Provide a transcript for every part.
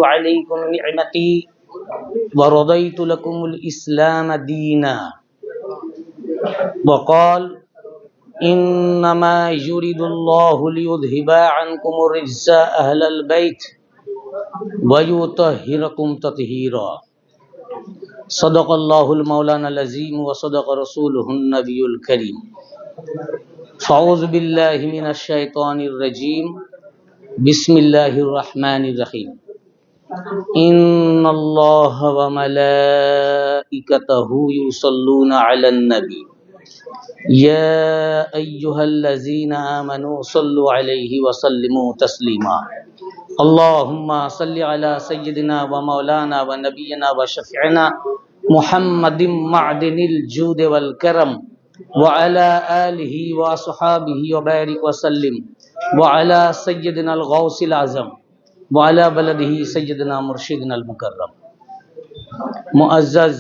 عليكم نعمتي ورضيت لكم الإسلام دينا وقال إنما يريد الله ليذهب عنكم الرجس أهل البيت ويطهركم تطهيرا صدق الله المولانا العظيم وصدق رسوله النبي الكريم فأعوذ بالله من الشيطان الرجيم بسم الله الرحمن الرحيم إن الله وملائكته يصلون على النبي يا أيها الذين آمنوا صلوا عليه وسلموا تسليما اللهم صل على سيدنا ومولانا ونبينا وشفيعنا محمد معدن الجود والكرم وعلى آله وصحابه وبارك وسلم وعلى سيدنا الغوث العظم وعلى بلده سيدنا مرشدنا المكرم मुअज़्ज़ज़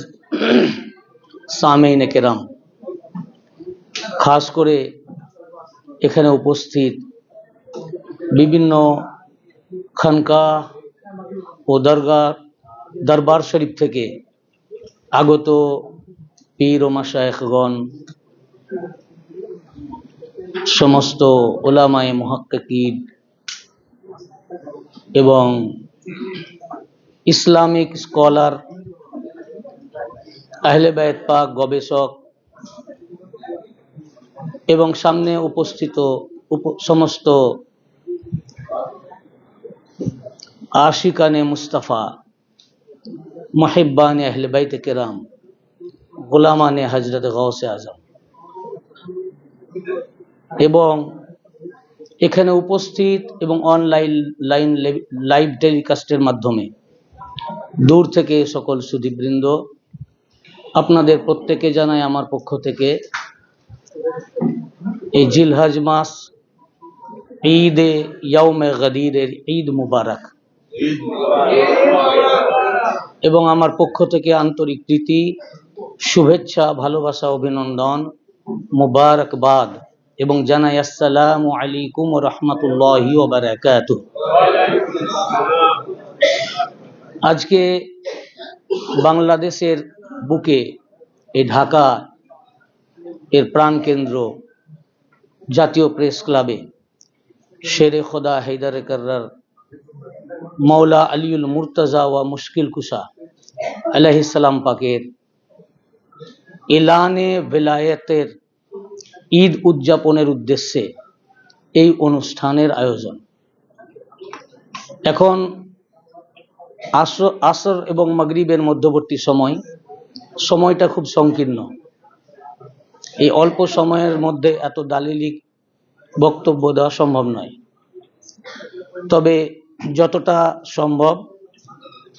सामीन किराम खास करे এখানে উপস্থিত বিভিন্ন খানকা ও দরবার শরীফ থেকে আগত পীর ও মাশায়েখগণ সমস্ত উলামায়ে মুহাক্কিকিন এবং ইসলামিক স্কলার আহলে বাইত পাক গবেষক এবং সামনে উপস্থিত সমস্ত আশিকানে মুস্তাফা মুহিব্বানে আহলে বাইত কিরাম গোলামানে হযরত গাউসে আজম এবং এখানে উপস্থিত এবং অনলাইন লাইভ টেলিকাস্টের মাধ্যমে দূর থেকে সকল সুধীবৃন্দ আপনাদের প্রত্যেকে জানাই আমার পক্ষ থেকে এই জিলহজ মাস ঈদে ইয়াউমে গদিরের ঈদ মুবারক এবং আমার পক্ষ থেকে আন্তরিক প্রীতি শুভেচ্ছা ভালোবাসা অভিনন্দন মুবারকবাদ এবং জানাই আসসালামু আলাইকুম ওয়া রাহমাতুল্লাহি ওয়া বারাকাতুহু। আজকে বাংলাদেশের বুকে এই ঢাকা এর প্রাণকেন্দ্র জাতীয় প্রেস ক্লাবে শেরে খোদা হায়দার কাররার মৌলা আলিউল মুর্তজা ওয়া মুশকিল কুশা আলাইহিস সালাম পাকের এলানে বেলায়েতের ঈদ উদযাপনের উদ্দেশ্যে এই অনুষ্ঠানের আয়োজন। এখন আসর এবং মাগরিবের মধ্যবর্তী সময়টা খুব সংকীর্ণ। এই অল্প সময়ের মধ্যে এত দালিলিক বক্তব্য দেওয়া সম্ভব নয়, তবে যতটা সম্ভব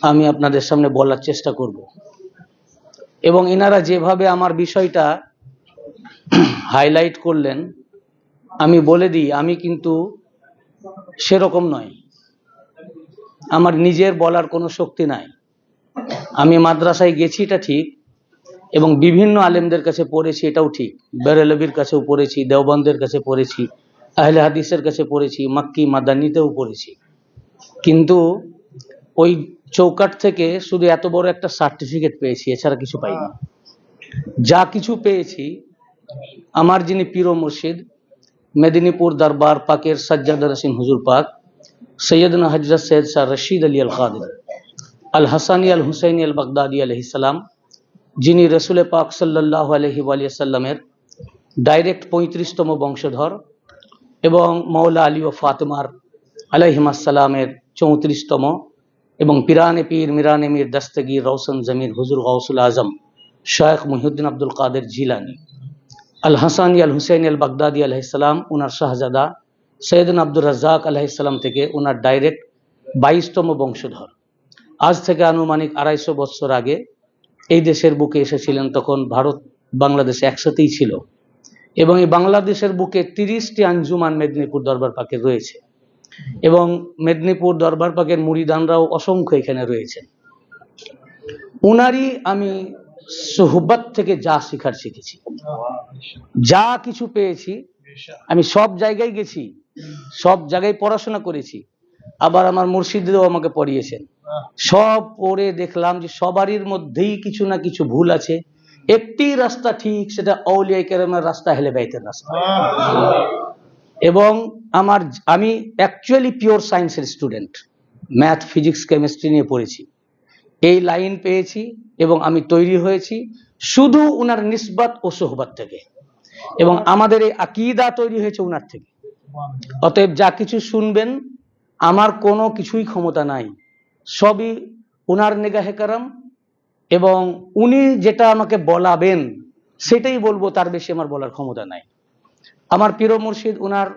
আমি আপনাদের সামনে বলার চেষ্টা করব। এবং এনারা যেভাবে আমার বিষয়টা হাইলাইট করলেন, আমি বলে দিই আমি কিন্তু সেরকম নয়, আমার নিজের বলার কোনো শক্তি নাই। আমি মাদ্রাসায় গেছি এটা ঠিক, এবং বিভিন্ন আলেমদের কাছে পড়েছি এটাও ঠিক, বেরেলভির কাছেও পড়েছি, দেওবন্দের কাছে পড়েছি, আহলে হাদিসের কাছে পড়েছি, মাক্কি মাদানিতেও পড়েছি, কিন্তু ওই চৌকাঠ থেকে শুধু এত বড় একটা সার্টিফিকেট পেয়েছি, এছাড়া কিছু পাইনি। যা কিছু পেয়েছি আমার যিনি পীর ও মুর্শিদ মেদিনীপুর দরবার পাকের সাজ্জাদা রসিন হুজুর পাক সৈয়দনা হযরত সৈয়দ শাহ রশিদ আলী আল কাদের আল হাসানি আল হুসাইনি আল বাগদাদি আলাইহিস সালাম, যিনি রসুল পাক সাল্লাল্লাহু আলাইহি ওয়া সাল্লামের ডাইরেক্ট 35তম বংশধর এবং মৌলা আলী ও ফাতেমার আলাইহিমাস সালামের 34তম, এবং পিরানে পীর মিরানে মীর দস্তগীর রওশন জমির হুজুর গাউসুল আজম শেখ মুহিউদ্দিন আব্দুল কাদের জিলানী আল হাসানি আল হুসাইনি আল বাগদাদি আলাইহিস সালাম, উনার শাহজাদা সৈয়দনা আব্দুর রাজ্জাক আলাইহিস সালাম থেকে উনার ডাইরেক্ট 22তম বংশধর। আজ থেকে আনুমানিক 250 বছর আগে এই দেশের বুকে এসেছিলেন। তখন ভারত বাংলাদেশ একসাথেই ছিল, এবং এই বাংলাদেশের বুকে 30টি আঞ্জুমান মেদিনীপুর দরবার পাকের রয়েছে, এবং মেদিনীপুর দরবার পাকের মুরিদানরাও অসংখ্য এখানে রয়েছেন। উনারই আমি সোহবত থেকে যা শিখার শিখেছি, যা কিছু পেয়েছি, আমি সব জায়গায় গেছি, সব জায়গায় পড়াশোনা করেছি, আবার আমার মুর্শিদরাও আমাকে পড়িয়েছেন। সব পড়ে দেখলাম যে সবারই মধ্যেই কিছু না কিছু ভুল আছে। একটি রাস্তা ঠিক, সেটা আউলিয়া কেরামের রাস্তা, আহলে বাইতের রাস্তা। এবং আমি অ্যাকচুয়ালি পিওর সায়েন্সের স্টুডেন্ট, ম্যাথ, ফিজিক্স, কেমিস্ট্রি নিয়ে পড়েছি। এই লাইন পেয়েছি এবং আমি তৈরি হয়েছি শুধু উনার নিসবত ও সোহবত থেকে, এবং আমাদের এই আকীদা তৈরি হয়েছে উনার থেকে। অতএব যা কিছু শুনবেন, আমার কোনো কিছুই ক্ষমতা নাই, সবই উনার নিগাহে কারাম, এবং উনি যেটা আমাকে বলাবেন সেটাই বলবো, তার বেশি আমার বলার ক্ষমতা নাই। আমার পীর মুর্শিদ, উনার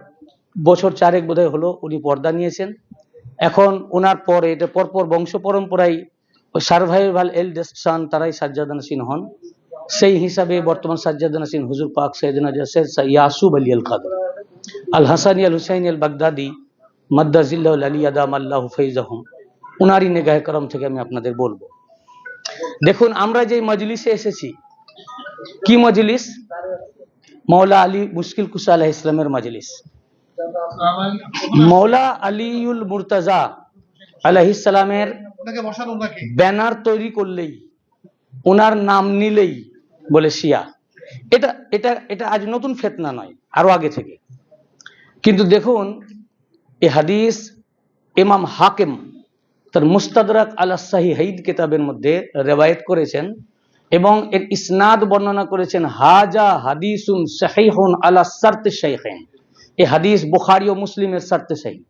বছর 4 বোধহয় হলো উনি পর্দা নিয়েছেন। এখন ওনার পরে এটা পরপর বংশ পরম্পরায় সার্ভাইভাল এল্ডেস্ট সান, তারাই সাজ্জাদা নাসিন হন। সেই হিসাবে বর্তমান সাজ্জাদা নাসিন হুজুর পাক সৈয়দনা ইয়াসুব আলী আল কাদর আল হাসানি আল হুসাইনি আল বাগদাদি মাদ্দাজিল্লাহুল আলী আদামাল্লাহু ফাইজাহুম, উনারই নিগাহে করম থেকে আমি আপনাদের বলবো। দেখুন, আমরা যে মজলিসে এসেছি, কি মজলিস? মৌলা আলী মুশকিল কুশা আলাইহিস ইসলামের মজলিস। মৌলা আলীউল মুর্তাজা আলাইহিস সালামের ব্যানার তৈরি করলেই, ওনার নাম নিলেই বলে শিয়া। এটা এটা এটা আজ নতুন ফিতনা নয়, আরো আগে থেকে। কিন্তু দেখুন, এই হাদিস ইমাম হাকিম তার মুস্তাদরাক আলা সাহিহাইন কিতাবের মধ্যে রিওয়ায়াত করেছেন এবং এর ইসনাদ বর্ণনা করেছেন, হাজা হাদিসুন সহিহুন আলা শারতি শাইখাইন। এই হাদিস বুখারী ও মুসলিমের শর্তে সহিহ।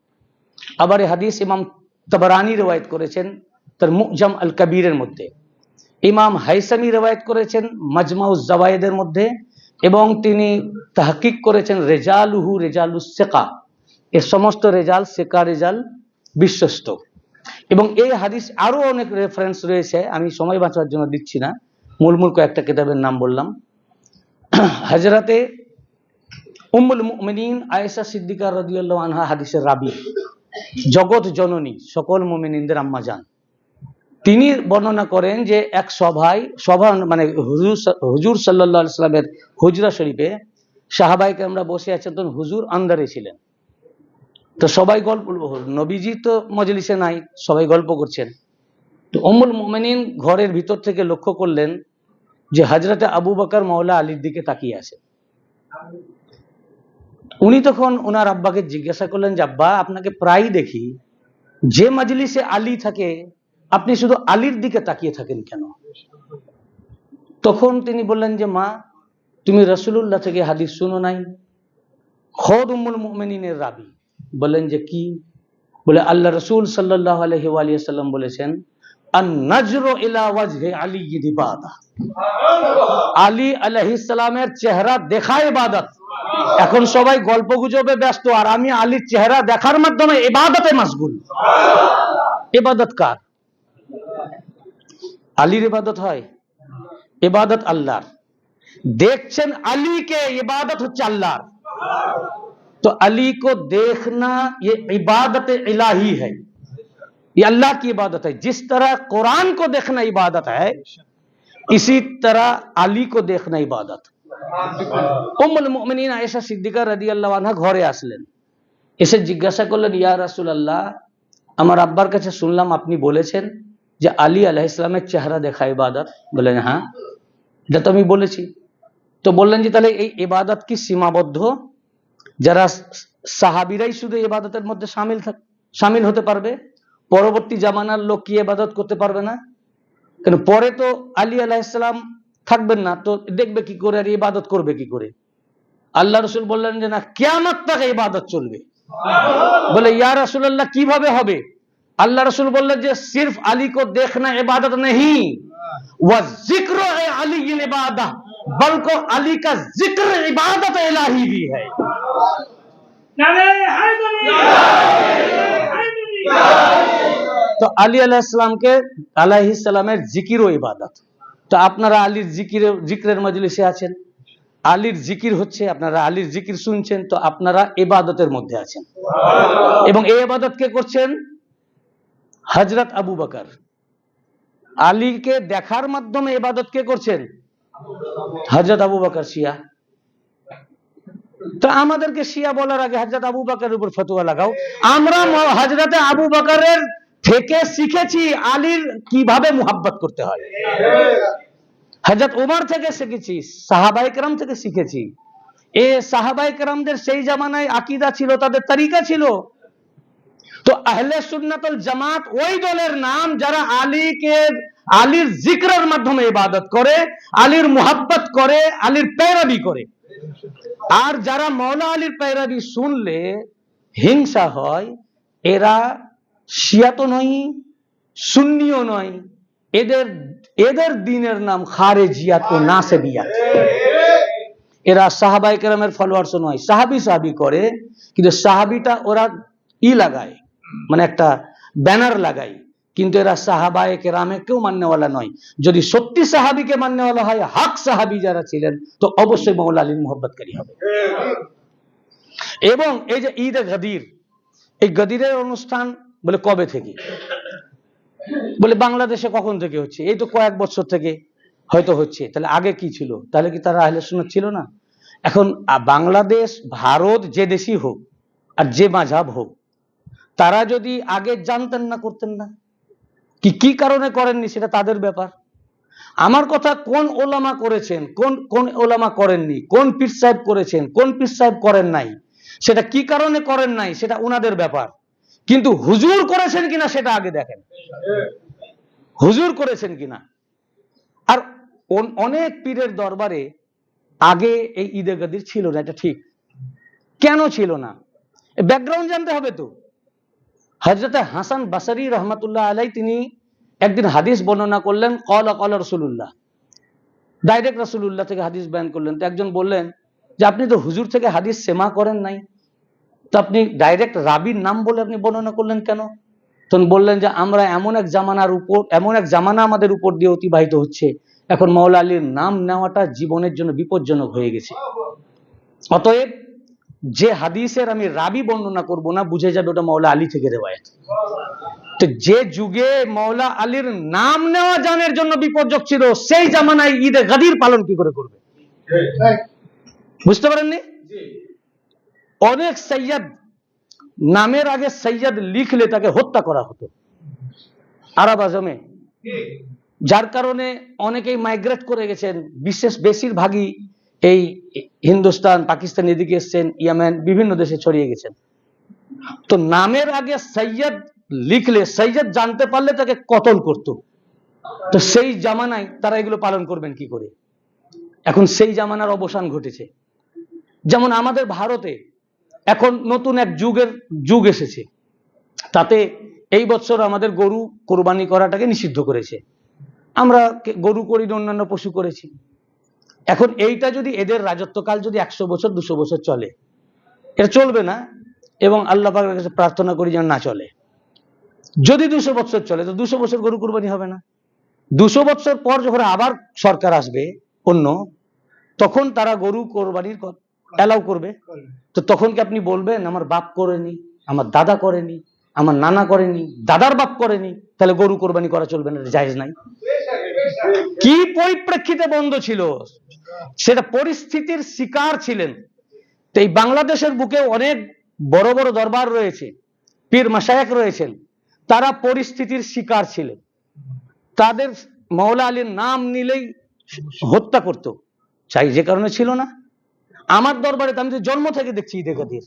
আবার এই হাদিস ইমাম তাবরানী রিওয়ায়াত করেছেন তার মুজাম আল কবীরের মধ্যে, ইমাম হাইসামি রিওয়ায়াত করেছেন মাজমাউজ জাওয়ায়েদের মধ্যে, এবং তিনি তাহকিক করেছেন রিজালুহু রিজালুস সিকা, এই সমস্ত রিজাল সিকা রিজাল বিশ্বস্ত। এবং এই হাদিস আরো অনেক রেফারেন্স রয়েছে, আমি সময় বাঁচার জন্য দিচ্ছি না, মূল কয়েকটা কিতাবের নাম বললাম। হযরতে উম্মুল মুমিনিন আয়েশা সিদ্দিকা রাদিয়াল্লাহু আনহা হাদিসের রাবি, জগৎ জননী, সকল মুমিনিনদের আম্মা জান, তিনি বর্ণনা করেন যে এক সভা মানে হুজুর সাল্লাল্লাহু আলাইহি ওয়াসাল্লামের হুজরা শরীফে সাহাবায়ে কেরামরা বসে আছেন, তখন হুজুর আন্দারে ছিলেন। তো সবাই গল্প, নবীজি তো মজলিসে নাই, সবাই গল্প করছেন। তো উম্মুল মুমিনিন ঘরের ভিতর থেকে লক্ষ্য করলেন যে হযরতে আবু বকর মাওলা আলীর দিকে তাকিয়ে আছে। উনি তখন ওনার আব্বাকে জিজ্ঞাসা করলেন যে আব্বা, আপনাকে প্রায় দেখি যে মজলিসে আলী থাকে আপনি শুধু আলীর দিকে তাকিয়ে থাকেন কেন? তখন তিনি বললেন যে মা, তুমি রাসূলুল্লাহ থেকে হাদিস শুনো নাই? খোদ উম্মুল মুমিনিনের রাবি বলেন যে কি? বলে আল্লাহ রাসূল সাল্লাল্লাহু আলাইহি ওয়া সাল্লাম বলেছেন, আন নাজরু ইলা ওয়াজহি আলী ইবাদা। আলী আলাইহিস সালামের চেহারা দেখা ইবাদত। এখন সবাই গল্প গুজবে ব্যস্ত, আর আমি আলীর চেহারা দেখার মাধ্যমে ইবাদতে মাশগুল। ইবাদত কার? আলীর ইবাদত হয়? ইবাদত আল্লাহর। দেখছেন আলীকে, इबादत হচ্ছে আল্লাহর। तो अली को देखना ये इबादत इलाही है, ये अल्लाह की इबादत है। जिस तरह कुरान को देखना इबादत है, इसी तरह अली को देखना इबादत। उम्मुल मुमिनीन आयशा सिद्दीका রাদিয়াল্লাহু আনহা ঘরে আসলেন, এসে জিজ্ঞাসা করলেন, ইয়া রাসূলুল্লাহ, আমার আব্বার কাছে শুনলাম আপনি বলেছেন যে আলী আলাইহিস সালামের চেহারা দেখা ইবাদত। বলেন হ্যাঁ, এটা তো আমি বলেছি। তো বললেন যে তাহলে এই ইবাদত কি সীমাবদ্ধ? যারা সাহাবীরাই শুধু ইবাদতের মধ্যে শামিল হতে পারবে, পরবর্তী জামানার লোক কি ইবাদত করতে পারবে না? কেন পরে তো আলী আলাইহিস সালাম থাকবেন না, তো দেখবে কি করে আর ইবাদত করবে কি করে? আল্লাহ রাসূল বললেন যে না, কিয়ামত তক ইবাদত চলবে। বলে ইয়া রাসূলুল্লাহ, কিভাবে হবে? আল্লাহ রাসূল বললেন যে सिर्फ अली को देखना इबादत नहीं, व जिक्र अली इबादत, बल्कि अली का जिक्र इबादत इलाही भी है। तो अली अलैहिस सलामेर जिकिर ও ইবাদত। তো আপনারা আলীর জিকিরের মজলিসে আছেন, আলীর জিকির হচ্ছে, আপনারা আলীর জিকির শুনছেন, তো আপনারা ইবাদতের মধ্যে আছেন। এবং এই ইবাদত কে করছেন? হযরত আবু বকর। আলীকে দেখার মাধ্যমে ইবাদত কে করছেন? হযরত আবু বকর শিয়া। তো আমাদেরকে শিয়া বলার আগে হযরত আবু বকরের উপর ফতোয়া লাগাও। আমরা হযরত আবু বকরের থেকে শিখেছি আলীর কিভাবে মুহাব্বত করতে হয়। হযরত উমর থেকে শিখেছি, সাহাবায়ে কেরাম থেকে শিখেছি। এ সাহাবায়ে কেরামদের সেই জামানায় আকীদা ছিল, তাদের তরিকা ছিল। তো আহলে সুন্নাত ওয়াল জামাত ওই দলের নাম যারা আলীর জিকরের মাধ্যমে ইবাদত করে, আলীর মুহাব্বত করে, আলীর পেরাবি করে। আর যারা মওলা আলীর পেরাবি শুনলে হিংসা হয়, এরা শিয়া তো নয়, সুন্নিও নয়, এদের দ্বীনের নাম খারেজিয়াত ও নাসিবিয়াত। এরা সাহাবায়ে কেরামের ফলোয়ার্স নয়, সাহাবি করে, কিন্তু সাহাবিটা ওরা লাগায়, মানে একটা ব্যানার লাগায়, কিন্তু এরা সাহাবায়ে কেরামে কেউ মান্যওয়ালা নয়। যদি সত্যি সাহাবিকে মান্যওয়ালা হয়, হক সাহাবি যারা ছিলেন, তো অবশ্যই মওলা আলীর মুহাব্বতকারী হবে। এবং এই যে ঈদ গদির, এই গদিরের অনুষ্ঠান বলে কবে থেকে, বলে বাংলাদেশে কখন থেকে হচ্ছে, এই তো কয়েক বছর থেকে হয়তো হচ্ছে। তাহলে আগে কি ছিল? তাহলে কি তারা আহলে সুন্নাত ছিল না? এখন বাংলাদেশ, ভারত, যে দেশই হোক আর যে মাযহাব হোক, তারা যদি আগে জানতেন না, করতেন না, কি কারণে করেননি সেটা তাদের ব্যাপার। আমার কথা, কোন ওলামা করেছেন, কোন ওলামা করেননি, কোন পীর সাহেব করেছেন, কোন পীর সাহেব করেন নাই, সেটা কি কারণে করেন নাই সেটা ওনাদের ব্যাপার। কিন্তু হুজুর করেছেন কিনা সেটা আগে দেখেন, হুজুর করেছেন কিনা। আর অনেক পীরের দরবারে আগে এই ঈদে গদির ছিল না, এটা ঠিক। কেন ছিল না? ব্যাকগ্রাউন্ড জানতে হবে তো। হযরত হাসান বসরি রহমাতুল্লাহ আলাইহি তিনি একদিন হাদিস বর্ণনা করলেন, ক্বালা ক্বালা রাসূলুল্লাহ, ডাইরেক্ট রাসূলুল্লাহ থেকে হাদিস বয়ান করলেন। তো একজন বললেন যে আপনি তো হুজুর থেকে হাদিস সেমা করেন নাই, তো আপনি ডাইরেক্ট রাবির নাম বলে আপনি বর্ণনা করলেন কেন? তখন বললেন যে আমরা এমন এক জামানা আমাদের উপর দিয়ে অতিবাহিত হচ্ছে, এখন মওলা আলীর নাম নেওয়াটা জীবনের জন্য বিপজ্জনক হয়ে গেছে। অতএব যে হাদিসের আমি রাবি বর্ণনা করব না, বুঝে যাবে ওটা মওলা আলী থেকে রেওয়ায়াত। তো যে যুগে মওলা আলীর নাম নেওয়া জানের জন্য বিপজ্জনক ছিল, সেই জামানায় ঈদে গদির পালন কি করে করবে? বুঝতে পারেননি? অনেক সৈয়দ নামের আগে সৈয়দ লিখলে তাকে হত্যা করা হতো আরব আজমে, যার কারণে অনেকেই মাইগ্রেট করে গেছেন। বেশিরভাগই এই হিন্দুস্তান, পাকিস্তান, এদিকে এসছেন, ইয়েমেন, বিভিন্ন দেশে ছড়িয়ে গেছেন। তো নামের আগে সৈয়দ লিখলে, সৈয়দ জানতে পারলে তাকে কতল করত। তো সেই জামানায় তারা এগুলো পালন করবেন কি করে? এখন সেই জামানার অবসান ঘটেছে। যেমন আমাদের ভারতে এখন নতুন এক যুগ এসেছে, তাতে এই বছর আমাদের গরু কোরবানি করাটাকে নিষিদ্ধ করেছে। আমরা গরু করি, অন্যান্য পশু করেছি। এখন এইটা যদি এদের রাজত্বকাল যদি 100 বছর 200 বছর চলে, এটা চলবে না, এবং আল্লাহ পাকের কাছে প্রার্থনা করি যেন না চলে। যদি 200 বছর চলে, তো 200 বছর গরু কোরবানি হবে না। 200 বছর পর যখন আবার সরকার আসবে অন্য, তখন তারা গরু কোরবানির অ্যালাউ করবে। তো তখন কি আপনি বলবেন আমার বাপ করেনি, আমার দাদা করেনি, আমার নানা করেনি, দাদার বাপ করেনি, তাহলে গরু কোরবানি করা চলবে না, জায়েজ নাই? কি পরিপ্রেক্ষিতে বন্ধ ছিল? সেটা পরিস্থিতির শিকার ছিলেন। তো এই বাংলাদেশের বুকে অনেক বড় বড় দরবার রয়েছে, পীর মাশায়েখ রয়েছেন, তারা পরিস্থিতির শিকার ছিলেন। তাদের মওলা আলীর নাম নিলেই হত্যা করত, চাই যে কারণে ছিল না। আমার দরবারে আমি জন্ম থেকে দেখছি ঈদে গদির,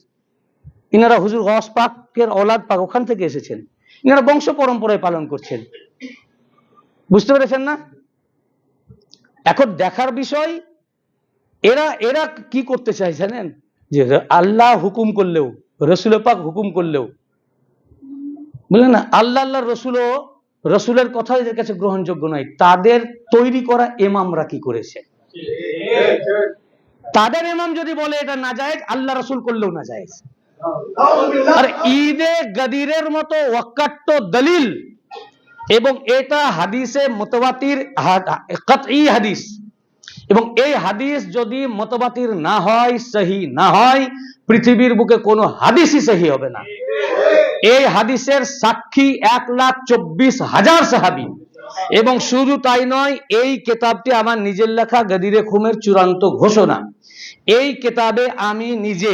ইনারা হুজুর গওস পাকের औलाद পাক ওখান থেকে এসেছেন, ইনারা বংশ পরম্পরায় পালন করছেন। বুঝতে পেরেছেন না? এখন দেখার বিষয়, এরা কি করতে চাই জানেন? যে আল্লাহ হুকুম করলেও, রসুল পাক হুকুম করলেও, বুঝলেন না, আল্লাহর রসুলের কথা এদের কাছে গ্রহণযোগ্য নয়। তাদের তৈরি করা ইমামরা কি করেছে? তাদের ইমাম যদি বলে এটা নাজায়েজ, আল্লাহ রসুল করলেও নাজায়েজ। আর ঈদে গদিরের মতো ওয়াক্কাত দলিল, এবং এটা হাদিসে মুতাওয়াতির কাতঈ হাদিস, এবং এই হাদিস যদি মুতাওয়াতির না হয়, সহি না হয়, পৃথিবীর বুকে কোনো হাদিসই সহি হবে না। এই হাদিসের সাক্ষী 1,24,000 সাহাবী। এবং শুধু তাই নয়, এই কিতাবটি আমার নিজের লেখা গদিরে খুমের চূড়ান্ত ঘোষণা। এই কিতাবে আমি নিজে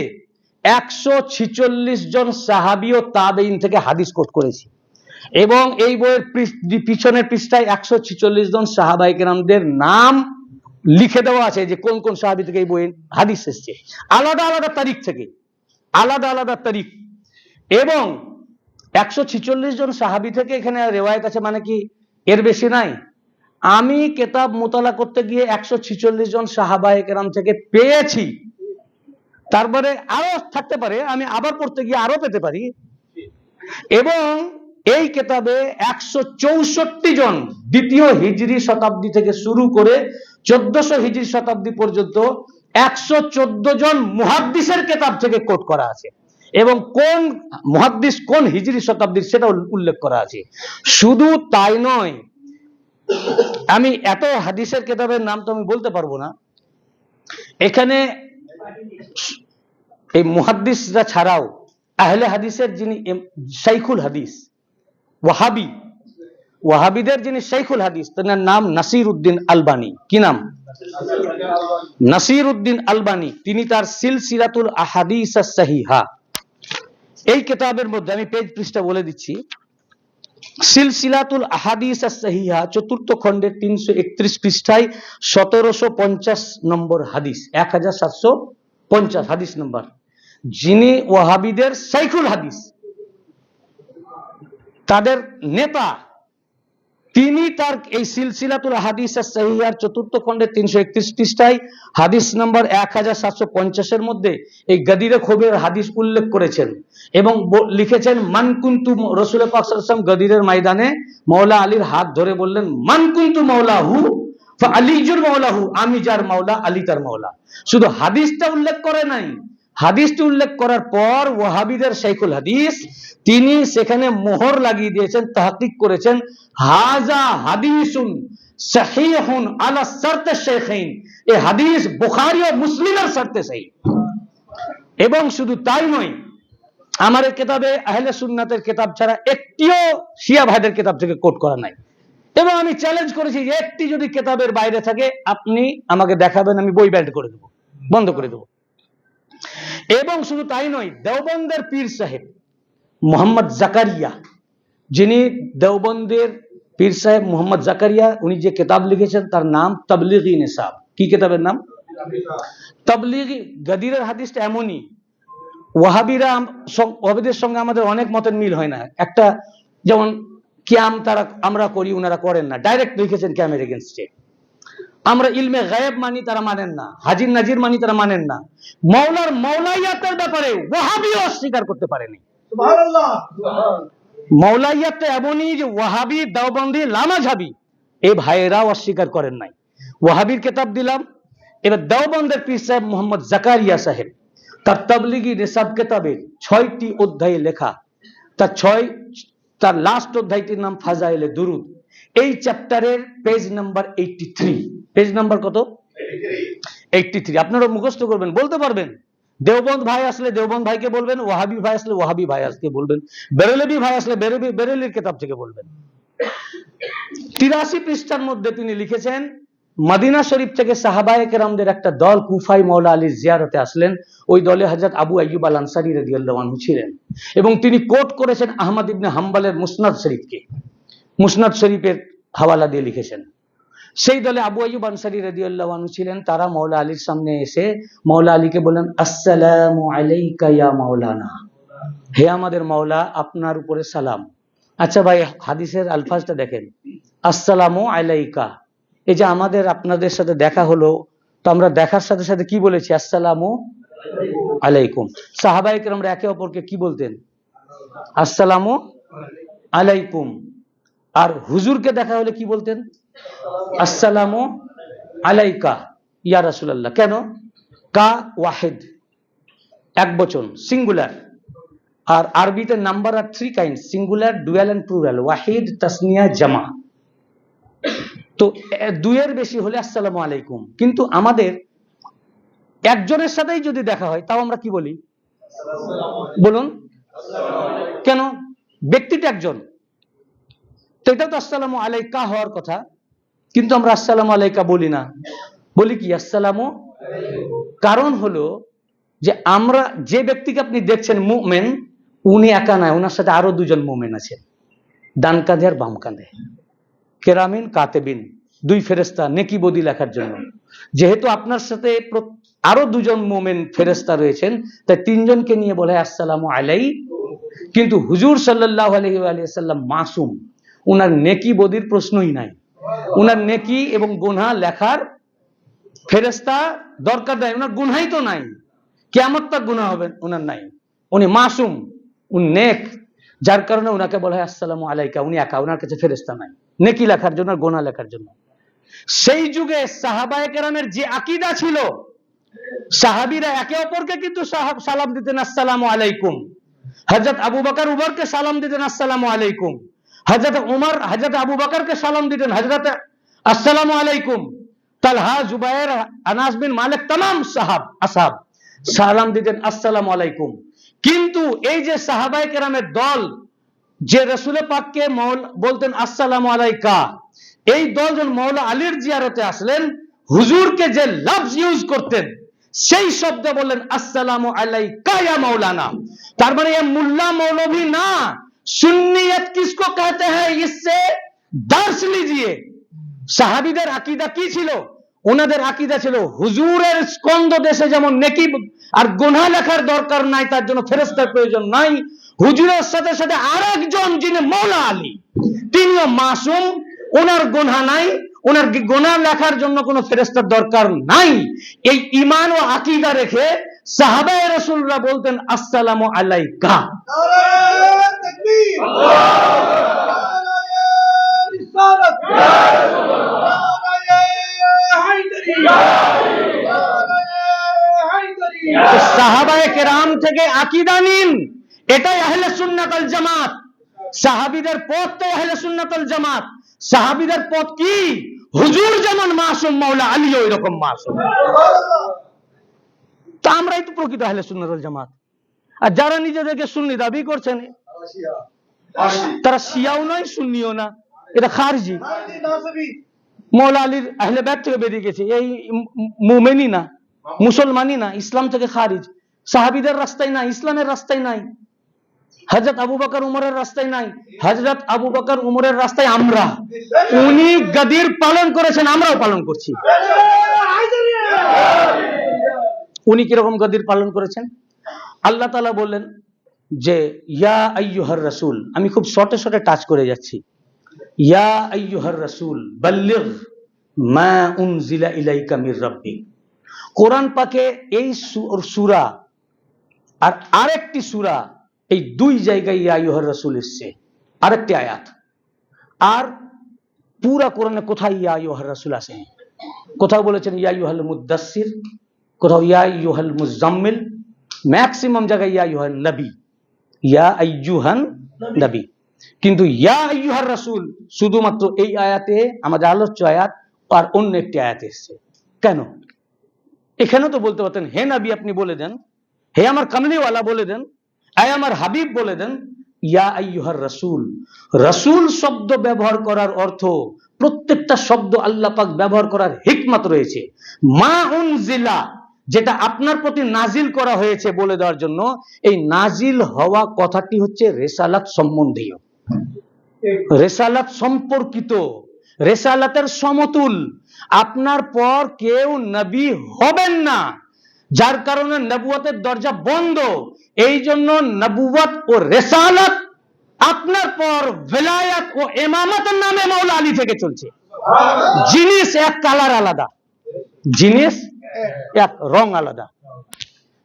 146 জন সাহাবী ও তাবেঈন থেকে হাদিস কোট করেছি। এবং এই বইয়ের পিছনের পৃষ্ঠায় 146 জন সাহাবায়ে কেরামদের নাম লিখে দেওয়া আছে, যে কোন কোন সাহাবী থেকে এই বইয়ের হাদিস এসেছে, আলাদা আলাদা তারিখ থেকে, আলাদা আলাদা তারিখ। এবং 146 জন সাহাবী থেকে এখানে রেওয়ায়েত আছে, মানে কি এর বেশি নাই। আমি কিতাব মোতালা করতে গিয়ে 146 জন সাহাবায়ে কেরাম থেকে পেয়েছি, তারপরে আরো থাকতে পারে, আমি আবার পড়তে গিয়ে আরো পেতে পারি। এবং এই কিতাবে 164 জন দ্বিতীয় হিজরি শতাব্দী থেকে শুরু করে 1400 হিজরি শতাব্দী পর্যন্ত 114 জন মুহাদ্দিসের কিতাব থেকে কোট করা আছে, এবং কোন মুহাদ্দিস কোন হিজরি শতাব্দীর সেটা উল্লেখ করা আছে। শুধু তাই নয়, আমি এত হাদিসের কিতাবের নাম তো আমি বলতে পারবো না। এখানে এই মুহাদ্দিসরা ছাড়াও আহলে হাদিসের যিনি শাইখুল হাদিস, ওয়াহাবিদের যিনি শাইখুল হাদিস, তার নাম নাসির উদ্দিন আলবানী। কি নাম? নাসির উদ্দিন আলবানী। তিনি তার সিলসিলাতুল আহাদিস আস-সাহিহা, এই কিতাবের মধ্যে আমি পেজ পৃষ্ঠা বলে দিচ্ছি, সিলসিলাতুল আহাদিস আস-সাহিহা 4th খণ্ডের 331 পৃষ্ঠায় 1750 নম্বর হাদিস, 1750 হাদিস নম্বর। যিনি ওয়াহাবিদের শাইখুল হাদিস, তাদের নেতা, তিনি তার এই সিলসিলাতুল আহাদিস আস-সাহিহার 4th খণ্ডের 331 পৃষ্ঠায় হাদিস নম্বর 1750 এর মধ্যে এই গদিরে খোবের হাদিস উল্লেখ করেছেন, এবং লিখেছেন মান কুনতু, রাসূল পাক সাল্লাল্লাহু আলাইহি ওয়াসাল্লাম গদিরের ময়দানে মওলা আলীর হাত ধরে বললেন মান কুনতু মাওলাহু ফা আলীজুর মাওলাহু, আমি যার মাওলা আলী তার মাওলা। শুধু হাদিসটা উল্লেখ করে নাই, হাদিসটি উল্লেখ করার পর ওয়াহাবিদের শাইখুল হাদিস তিনি সেখানে মোহর লাগিয়ে দিয়েছেন, তাহকিক করেছেন হাজা হাদিসুন সহিহুন আলা শর্তে শাইখাইন, এই হাদিস বুখারী ও মুসলিমের শর্তে সহিহ। এবং শুধু তাই নয়, আমার এই কিতাবে আহলে সুন্নাতের কিতাব ছাড়া একটিও শিয়া ভাইদের কিতাব থেকে কোট করা নাই। এবং আমি চ্যালেঞ্জ করেছি যে একটি যদি কিতাবের বাইরে থাকে আপনি আমাকে দেখাবেন, আমি বই ব্যান্ড করে দেব, বন্ধ করে দেব। এবং শুধু তাই নয়, দেওবন্দের পীর সাহেব মোহাম্মদ জাকারিয়া, যিনি দেওবন্দের পীর সাহেব মোহাম্মদ জাকারিয়া, উনি যে কিতাব লিখেছেন তার নাম তাবলীগি নিসাব। কি কিতাবের নাম? তাবলীগি। গদিরের হাদিসটা এমনই, ওয়াহাবিদের সঙ্গে আমাদের অনেক মতের মিল হয় না। একটা যেমন কিয়াম তারা আমরা করি, ওনারা করেন না, ডাইরেক্ট লিখেছেন কিয়ামের এগেইনস্টে। আমরা ইলমে গায়েব মানি, তারা মানেন না। হাজির নাজির মানি, তারা মানেন না। মাওলার মাওলাইয়াতের ব্যাপারে ওয়াহাবিও অস্বীকার করতে পারেনি। সুবহানাল্লাহ। মাওলাইয়াত এমনই যে ওয়াহাবি, দেওবন্দি, লামাঝাবি এই ভাইয়েরাও অস্বীকার করেন নাই। ওয়াহাবির কিতাব দিলাম, এবার দেওবন্দের পীর সাহেব মোহাম্মদ জাকারিয়া সাহেব তার তাবলীগি নিসাব কিতাবে 6টি অধ্যায়ে লেখা, তার লাস্ট অধ্যায়টির নাম ফাজাইলে দুরুদ। এই চ্যাপ্টারের পেজ নাম্বার 83। পেজ নাম্বার কত? 83। আপনারা মুখস্থ করবেন, বলতে পারবেন। দেওবন্দ ভাই আসলে দেওবন্দ ভাইকে বলবেন, ওয়াহাবি ভাই আসলে ওয়াহাবি ভাই আজকে বলবেন, বেরেলভি ভাই আসলে বেরেলির কিতাব থেকে বলবেন। 83 পৃষ্ঠার মধ্যে তিনি লিখেছেন মদিনা শরীফ থেকে সাহাবায়ে কেরামদের একটা দল কুফায় মাওলা আলীর জিয়ারতে আসলেন। ওই দলে হযরত আবু আইয়ুব আল আনসারী রাদিয়াল্লাহু আনহু ছিলেন, এবং তিনি কোট করেছেন আহমদ ইবনে হাম্বলের মুসনাদ শরীফকে, মুসনাদ শরীফের হাওয়ালা দিয়ে লিখেছেন। সেই দলে আবু আইয়ুব আনসারী রাদিয়াল্লাহু আনহু ছিলেন। তারা মাওলা আলীর সামনে এসে মাওলা আলীকে বলেন আসসালামু আলাইকা ইয়া মাওলানা, হে আমাদের মাওলা, আপনার উপরে সালাম। আচ্ছা ভাই, হাদিসের আলফাজটা দেখেন, আসসালামু আলাইকা। এই যে আমাদের আপনাদের সাথে দেখা হলো, তো আমরা দেখার সাথে সাথে কি বলেছি? আসসালামু আলাইকুম। সাহাবায়ে কেরামরা একে অপরকে কি বলতেন? আসসালামু আলাইকুম। আর হুজুরকে দেখা হলে কি বলতেন? আসসালামু আলাইকা ইয়া রাসূলুল্লাহ। কেন? কা ওয়াহিদ, এক বচন, সিঙ্গুলার। আর আরবিতে নাম্বার আর 3 kind, singular, dual and plural, ওয়াহিদ, তাসনিয়া, জামা। তো 2 এর বেশি হলে আসসালামু আলাইকুম। কিন্তু আমাদের একজনের সাথেই যদি দেখা হয় তাও আমরা কি বলি? বলুন কেন? ব্যক্তিটা একজন, তো এটাও তো আসসালামু আলাইকা হওয়ার কথা, কিন্তু আমরা আসসালামু আলাইকা বলি না, বলি কি? আসসালামু। কারণ হলো যে আমরা যে ব্যক্তিকে আপনি দেখছেন মুমিন, উনি একা নয়, ওনার সাথে আরো 2 জন মুমিন আছেন। ডান কাঁধে আর বাম কাঁধে, কেরামিন কাতেবিন, দুই ফেরেশতা নেকি বদি লেখার জন্য। যেহেতু আপনার সাথে আরো দুজন মোমেন ফেরেশতা রয়েছেন, তাই তিনজনকে নিয়ে বলে আসসালামু আলাইকুম। কিন্তু হুজুর সাল্লাল্লাহু আলাইহি ওয়া সাল্লাম মাসুম, উনার নেকি বদির প্রশ্নই নাই, উনার নেকি এবং গুনাহ লেখার ফেরেশতা দরকার নাই, উনার গুনাহই তো নাই, কিয়ামত তক গুনাহ হবে উনার নাই, উনি মাসুম, উনি নেক, যার কারণে উনাকে বলা হয় আসসালামু আলাইকা, উনি একা, উনার কাছে ফেরেশতা নাই নেকি লেখার জন্য আর গুনাহ লেখার জন্য। সেই যুগে সাহাবায়ে কেরামের যে আকীদা ছিল, সাহাবীরা একে অপরকে কিন্তু সালাম দিতেন আসসালামু আলাইকুম। হযরত আবু বকর উমরকে সালাম দিতেন আসসালামু আলাইকুম, হযরত উমর হযরত আবু বকরকে সালাম দিতেন হযরত আসসালামু আলাইকুম, তালহা জুবায়ের আনাস বিন মালিক तमाम আসহাব সালাম দিতেন আসসালামু আলাইকুম। কিন্তু এই যে সাহাবায়ে কেরামের দল যে রাসূল পাককে বলতেন আসসালামু আলাইকা, এই দল যখন মাওলা আলীর জিয়ারতে আসলেন, হুজুরকে যে লফজ ইউজ করতেন সেই শব্দে বললেন আসসালামু আলাইকা ইয়া মাওলানা। তার মানে ये मुल्ला मौलवी ना, सुन्नियत किसको कहते हैं, इससे दर्श लीजिए। সাহাবীদের আকীদা কি ছিল? ওনাদের আকীদা ছিল হুজুরের স্কন্দ দেশে যেমন নেকি আর গুনাহ লেখার দরকার নাই, তার জন্য ফেরেশতার প্রয়োজন নাই, হুজুরের সাথে সাথে আরেকজন যিনি মাওলা আলী, তিনিও মাসুম, ওনার গুনাহ নাই, ওনার গুনাহ লেখার জন্য কোনো ফেরেশতার দরকার নাই। এই ঈমান ও আকীদা রেখে সাহাবায়ে রাসূলরা বলতেন আসসালামু আলাইকা। নারে তাকবীর, নারে রিসালাত, নারে হায়দারি, নারে হায়দারি। সাহাবায়ে কেরাম থেকে আকীদা নিন, এটাই আহলে সুন্নাত ওয়াল জামাত। সাহাবীদের পথ তো আহলে সুন্নাত ওয়াল জামাত। সাহাবীদের পথ কি? হুজুর যেমন মাসুম, মাওলা আলীও এরকম মাসুম। তা আমরাই তো প্রকৃত আহলে সুন্নাত ওয়াল জামাত। আর যারা নিজেদেরকে সুন্নি দাবি করছেন, তারা শিয়াও নয় সুন্নিও না, এটা খারজি। মাওলা আলীর আহলে বাইত থেকে বেরিয়ে গেছে, এই মুমিনই না, মুসলমানই না, ইসলাম থেকে খারিজ। সাহাবীদের রাস্তায় নাই, ইসলামের রাস্তায় নাই, হযরত আবু বকর উমরের রাস্তায় নাই, হযরত আবু বকর উমরের রাস্তায় আমরা। উনি গদির পালন করেছেন, আমরাও পালন করছি। উনি কিরকম গদির পালন করেছেন? আল্লাহ তাআলা বললেন যে ইয়া আইয়ুহার রাসূল, আমি খুব শর্টে শর্টে টাচ করে যাচ্ছি, ইয়া আইয়ুহার রাসূল বাল্লিগ মা উনজিলা ইলাইকা মির রাব্বিক। কোরআন পাকে এই সূরা আর আরেকটি সূরা, এই দুই জায়গায় ইয়া আইয়ুহার রাসূল এসেছে, আরেকটি আয়াত। আর পুরা কোরআনে কোথায় ইয়া আইয়ুহার রাসূল আসেনি। কোথাও বলেছেন ইয়া আইয়ুহাল মুদাসসির, কোথাও ইয়া আইয়ুহাল মুজাম্মিল, ম্যাক্সিমাম জায়গায় ইয়া আইয়ুহান নবী, ইয়া আইয়ুহান নবী। কিন্তু ইয়া আইয়ুহার রাসূল শুধুমাত্র এই আয়াতে, আমাদের আলোচ্য আয়াত, আর অন্য একটি আয়াতে এসেছে। কেন? এখানেও তো বলতে পারতেন হে নবী আপনি বলে দেন, হে আমার কামলিওয়ালা বলে দেন, হে আমার হাবিব বলে দেন। ইয়া আইয়ুহার রাসূল, রাসূল শব্দ ব্যবহার করার অর্থ, প্রত্যেকটা শব্দ আল্লাহ পাক ব্যবহার করার হিকমত রয়েছে। মা উনজিলা, যেটা আপনার প্রতি নাজিল করা হয়েছে বলে দেওয়ার জন্য, এই নাজিল হওয়া কথাটি হচ্ছে রিসালাত সম্বন্ধীয়, রিসালাত সম্পর্কিত, রিসালাতের সমতুল। আপনার পর কেউ নবী হবেন না, যার কারণে নবুয়তের দরজা বন্ধ। এই জন্য নবুয়ত ও রিসালাত আপনার পর ভেলায়াত ও ইমামতের নামে মাওলা আলী থেকে চলছে। জিনিস এক, কালার আলাদা, জিনিস এক, রং আলাদা।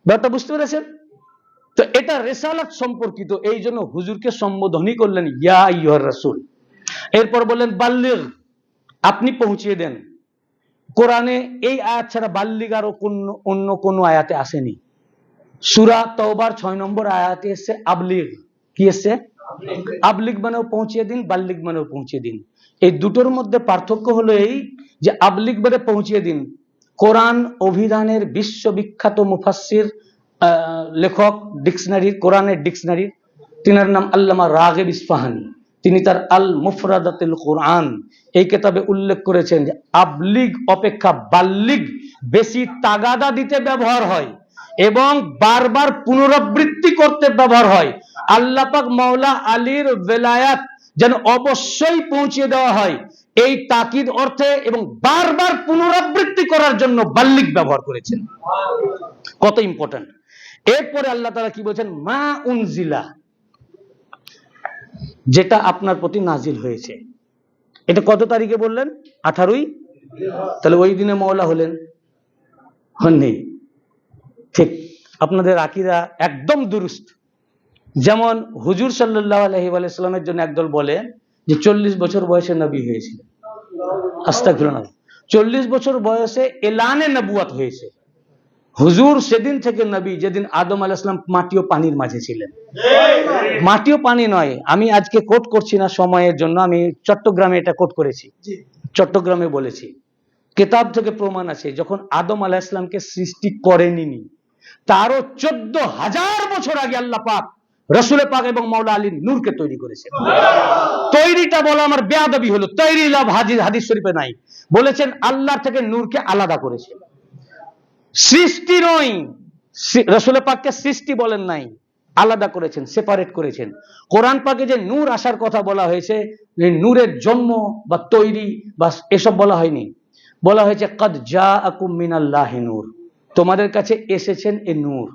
ব্যাপারটা বুঝতে পেরেছেন তো? এটা রিসালাত সম্পর্কিত, এই জন্য হুজুরকে সম্বোধনই করলেন ইয়া আইয়ুহার রাসূল। এরপর বললেন বাল্লিগ, আপনি পৌঁছিয়ে দেন। কোরআনে এই আয়াত ছাড়া বাল্লিগ আর অন্য কোন আয়াতে আসেনি। সূরা তাওবার 6 নম্বর আয়াতে এসেছে আবলিগ। কি এসেছে? আবলিগ মানেও পৌঁছিয়ে দিন, বাল্লিগ মানেও পৌঁছিয়ে দিন। এই দুটোর মধ্যে পার্থক্য হলো এই যে আবলিগ মানে পৌঁছিয়ে দিন। কোরআন অভিধানের বিশ্ববিখ্যাত মুফাসসির লেখক, ডিকশনারির, কোরআনের ডিকশনারির, তিনার নাম আল্লামা রাগিব ইসফাহানি। তিনি তার আল মুফরাদাতুল কোরআন এই কিতাবে উল্লেখ করেছেন যে আবলিগ অপেক্ষা বাল্লিগ বেশি তাগাদা দিতে ব্যবহার হয় এবং বারবার পুনরাবৃত্তি করতে ব্যবহার হয়। আল্লাহ পাক মাওলা আলীর ভেলায়াত যেন অবশ্যই পৌঁছে দেওয়া হয়, এই তাকিদ অর্থে এবং বারবার পুনরাবৃত্তি করার জন্য বাল্লিক ব্যবহার করেছেন। কত ইম্পর্টেন্ট। এরপরে আল্লাহ তাআলা কি বলছেন, মা উনজিলা, যেটা আপনার প্রতি নাজিল হয়েছে। এটা কত তারিখে বললেন? 18ই। তাহলে ওই দিনে মওলা হলেন? হননি। ঠিক, আপনাদের আকীদা একদম দুরুস্ত। যেমন হুজুর সাল্লাল্লাহু আলাইহি ওয়া সাল্লামের জন্য একদল বলে যে 40 বছর বয়সে নবী হয়েছিলেন। আস্তাগফিরুল্লাহ। 40 বছর বয়সে এলানে নবুয়ত হয়েছে। হুজুর সেদিন থেকে নবী যেদিন আদম আলাইহিস সালাম মাটি ও পানির মাঝে ছিলেন। মাটি ও পানি নয়, আমি আজকে কোট করছি না সময়ের জন্য, আমি চট্টগ্রামে এটা কোট করেছি, চট্টগ্রামে বলেছি। কিতাব থেকে প্রমাণ আছে, যখন আদম আলাইহিস সালামকে সৃষ্টি করেননি, তারও 14,000 বছর আগে আল্লাহ পাক রাসূল পাক এবং মাওলা আলীর নূরকে তৈরি করেছেন। তৈরিটা বলা আমার বেয়াদবি হলো, তৈরি লাভ হাদিস শরীফে নাই। বলেছেন আল্লাহ থেকে নূরকে আলাদা করেছেন, সৃষ্টি নয়। রাসূল পাককে সৃষ্টি বলেন নাই, আলাদা করেছেন, সেপারেট করেছেন। কোরআন পাকে যে নূর আসার কথা বলা হয়েছে, নূরের জন্ম বা তৈরি বা এসব বলা হয়নি, বলা হয়েছে কদ জাআকুম মিনাল্লাহি নূর, তোমাদের কাছে এসেছেন এ নূর।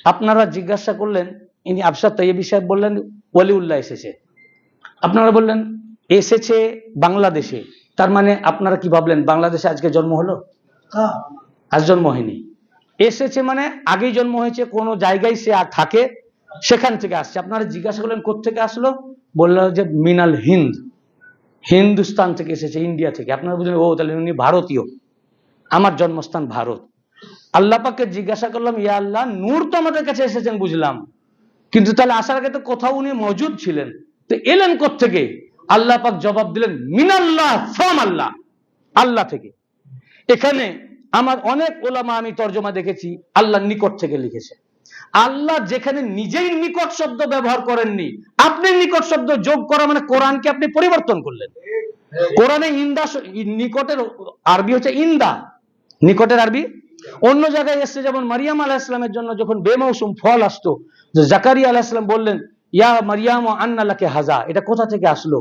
আপনারা জিজ্ঞাসা করলেন, ইনি আফসার তাইয়্যিবী সাহেব বললেন ওয়ালিউল্লাহ এসেছে, আপনারা বললেন এসেছে বাংলাদেশে, তার মানে আপনারা কি ভাবলেন বাংলাদেশে আজকে জন্ম হলো? আজ জন্ম হয়নি। এসেছে মানে আগেই জন্ম হয়েছে, কোন জায়গায় সে আর থাকে, সেখান থেকে আসছে। আপনারা জিজ্ঞাসা করলেন কোত্থেকে আসলো, বললেন যে মিনাল হিন্দ, হিন্দুস্তান থেকে এসেছে, ইন্ডিয়া থেকে। আপনারা বুঝলেন ও তাহলে উনি ভারতীয়, আমার জন্মস্থান ভারত। আল্লাহ পাককে জিজ্ঞাসা করলাম, ইয়া আল্লাহ, নূর তো আমাদের কাছে এসেছেন বুঝলাম, কিন্তু তাহলে আসার আগে তো কোথাও উনি মজুদ ছিলেন, তো এলেন কোত্থেকে? আল্লাহ পাক জবাব দিলেন মিনাল্লাহ, ফ্রম আল্লাহ, আল্লাহ থেকে। এখানে আমার অনেক ওলামা আমি তর্জমা দেখেছি আল্লাহর নিকট থেকে লিখেছে। আল্লাহ যেখানে নিজেই নিকট শব্দ ব্যবহার করেননি, আপনি নিকট শব্দ যোগ করা মানে কোরআনকে আপনি পরিবর্তন করলেন। কোরআনে ইন্দা, নিকটের আরবি হচ্ছে ইন্দা, নিকটের আরবি। অন্য জায়গায় এসছে, যেমন মারিয়াম আলাইহিস সালামের জন্য যখন বেমৌসুম ফল আসতো, জাকারিয়া আলাইহিস সালাম বললেন ইয়া মারিয়াম আন্না লাকি হাযা, এটা কোথা থেকে আসলো?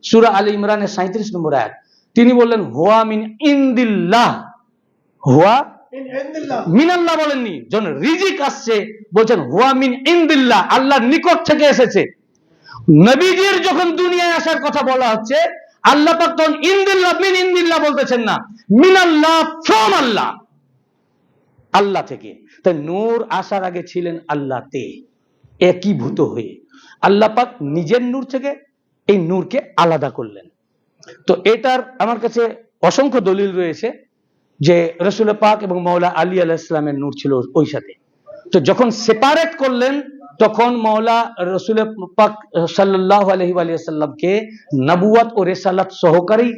সূরা আলে ইমরানের 37 নম্বর আয়াত। তিনি বললেন হুয়া মিন ইনদিল্লাহ, হুয়া মিনাল্লাহ বলেননি। যখন রিজিক আসছে বলছেন হুয়া মিন ইনদিল্লাহ, আল্লাহর নিকট থেকে এসেছে। নবীজির যখন দুনিয়ায় আসার কথা বলা হচ্ছে, আল্লাহ পাক তখন ইনদিল্লাহ, মিন ইনদিল্লাহ বলতেছেন না, মিনাল্লাহ, ফ্রম আল্লাহ, আল্লাহ থেকে। তাই নূর আসার আগে ছিলেন আল্লাহতে একীভূত হয়ে। আল্লাহ পাক নিজের নূর থেকে এই নূরকে আলাদা করলেন। তো এটার আমার কাছে অসংখ্য দলিল রয়েছে যে রাসূল পাক এবং মাওলা আলী আলাইহিস সালামের নূর ছিল ওই সাথে। তো যখন সেপারেট করলেন, তখন মাওলা রাসূল পাক সাল্লাল্লাহু আলাইহি ওয়া সাল্লামকে নবুয়ত ও রিসালাত সহকারী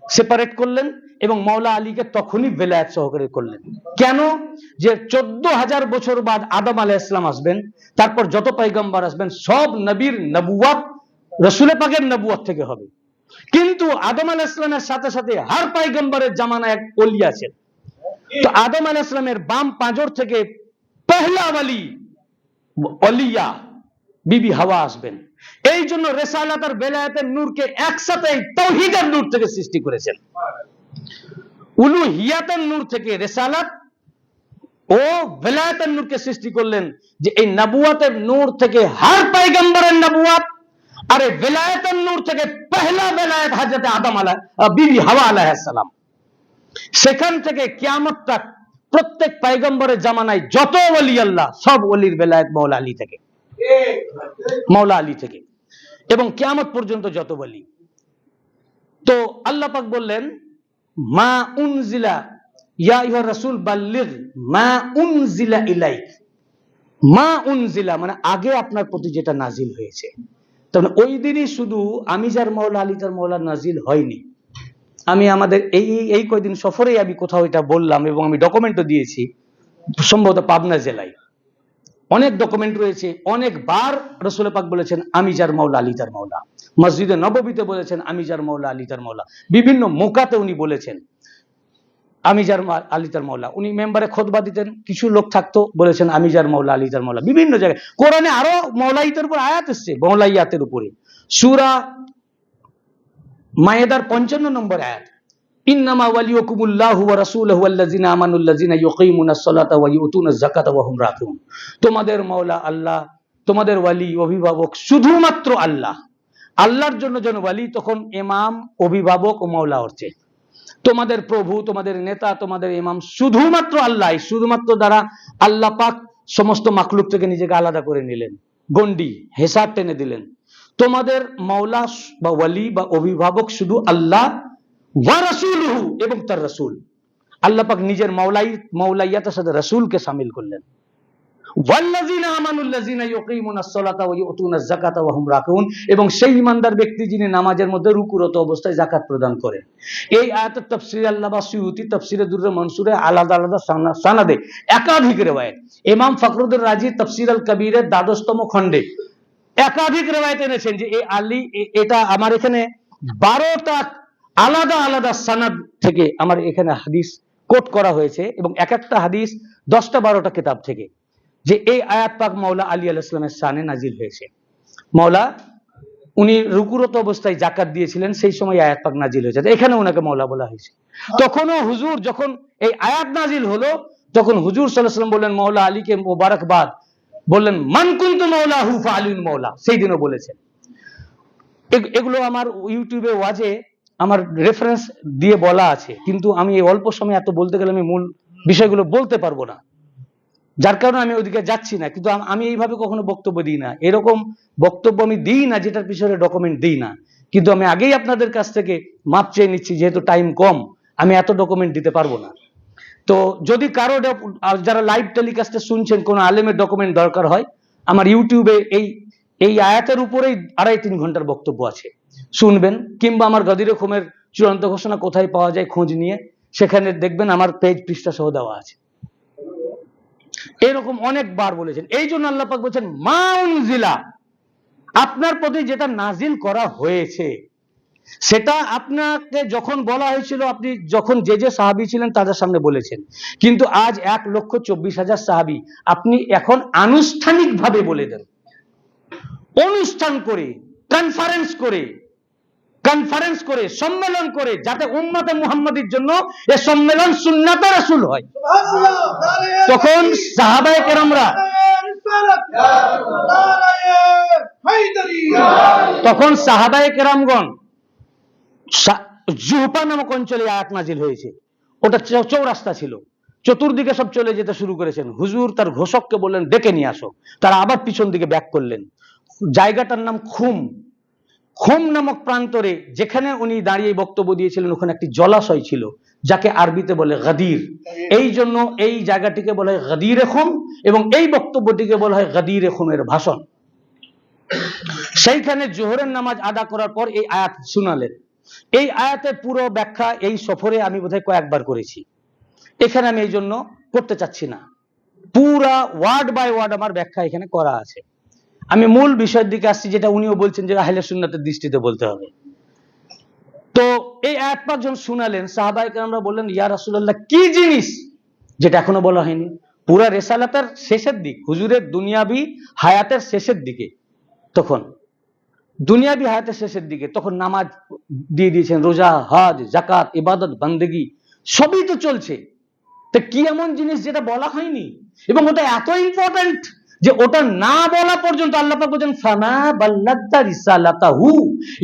সেপারেট করলেন এবং মাওলা আলীকে তখনই বেলায়েত সহকারী করলেন। কেন? যে 14,000 বছর বাদ আদম আলাইহিস সালাম আসবেন, তারপর যত পয়গম্বর আসবেন সব নবীর নবুয়ত রাসূল পাকের নবুয়ত থেকে হবে। কিন্তু আদম আলাইহিস সালামের সাথে সাথে হর পয়গম্বরের জামানায় এক ওলি আছেন। তো আদম আলাইহিস সালামের বাম পাঁজর থেকে পহলা ওলি ওলিয়া বিবি হাওয়া আসবেন। এই জন্য রিসালাত আর বেলায়েতের নূরকে একসাথে তাওহীদের নূর থেকে সৃষ্টি করেছেন। উলুহিয়াতের নূর থেকে রিসালাত ও বেলায়েতের নূরকে সৃষ্টি করলেন, যে এই নবুয়তের নূর থেকে হর পয়গম্বরের নবুয়ত, আর এই বেলায়েতের নূর থেকে পহলা বেলায়েত হযরত আদম বিবি হাওয়া আলাইহিস সালাম। সেখান থেকে কিয়ামত তক প্রত্যেক পয়গম্বরের জামানায় যত ওলি আল্লাহ, সব ওলির বেলায়েত মাওলা আলী থেকে, মাওলা আলী থেকে, এবং কিয়ামত পর্যন্ত যত ওলি। তো আল্লাহ পাক বললেন মা উনজিলা ইয়া আইয়ুহার রাসূল বাল্লিগ মা উনজিলা ইলাইক। মা উনজিলা মানে আগে আপনার প্রতি যেটা নাজিল হয়েছে। তখন ওই দিনই শুধু আমি যার মাওলা আলী তার মাওলা নাজিল হয়নি। আমি আমাদের এই কয়দিন সফরে আমি কোথাও এটা বললাম এবং আমি ডকুমেন্টও দিয়েছি, সম্ভবত পাবনা জেলায় অনেক ডকুমেন্ট রয়েছে। অনেকবার রাসূল পাক বলেছেন আমি যার মাওলা আলী তার মাওলা। মসজিদে নববীতে বলেছেন আমি যার মাওলা আলী তার মাওলা। বিভিন্ন মৌকাতে উনি বলেছেন আমি যার আলী তার মাওলা। উনি মেম্বারে খুতবা দিতেন, কিছু লোক থাকতো বলেছেন আমি যার মাওলা আলী তার মাওলা। বিভিন্ন জায়গায় কোরআনে আরো মাওলাইয়াতের উপর আয়াত এসেছে, মাওলাইয়াতের উপরে। সূরা মায়েদার 55 নম্বর আয়াত, ইন্নামা ওয়ালিয়ুকুমুল্লাহু ওয়া রাসূলুহু ওয়াল্লাযিনা আমানুল্লাযিনা ইউকিমুনাস সালাতা ওয়া ইউতুনাজ যাকাতা ওয়া হুম রাকিউন। তোমাদের মাওলা আল্লাহ, তোমাদের ওয়ালি অভিভাবক শুধুমাত্র আল্লাহ। আল্লাহর জন্য যেন ওয়ালি, তখন ইমাম অভিভাবক ও মাওলা হচ্ছে তোমাদের প্রভু, তোমাদের নেতা, তোমাদের ইমাম শুধুমাত্র আল্লাহ। শুধুমাত্র দ্বারা আল্লাহ পাক সমস্ত মাখলুক থেকে নিজেকে আলাদা করে নিলেন, গন্ডি হিসাব টেনে দিলেন। তোমাদের মাওলা বা ওয়ালি বা অভিভাবক শুধু আল্লাহ ওয়া রাসূলুহু, এবং তার রাসূল। আল্লাহ পাক নিজের মাওলাইয়াতের সাথে রাসূলকে শামিল করলেন। ওয়াল্লাযিনা আমানুল্লাযিনা ইউকিমুনাস সালাতা ওয়া ইউতুনাজ যাকাতা ওয়া হুম রাকিউন, এবং সেই ঈমানদার ব্যক্তি যিনি নামাজের মধ্যে রুকুরত অবস্থায় যাকাত প্রদান করে। এই আয়াতের তাফসীরে আল্লামা সুয়ুতী তাফসীরে দুররে মনসুরে আলাদা আলাদা সানাদে একাধিক রিওয়ায়াত, ইমাম ফখরুদ্দীন রাজি তাফসীর আল কবীরের 12তম খণ্ডে একাধিক রিওয়ায়াত এনেছেন যে এই আলী, এটা আমার এখানে 12টা আলাদা আলাদা সানাদ থেকে আমার এখানে হাদিস কোট করা হয়েছে, এবং এক একটা হাদিস 10টা 12টা কিতাব থেকে, যে এই আয়াত পাক মাওলা আলী আলাইহিস সালামের শানে নাজিল হয়েছে। মাওলা উনি রুকুরত অবস্থায় যাকাত দিয়েছিলেন, সেই সময় আয়াত পাক নাজিল হয়েছে, এখানে ওনাকে মাওলা বলা হয়েছে। তখনও হুজুর যখন এই আয়াত নাজিল হলো, তখন হুজুর সাল্লাল্লাহু আলাইহি ওয়াসাল্লাম বললেন মাওলা আলীকে মোবারকবাদ, বললেন মান কুনতু মাওলাহু ফাআলিন মাওলা, সেই দিনও বলেছেন। এগুলো আমার ইউটিউবে ওয়াজে আমার রেফারেন্স দিয়ে বলা আছে, কিন্তু আমি এই অল্প সময় এত বলতে গেলে আমি মূল বিষয়গুলো বলতে পারবো না, যার কারণে আমি ওইদিকে যাচ্ছি না। কিন্তু আমি এইভাবে কখনো বক্তব্য দিই না, এরকম বক্তব্য আমি দিই না যেটার পিছনে ডকুমেন্ট দিই না। কিন্তু আমি আগেই আপনাদের কাছ থেকে মাপ চেয়ে নিচ্ছি, যেহেতু টাইম কম, আমি এত ডকুমেন্ট দিতে পারবো না। তো যদি কারো যারা লাইভ টেলিকাস্টে শুনছেন কোনো আলেমের ডকুমেন্ট দরকার হয়, আমার ইউটিউবে এই আয়াতের উপরেই 2.5-3 ঘন্টার বক্তব্য আছে, শুনবেন। কিংবা আমার গদিরে খুমের চূড়ান্ত ঘোষণা কোথায় পাওয়া যায় খোঁজ নিয়ে সেখানে দেখবেন আমার পেজ পৃষ্ঠা সহ দেওয়া আছে। এরকম অনেকবার বলেছেন। এই জন্য আল্লাহ পাক বলেছেন মা উনজিলা, আপনার প্রতি যেটা নাজিল করা হয়েছে সেটা আপনাকে যখন বলা হয়েছিল, আপনি যখন যে সাহাবী ছিলেন তাদের সামনে বলেছেন। কিন্তু আজ 1,24,000 সাহাবী আপনি এখন আনুষ্ঠানিকভাবে বলে দেন, অনুষ্ঠান করে, কনফারেন্স করে, সম্মেলন করে, যাতে উম্মতে মুহাম্মাদীর জন্য এই সম্মেলন সুন্নাতে রাসূল হয়। তখন সাহাবায়ে কেরামরা, তখন সাহাবায়ে কেরামগণ জুহফা নামক অঞ্চলে আয়াত নাজিল হয়েছে, ওটা চৌরাস্তা ছিল, চতুর্দিকে সব চলে যেতে শুরু করেছেন। হুজুর তার ঘোষককে বললেন ডেকে নিয়ে আসো, তারা আবার পিছন দিকে ব্যাক করলেন। জায়গাটার নাম খুম নামক প্রান্তরে, যেখানে উনি দাঁড়িয়ে বক্তব্য দিয়েছিলেন, ওখানে একটি জলাশয় ছিল যাকে আরবিতে বলে গাদির। এই জন্য এই জায়গাটিকে বলা হয় গাদিরে খুম, এবং এই বক্তব্যটিকে বলা হয় গাদিরে খুমের ভাষণ। সেইখানে জোহরের নামাজ আদা করার পর এই আয়াত শুনালেন। এই আয়াতের পুরো ব্যাখ্যা এই সফরে আমি বোধহয় কয়েকবার করেছি, এখানে আমি এই জন্য করতে চাচ্ছি না। পুরা ওয়ার্ড বাই ওয়ার্ড আমার ব্যাখ্যা এখানে করা আছে। আমি মূল বিষয়ের দিকে আসছি, যেটা উনিও বলছেন যে আহলে সুন্নাতের দৃষ্টিতে বলতে হবে। তো এই আয়াত পাক যখন শুনালেন, সাহাবায়ে কেরামরা বললেন ইয়া রাসূলুল্লাহ, কি জিনিস যেটা এখনো বলা হয়নি? পুরা রিসালাতের শেষের দিক, হুজুরের দুনিয়াবি হায়াতের শেষের দিকে, তখন দুনিয়াবি হায়াতের শেষের দিকে, তখন নামাজ দিয়ে দিয়েছেন, রোজা, হজ, যাকাত, ইবাদত, বান্দেগি সবই তো চলছে। তো কি এমন জিনিস যেটা বলা হয়নি? এবং ওটা এত ইম্পর্টেন্ট যে ওটা না বলা পর্যন্ত আল্লাহ পাক বলেন ফামা বাল্লাগতা রিসালাতাহু,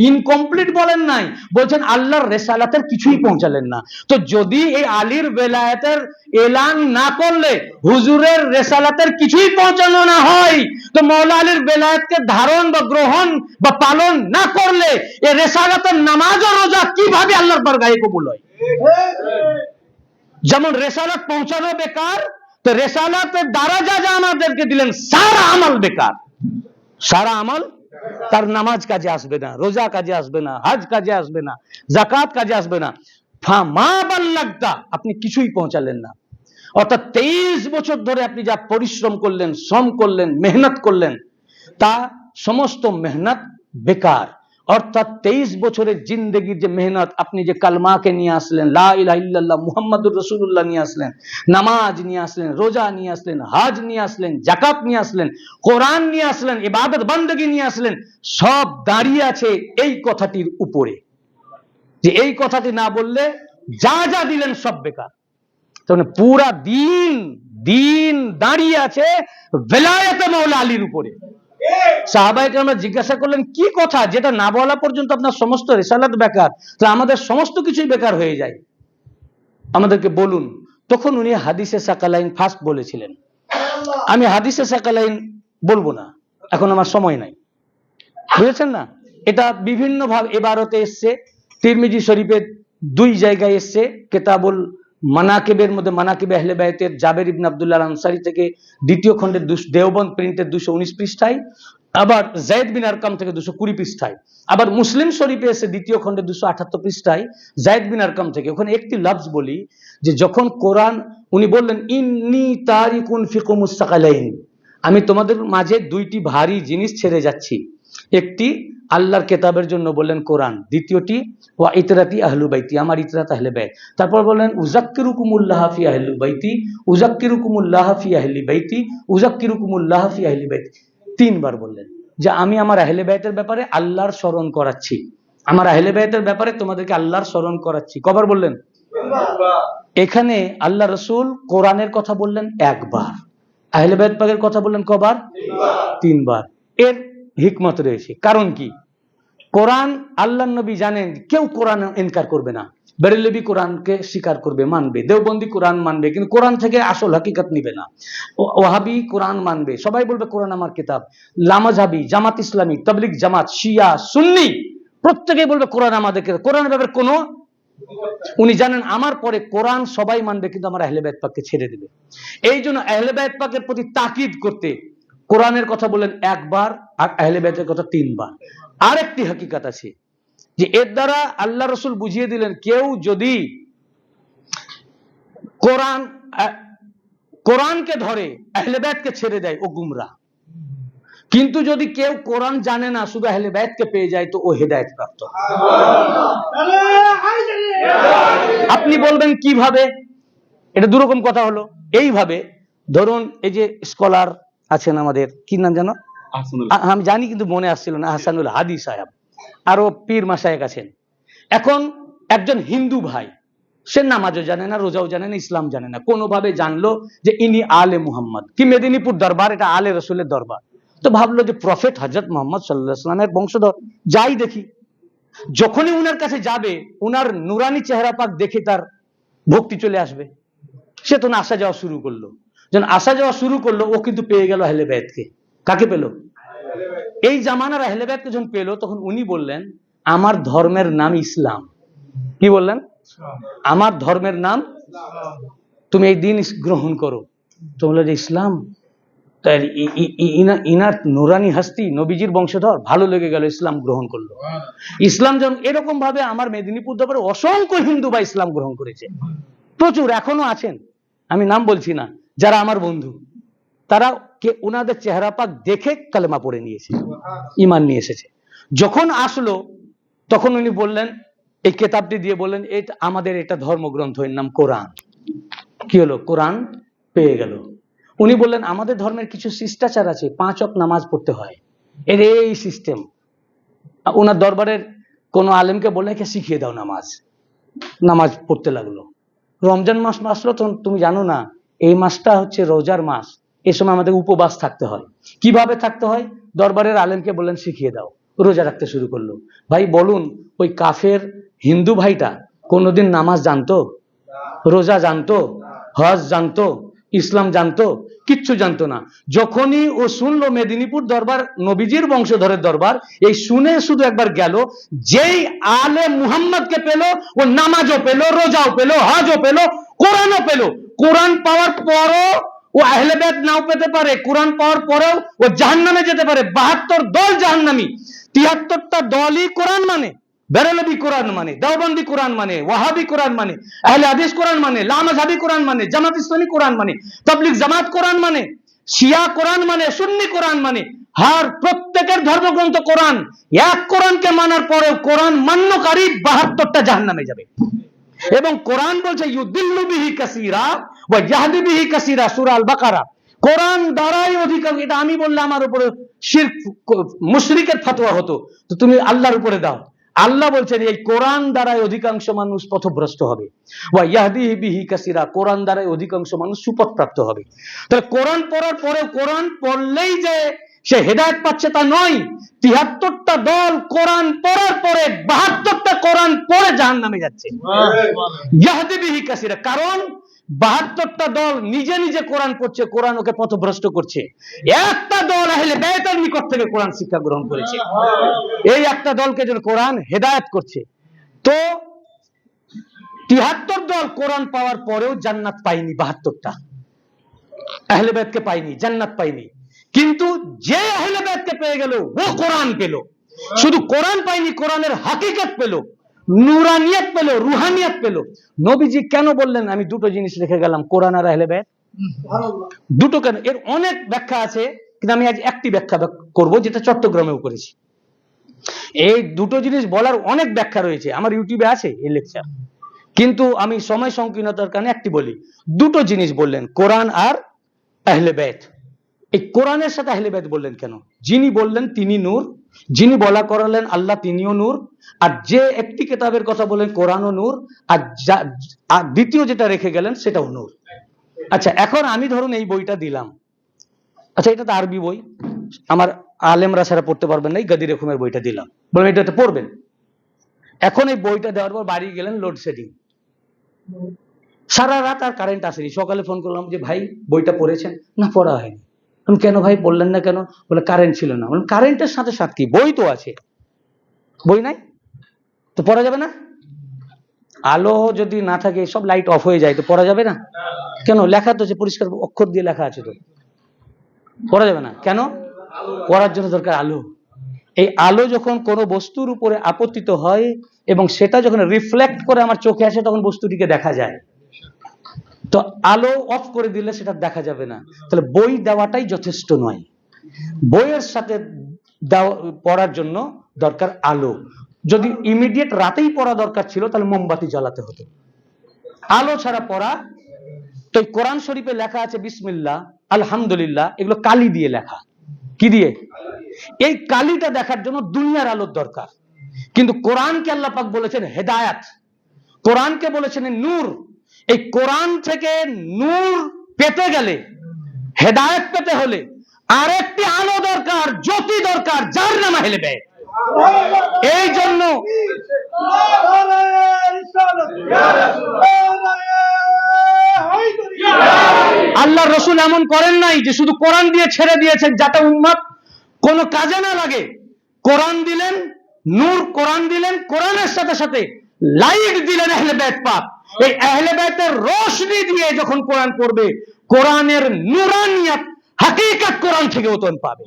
ইনকমপ্লিট বলেন নাই, বলছেন আল্লাহর রিসালাতের কিছুই পৌঁছালেন না। তো যদি এই আলীর বেলায়েতের এলান না করলে হুজুরের রিসালাতের কিছুই পৌঁছানো না হয়, তো মাওলা আলীর বেলায়েতকে ধারণ বা গ্রহণ বা পালন না করলে এই রিসালাতের নামাজ ও রোজা কিভাবে আল্লাহর বারগাহে কবুল হয়? যেমন রেসালাত পৌঁছানো বেকার, তো রেসালাতের দ্বারা যা আমাদেরকে দিলেন সারা আমল বেকার। সারা আমল, তার নামাজ কাজে আসবে না, রোজা কাজে আসবে না, হজ কাজে আসবে না, যাকাত কাজে আসবে না। ফামা বাল্লাগতা, আপনি কিছুই পৌঁছালেন না। অর্থাৎ 23 বছর ধরে আপনি যা পরিশ্রম করলেন, শ্রম করলেন, মেহনত করলেন, তা সমস্ত মেহনত বেকার। অর্থাৎ 23 বছরের জিন্দেগির যে মেহনত, আপনি যে কালমাকে নিয়ে আসলেন, লা ইলাহা ইল্লাল্লাহ মুহাম্মাদুর রাসূলুল্লাহ নিয়ে আসলেন, নামাজ নিয়ে আসলেন, রোজা নিয়ে আসলেন, হজ নিয়ে আসলেন, যাকাত নিয়ে আসলেন, কোরআন নিয়ে আসলেন, ইবাদত বান্দেগী নিয়ে আসলেন, সব দাঁড়িয়ে আছে এই কথাটির উপরে যে এই কথাটি না বললে যা যা দিলেন সব বেকার। তাহলে পুরা দিন দিন দাঁড়িয়ে আছে বেলায়েতে মাওলা আলীর উপরে। সাহাবায়ে কেরাম জিজ্ঞাসা করলেন, কি কথা যেটা না বলা পর্যন্ত আপনার সমস্ত রিসালাত বেকার, তো আমাদের সমস্ত কিছুই বেকার হয়ে যায়, আমাদেরকে বলুন। তখন উনি হাদিসে সাকালাইন ফার্স্ট বলেছিলেন। আমি হাদিসে সাকালাইন বলবো না, এখন আমার সময় নাই, বুঝেছেন না? এটা বিভিন্ন ভাবে ইবারতে এসছে, তিরমিজি শরীফের 2 জায়গায় এসছে, কিতাবুল মানাকিবের মধ্যে মানাকিব আহলে বাইতের জাবের ইবনে আব্দুল্লাহ আনসারী থেকে 2য় খণ্ডের দেওবন্দ প্রিন্টের 219 পৃষ্ঠায়, আবার যায়েদ বিন আরকাম থেকে 220 পৃষ্ঠায়, আবার মুসলিম শরীফে এসে 2য় খণ্ডের 278 পৃষ্ঠায় যায়েদ বিন আরকাম থেকে। ওখানে একটি লফজ বলি যে যখন কোরআন, উনি বললেন ইন্নী তারিকুন ফিকুমুস সাকালাইন, আমি তোমাদের মাঝে 2টি ভারী জিনিস ছেড়ে যাচ্ছি। একটি আল্লাহর কেতাবের জন্য বললেন কোরআন, দ্বিতীয়টি ওয়া ইতরাতি আহলু বাইতি, আমার ইতরাত আহলে বাইত। তারপর বললেন উযাক্কিরুকুমুল্লাহ ফি আহলি বাইতি, উযাক্কিরুকুমুল্লাহ ফি আহলি বাইতি, উযাক্কিরুকুমুল্লাহ ফি আহলি বাইতি। 3 বার বললেন যে আমি আমার আহলে বাইতের ব্যাপারে আল্লাহর স্মরণ করাচ্ছি, আমার আহলে বাইতের ব্যাপারে তোমাদেরকে আল্লাহর স্মরণ করাচ্ছি। কবার বললেন? এখানে আল্লাহ রাসূল কোরআনের কথা বললেন 1 বার, আহলে বাইত পাকের কথা বললেন কবার? 3 বার। এর হিকমত রয়েছে। কারণ কি? কোরআন, আল্লাহর নবী জানেন কেউ কোরআন ইনকার করবে না, বেরেলভী কোরআনকে স্বীকার করবে, মানবে, দেওবন্দি কোরআন মানবে, কিন্তু কোরআন থেকে আসল হাকিকত নিবে না। ওয়াহাবি কোরআন মানবে, সবাই বলবে কোরআন আমার কিতাব। লামাযহাবী, জামাত ইসলামী, তাবলীগ জামাত, শিয়া, সুন্নি প্রত্যেকেই বলবে কোরআন আমাদের কিতাব, কোরআনের ব্যাপারে কোনো, উনি জানেন আমার পরে কোরআন সবাই মানবে কিন্তু আমার আহলে বাইত পাককে ছেড়ে দেবে। এই জন্য আহলে বাইত পাকের প্রতি তাকিদ করতে কোরআনের কথা বলেন 1 বার আর আহলে বাইতের কথা 3 বার। আরেকটি হাকিকত আছে যে এর দ্বারা আল্লাহ রাসূল বুঝিয়ে দিলেন কেউ যদি কোরআনকে ধরে আহলে বাইতকে ছেড়ে দেয় ও গুমরাহ, কিন্তু যদি কেউ কোরআন জানে না শুধু আহলে বাইতকে পেয়ে যায় তো ও হেদায়েত প্রাপ্ত। আপনি বলবেন কিভাবে? এটা দুরকম কথা হলো। এইভাবে ধরুন এই যে স্কলার আছেন আমাদের, কি নাম জানো? আমি জানি কিন্তু মনে আসছিল না, আহসানুল হাদি সাহেব, আরো পীর মাশায়েখ আছেন। এখন একজন হিন্দু ভাই, সে নামাজও জানে না, রোজাও জানে না, ইসলাম জানে না, কোনোভাবে জানলো যে ইনি আলে মুহাম্মদ, কি মেদিনীপুর দরবার এটা আলে রসুলের দরবার, তো ভাবলো যে প্রফেট হযরত মুহাম্মদ সাল্লাল্লাহু আলাইহি ওয়াসাল্লামের বংশধর, যাই দেখি। যখনই উনার কাছে যাবে উনার নুরানি চেহারা পাক দেখে তার ভক্তি চলে আসবে, সে তো আসা যাওয়া শুরু করলো। যখন আসা যাওয়া শুরু করলো ও কিন্তু পেয়ে গেল আহলে বাইতকে। কাকে পেল? এই জামানার আহলে বাইতকে যখন পেল তখন উনি বললেন আমার ধর্মের নাম ইসলাম। কি বললেন? আমার ধর্মের নাম, তুমি এই দিন গ্রহণ করো। তো বললো যে ইসলাম, তাই ইনার নুরানি হাস্তি, নবীজির বংশধর, ভালো লেগে গেল, ইসলাম গ্রহণ করলো। ইসলাম যেমন এরকম ভাবে আমার মেদিনীপুর দরবারে অসংখ্য হিন্দু বা ইসলাম গ্রহণ করেছে, প্রচুর, এখনো আছেন, আমি নাম বলছি না, যারা আমার বন্ধু, তারা কে উনাদের চেহারা পাক দেখে কালেমা পড়ে নিয়েছে, ঈমান নিয়ে এসেছে। যখন আসলো তখন উনি বললেন, এই কিতাবটি দিয়ে বললেন এটা আমাদের, এটা ধর্মগ্রন্থ, এর নাম কোরআন। কি হলো? কোরআন পেয়ে গেল। উনি বললেন আমাদের ধর্মের কিছু শিষ্টাচার আছে, 5 ওয়াক্ত নামাজ পড়তে হয়, এর এই সিস্টেম। ওনার দরবারের কোন আলেমকে বলে শিখিয়ে দাও নামাজ, নামাজ পড়তে লাগলো। রমজান মাস আসলো, তখন তুমি জানো না এই মাসটা হচ্ছে রোজার মাস, এই সময় আমাদের উপবাস থাকতে হয়। কিভাবে থাকতে হয়? দরবারের আলেমকে বললেন শিখিয়ে দাও, রোজা রাখতে শুরু করলো। ভাই বলুন, ওই কাফের হিন্দু ভাইটা কোনোদিন নামাজ জানতো, রোজা জানতো, হজ জানতো, ইসলাম জানতো? কিচ্ছু জানতো না। যখনই ও শুনলো মেদিনীপুর দরবার নবীজির বংশধরের দরবার, এই শুনে শুধু একবার গেল, যেই আলে মুহাম্মদকে পেল ও নামাজও পেল, রোজাও পেল, হজও পেল, কোরআনও পেল। কোরআন পাওয়ার পরও ও আহলে বাইত নাও পেতে পারে, কোরআন পাওয়ার পরেও ও জাহান্নামে যেতে পারে। 72 দল জাহান্নামী, 73টা দলই কোরআন মানে, বেরেলভী কোরআন মানে, দেওবন্দি কোরআন মানে, ওয়াহাবি কোরআন মানে, আহলে হাদিস কোরআন মানে, লামাযহাবী কোরআন মানে, জামাত ইসলামী কোরআন মানে, তাবলীগ জামাত কোরআন মানে, শিয়া কোরআন মানে, সুন্নি কোরআন মানে, হার প্রত্যেকের ধর্মগ্রন্থ কোরআন, এক কোরআনকে মানার পরেও কোরআন মান্যকারী 72টা জাহান্নামে যাবে। এবং কোরআন বলছে ইউদিল্লু বিহি কাসীরা ওয়া ইয়াহদি বিহি কাসীরা, সূরা আল বাকারা। কোরআন দ্বারাই অধিকাংশ, এটা আমি বললে আমার উপরে শিরক মুশরিকের ফতোয়া হতো, তো তুমি আল্লাহর উপরে দাও। আল্লাহ বলছেন এই কোরআন দ্বারাই অধিকাংশ মানুষ পথভ্রষ্ট হবে, ওয়া ইয়াহদি বিহি কাসীরা, কোরআন দ্বারাই অধিকাংশ মানুষ সুপথপ্রাপ্ত হবে। তাহলে কোরআন পড়ার পরে, কোরআন পড়লেই যে সে হেদায়েত পাচ্ছে তা নয়। 73টা দল কোরআন পড়ার পরে 72টা কোরআন পড়ে জাহান্নামে যাচ্ছে। ইয়াহদি বিহি কাসীরা, কারণ 72টা দল নিজে নিজে কোরআন পড়ছে, কোরআন ওকে পথভ্রষ্ট করছে। একটা দল আহলে বাইতের নিকট থেকে কোরআন শিক্ষা গ্রহণ করেছে, এই একটা দলকে যেন কোরআন হেদায়েত করছে। তো 73 দল কোরআন পাওয়ার পরেও জান্নাত পায়নি, 72টা আহলে বাইতকে পায়নি, জান্নাত পায়নি। কিন্তু যে আহলে বাইতকে পেয়ে গেল ও কোরআন পেল। শুধু কোরআন পায়নি, কোরআনের হাকিকত পেল, নুরানিয়ত পেল, রুহানিয়ত পেল। নবীজি কেন বললেন আমি দুটো জিনিস রেখে গেলাম, কোরআন আর আহলে বাইত? দুটো কেন? এর অনেক ব্যাখ্যা আছে, কিন্তু আমি আজ একটি ব্যাখ্যা করব, যেটা চট্টগ্রামেও করেছি। এই দুটো জিনিস বলার অনেক ব্যাখ্যা রয়েছে, আমার ইউটিউবে আছে এই লেকচার, কিন্তু আমি সময় সংকীর্ণতার কারণে একটি বলি। দুটো জিনিস বললেন, কোরআন আর আহলে বাইত। এই কোরআনের সাথে আহলে বাইত বললেন কেন? যিনি বললেন তিনি নূর, যিনি বলা করালেন আল্লাহ তিনিও নূর, আর যে একটি কিতাবের কথা বলেন কোরআনও নূর, আর দ্বিতীয় যেটা রেখে গেলেন সেটাও নূর। আচ্ছা, এখন আমি ধরুন এই বইটা দিলাম, আচ্ছা এটা তো আরবি বই, আমার আলেমরা ছাড়া পড়তে পারবেন না, এই গদি রকমের বইটা দিলাম, বলবেন এটা পড়বেন। এখন এই বইটা দেওয়ার পর বাড়ি গেলেন, লোডশেডিং, সারা রাত আর কারেন্ট আসেনি। সকালে ফোন করলাম যে ভাই বইটা পড়েছেন? না, পড়া হয়নি। কেন ভাই বললেন না কেন? বলে কারেন্ট ছিল না। কারেন্টের সাথে সাথে কি, বই তো আছে, বই নাই তো পড়া যাবে না? আলো যদি না থাকে, সব লাইট অফ হয়ে যায়, তো পড়া যাবে না কেন? লেখা তো পরিষ্কার অক্ষর দিয়ে লেখা আছে, তো পড়া যাবে না কেন? পড়ার জন্য দরকার আলো। এই আলো যখন কোনো বস্তুর উপরে আপতিত হয় এবং সেটা যখন রিফ্লেক্ট করে আমার চোখে আসে, তখন বস্তুটিকে দেখা যায়। তো আলো অফ করে দিলে সেটা দেখা যাবে না। তাহলে বই দেওয়াটাই যথেষ্ট নয়, বইয়ের সাথে পড়ার জন্য দরকার আলো। যদি ইমিডিয়েট রাতেই পড়া দরকার ছিল, তাহলে মোমবাতি জ্বালাতে হতো। আলো ছাড়া পড়া, তো কোরআন শরীফে লেখা আছে বিসমিল্লাহ, আলহামদুলিল্লাহ, এগুলো কালি দিয়ে লেখা। কি দিয়ে? এই কালিটা দেখার জন্য দুনিয়ার আলোর দরকার। কিন্তু কোরআনকে আল্লাহ পাক বলেছেন হেদায়াত, কোরআনকে বলেছেন নূর। এই কোরআন থেকে নূর পেতে গেলে, হেদায়েত পেতে হলে আরেকটি আলো দরকার, জ্যোতি দরকার, যার নাম আহলে বাইত। এই জন্য আল্লাহ রসুল এমন করেন নাই যে শুধু কোরআন দিয়ে ছেড়ে দিয়েছেন যাতে উম্মত কোনো কাজে না লাগে। কোরআন দিলেন, নূর কোরআন দিলেন, কোরআনের সাথে সাথে লাইট দিলেন আহলে বাইত পাক। এই আহলে বাইতের রোশনি দিয়ে যখন কোরআন পড়বে, কোরআনের নুরানিয়ত হাকিকত কোরআন থেকে উত্তন পাবে,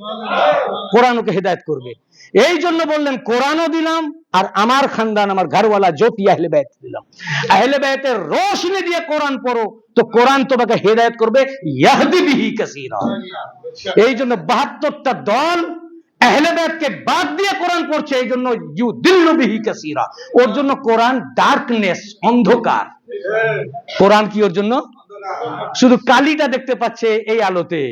কোরআন ওকে হেদায়েত করবে। এই জন্য বললেন কোরআনও দিলাম, আর আমার খানদান, আমার ঘরওয়ালা জ্যোতি আহলে বাইত দিলাম। আহলে বাইতের রোশনি দিয়ে কোরআন পড়ো, তো কোরআন তোমাকে হেদায়েত করবে, ইয়াহদি বিহি কাসীরা। এই জন্য 72টা দল আহলে বাইতকে বাদ দিয়ে কোরআন পড়ছে, এই জন্য ইউদিল্লু বিহি কাসীরা। ওর জন্য কোরআন ডার্কনেস, অন্ধকার। কোরআন কি ওর জন্য? শুধু কালিটা দেখতে পাচ্ছে এই আলোতে,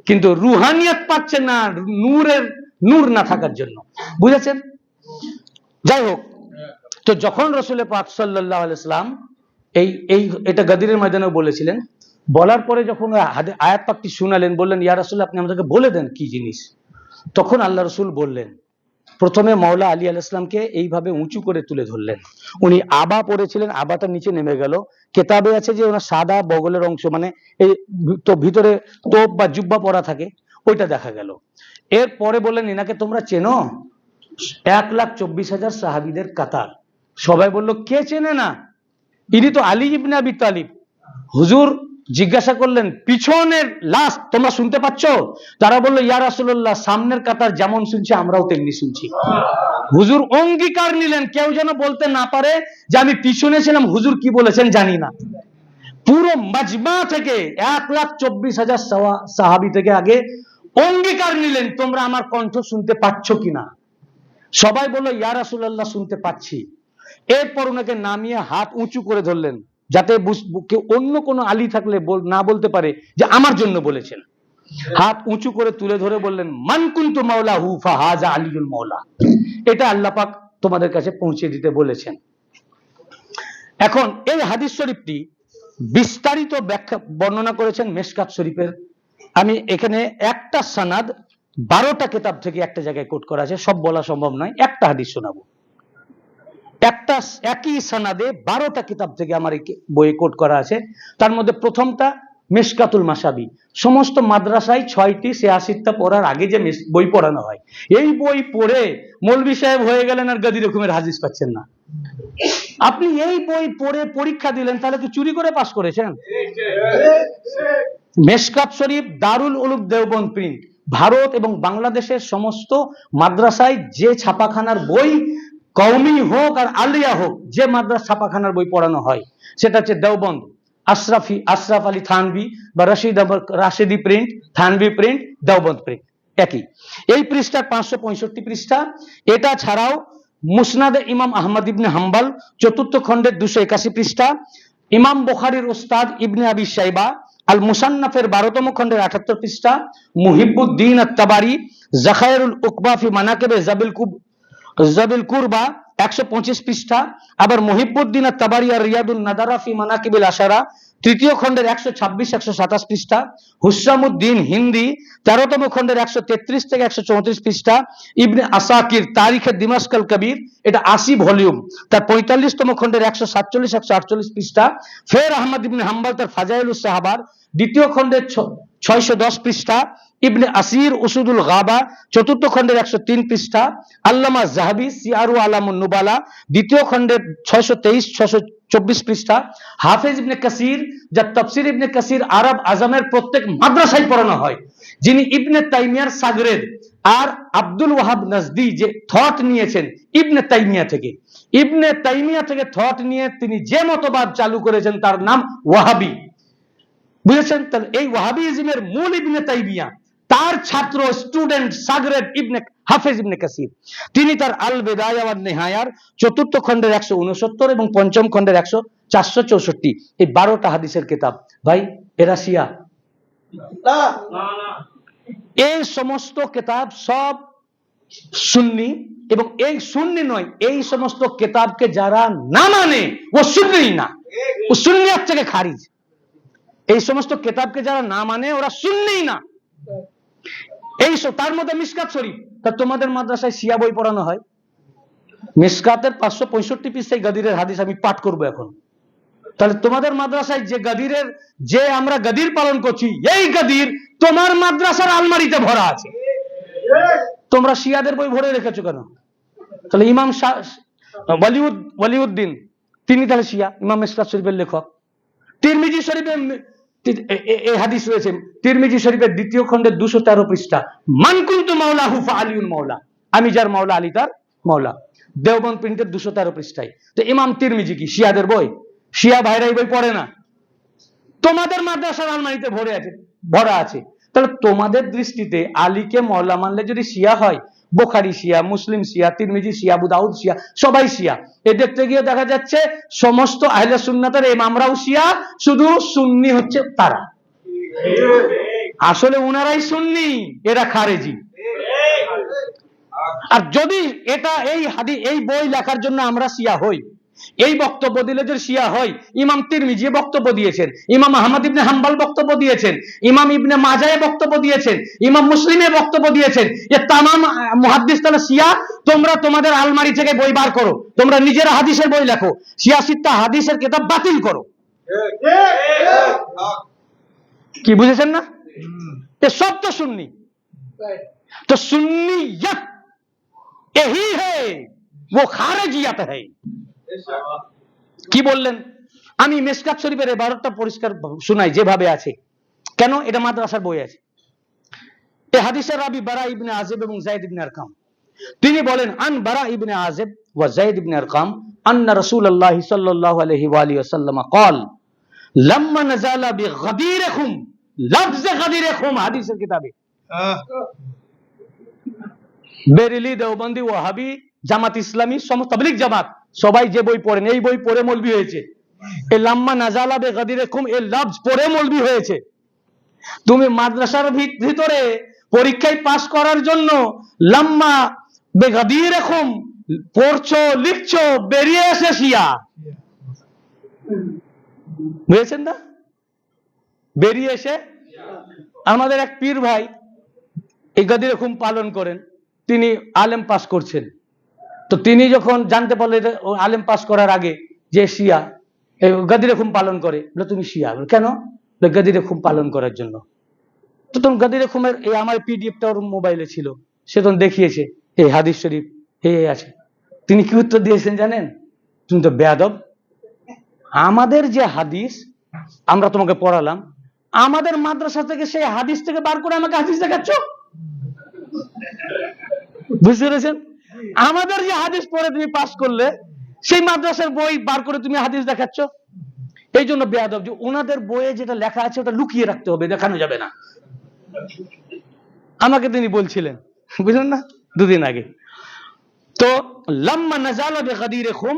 কিন্তু রুহানিয়ত পাচ্ছে না, নূরের নূর না থাকার জন্য। বুঝেছেন? যাই হোক, তো যখন রাসূল পাক সাল্লাল্লাহু আলাইহি সাল্লাম এটা গাদিরের ময়দানেও বলেছিলেন, বলার পরে যখন আয়াত পাকটি শুনালেন, বললেন ইয়া রাসূলুল্লাহ আপনি আমাদেরকে বলে দেন কি জিনিস। তখন আল্লাহ রাসূল বললেন, প্রথমে মাওলা আলী আলাইহিস সালামকে এইভাবে উঁচু করে তুলে ধরলেন। উনি আবা পড়েছিলেন, আবাটা নিচে নেমে গেল। কেতাবে আছে যে ওনার সাদা বগলের অংশ, মানে এই তো ভিতরে তোপ বা জুব্বা পরা থাকে, ওইটা দেখা গেল। এরপরে বললেন এনাকে তোমরা চেনো? 1,24,000 সাহাবীদের কাতার। সবাই বলল কে চেনে না, ইনি তো আলী ইবনে আবি তালিব। হুজুর জিজ্ঞাসা করলেন পিছনের লাশ তোমরা শুনতে পাচ্ছ? তারা বলল ইয়া রাসূলুল্লাহ সামনের কাতার যেমন শুনছে আমরাও তেমনি শুনছি। হুজুর অঙ্গীকার নিলেন, কেউ যেন বলতে না পারে যে আমি পিছনে ছিলাম, হুজুর কি বলেছেন জানি না। পুরো মাজমা থেকে 1,24,000 সাহাবী থেকে আগে অঙ্গীকার নিলেন, তোমরা আমার কণ্ঠ শুনতে পাচ্ছ কিনা? সবাই বলল ইয়া রাসূলুল্লাহ, শুনতে পাচ্ছি। এরপর ওনাকে নামিয়ে হাত উঁচু করে ধরলেন, যাতে কেউ অন্য কোনো আলী থাকলে না বলতে পারে যে আমার জন্য বলেছেন। হাত উঁচু করে তুলে ধরে বললেন, মান কুনতু মাওলাহু ফাহাযা আলীউল মাওলা, এটা আল্লাহ পাক তোমাদের কাছে পৌঁছে দিতে বলেছেন। এখন এই হাদিস শরীফটি বিস্তারিত ব্যাখ্যা বর্ণনা করেছেন মেশকাত শরীফের। আমি এখানে একটা সনদ 12টা কিতাব থেকে একটা জায়গায় কোট করা আছে, সব বলা সম্ভব নয়, একটা হাদিস শোনাবো। একটা একই সনদে 12টা কিতাব থেকে আমার এই বইয়ে কোট করা আছে। তার মধ্যে প্রথমটা মেশকাতুল মাসাবি, সমস্ত মাদ্রাসায় 6টি 86টা পড়ার আগে যে বই পড়ানো হয়, এই বই পড়ে মৌলভী সাহেব হয়ে গেলেন আর গাদি রকমের হাদিস পাচ্ছেন না। আপনি এই বই পড়ে পরীক্ষা দিলেন, তাহলে কি চুরি করে পাস করেছেন? মেশকাত শরীফ দারুল উলুম দেওবন্দ প্রিন্ট, ভারত এবং বাংলাদেশের সমস্ত মাদ্রাসায় যে ছাপাখানার বই, কওমি হোক আর আলিয়া হোক, যে মাদ্রাসা ছাপাখানার বই পড়ানো হয় সেটা হচ্ছে দেওবন্দ, আশরাফ আলী থানভী বা Rashidi print, Thanvi print, Deoband print একই। এই পৃষ্ঠার 565 পৃষ্ঠা। এটা ছাড়াও মুসনাদে ইমাম আহমদ ইবনে হাম্বল 4th খণ্ডের 281 পৃষ্ঠা, ইমাম বুখারীর উস্তাদ ইবনে আবি শাইবা আল মুসান্নাফের 12তম খণ্ডের 78 পৃষ্ঠা, মুহিবুদ্দিন আত-তাবারি যাখায়রুল উকবা ফি মানাকিবে জাবিল কুরবা 125 পৃষ্ঠা, আবার মুহিবুদ্দিন আত-তাবারি আর রিয়াদুন নাদারা ফি মানাকিবিল আশারা 3য় খণ্ডের 126-127 পৃষ্ঠা, হুসামউদ্দিন হিন্দি 13তম খণ্ডের 133 থেকে 134 পৃষ্ঠা, ইবনে আসাকির তারিখে দিমাশক আল কবির, এটা 80 ভলিউম, তার 45তম খণ্ডের 147-148 পৃষ্ঠা, ফের আহমদ ইবনে হাম্বল তার ফাজাইলুস সাহাবার 2য় খণ্ডের 610 পৃষ্ঠা, ইবনে আসির উসুদুল গাবা 4th খণ্ডের 103 পৃষ্ঠা, আল্লামা যাহাবী সিয়ারু আলামুন নুবালা 2য় খণ্ডের 623-624 পৃষ্ঠা, হাফেজ ইবনে কাসির, যার তাফসীর ইবনে কাসির আরব আজমের প্রত্যেক মাদ্রাসায় পড়ানো হয়, যিনি ইবনে তাইমিয়ার সাগরেদ, আর আব্দুল ওয়াহাব নাজদি যে থট নিয়েছেন ইবনে তাইমিয়া থেকে থট নিয়ে তিনি যে মতবাদ চালু করেছেন তার নাম ওয়াহাবি, বুঝেছেন? তাহলে এই ওয়াহাবিজমের মূল ইবনে তাইমিয়া, তার ছাত্র স্টুডেন্ট সাগরেদ ইবনে হাফেজ ইবনে কাসির, তিনি তার আল বিদায়া ওয়ান নিহায়ার 4th খণ্ডের 169 এবং 5ম খণ্ডের 464, এই 12টা হাদিসের কিতাব। ভাই এরা শিয়া না, এই সমস্ত কিতাব সব সুন্নি, এবং এই সুন্নি নয়, এই সমস্ত কিতাবকে যারা না মানে ও সুন্নি না, ও সুন্নিয়ত থেকে খারিজ। এই সমস্ত কিতাবকে যারা না মানে ওরা সুন্নি না। এই তার মধ্যে মিশকাত শরীফ, তা তোমাদের মাদ্রাসায় শিয়া বই পড়ানো হয়, মিশকাতের 565 পৃষ্ঠায় গাদিরের হাদিস আমি পাঠ করব এখন। তাহলে তোমাদের মাদ্রাসায় যে গাদিরের, যে আমরা গাদির পালন করছি, এই গাদির তোমার মাদ্রাসার আলমারিতে ভরা আছে, তোমরা শিয়াদের বই ভরে রেখেছো কেন? তাহলে ইমাম ওয়ালিউদ্দিন তিনি তাহলে শিয়া, ইমাম মিশকাত শরীফের লেখক। তিরমিজি শরীফের এই হাদিস রয়েছে, তিরমিজি শরীফের 2য় খণ্ডের 213 পৃষ্ঠা, মান কুনতু মাওলাহু ফাআলিউল মাওলা, আমি যার মাওলা আলী তার মাওলা, দেওবন্দ প্রিন্টের 213 পৃষ্ঠায়। তো ইমাম তিরমিজি কি শিয়াদের বই? শিয়া ভাইরা এই বই পড়ে না, তোমাদের মাদ্রাসার আলমারিতে ভরা আছে। তাহলে তোমাদের দৃষ্টিতে আলীকে মাওলা মানলে যদি শিয়া হয়, বুখারী শিয়া, মুসলিম শিয়া, তিরমিজি শিয়া, আবু দাউদ শিয়া, সবাই শিয়া। এ দেখতে গিয়ে দেখা যাচ্ছে সমস্ত আহলে সুন্নাতের ইমামরাও শিয়া, শুধু সুন্নি হচ্ছে তারা। আসলে উনারাই সুন্নি, এরা খারেজি। আর যদি এই বই লেখার জন্য আমরা শিয়া হই, এই বক্তব্য দিলে যে শিয়া হয়, ইমাম তিরমিজি বক্তব্য দিয়েছেন, ইমাম আহমদ ইবনে হাম্বল বক্তব্য দিয়েছেন, ইমাম ইবনে মাজাহ বক্তব্য দিয়েছেন, ইমাম মুসলিমে বক্তব্য দিয়েছেন, এ তামাম মুহাদ্দিস তারা শিয়া। তোমরা তোমাদের আলমারি থেকে বই বার করো, তোমরা নিজেরা হাদিসের বই লেখো, শিয়া সিত্তা হাদিসের কিতাব বাতিল করো। কি বুঝেছেন না? এ সব তো সুন্নি, তো সুন্নিয়ত यही है, वो खारिजियत है। কি বললেন? আমি মিশকাত শরীফের 12টা পরিষ্কার শোনাই যেভাবে আছে, কেন এটা মাদ্রাসার বই আছে। এই হাদিসের রাবি বারা ইবনে আযিব এবং যায়েদ ইবনে আরকাম, তিনি বলেন আন বারা ইবনে আযিব ওয়া যায়েদ ইবনে আরকাম আন্না রাসূলুল্লাহ সাল্লাল্লাহু আলাইহি ওয়া আলিহি ওয়াসাল্লাম قال لما نزل بغديركم, লফজ গাদিরকুম হাদিসের কিতাবে বেরেলি, দেওবন্দি, ওয়াহাবি, জামাত ইসলামী, সমস্ত তাবলীগ জামাত সবাই যে বই পড়েন, এই বই পড়ে মৌলবি হয়েছে। এই লাম্মা নাজালা বেগাদিরকুম এই লফজ পড়ে মৌলবি হয়েছে। তুমি মাদ্রাসার ভিতরে পরীক্ষায় পাস করার জন্য লাম্মা বেগাদিরকুম পড়ছো, লিখছো, বেরিয়ে এসে শিয়া। বুঝেছেন না? বেরিয়ে এসে আমাদের এক পীর ভাই এই গাদিরকুম পালন করেন, তিনি আলেম পাস করছেন। তো তিনি যখন জানতে পারলেন আলেম পাস করার আগে যে শিয়া গাদিরকুম পালন করে, বলে তুমি শিয়া? কেন? গাদিরকুম পালন করার জন্য। তো তখন গাদিরকুমের এই আমার পিডিএফটা ওর মোবাইলে ছিল, সে তখন দেখিয়েছে এই হাদিস শরীফ এই আছে। তিনি কি উত্তর দিয়েছেন জানেন? তুমি তো বেয়াদব, আমাদের যে হাদিস আমরা তোমাকে পড়ালাম, আমাদের মাদ্রাসা থেকে সেই হাদিস থেকে বার করে আমাকে হাদিস দেখাচ্ছ। বুঝতে পেরেছেন? আমাদের যে হাদিস পড়ে তুমি পাস করলে, সেই মাদ্রাসার বই বার করে তুমি হাদিস দেখাচ্ছ। এই জন্য বেয়াদব যে ওনাদের বইয়ে যেটা লেখা আছে ওটা লুকিয়ে রাখতে হবে, দেখানো যাবে না। আমাকে তিনি বলছিলেন, বুঝলেন না, দুদিন আগে। তো লাম্মা নাজালা বিগাদিরকুম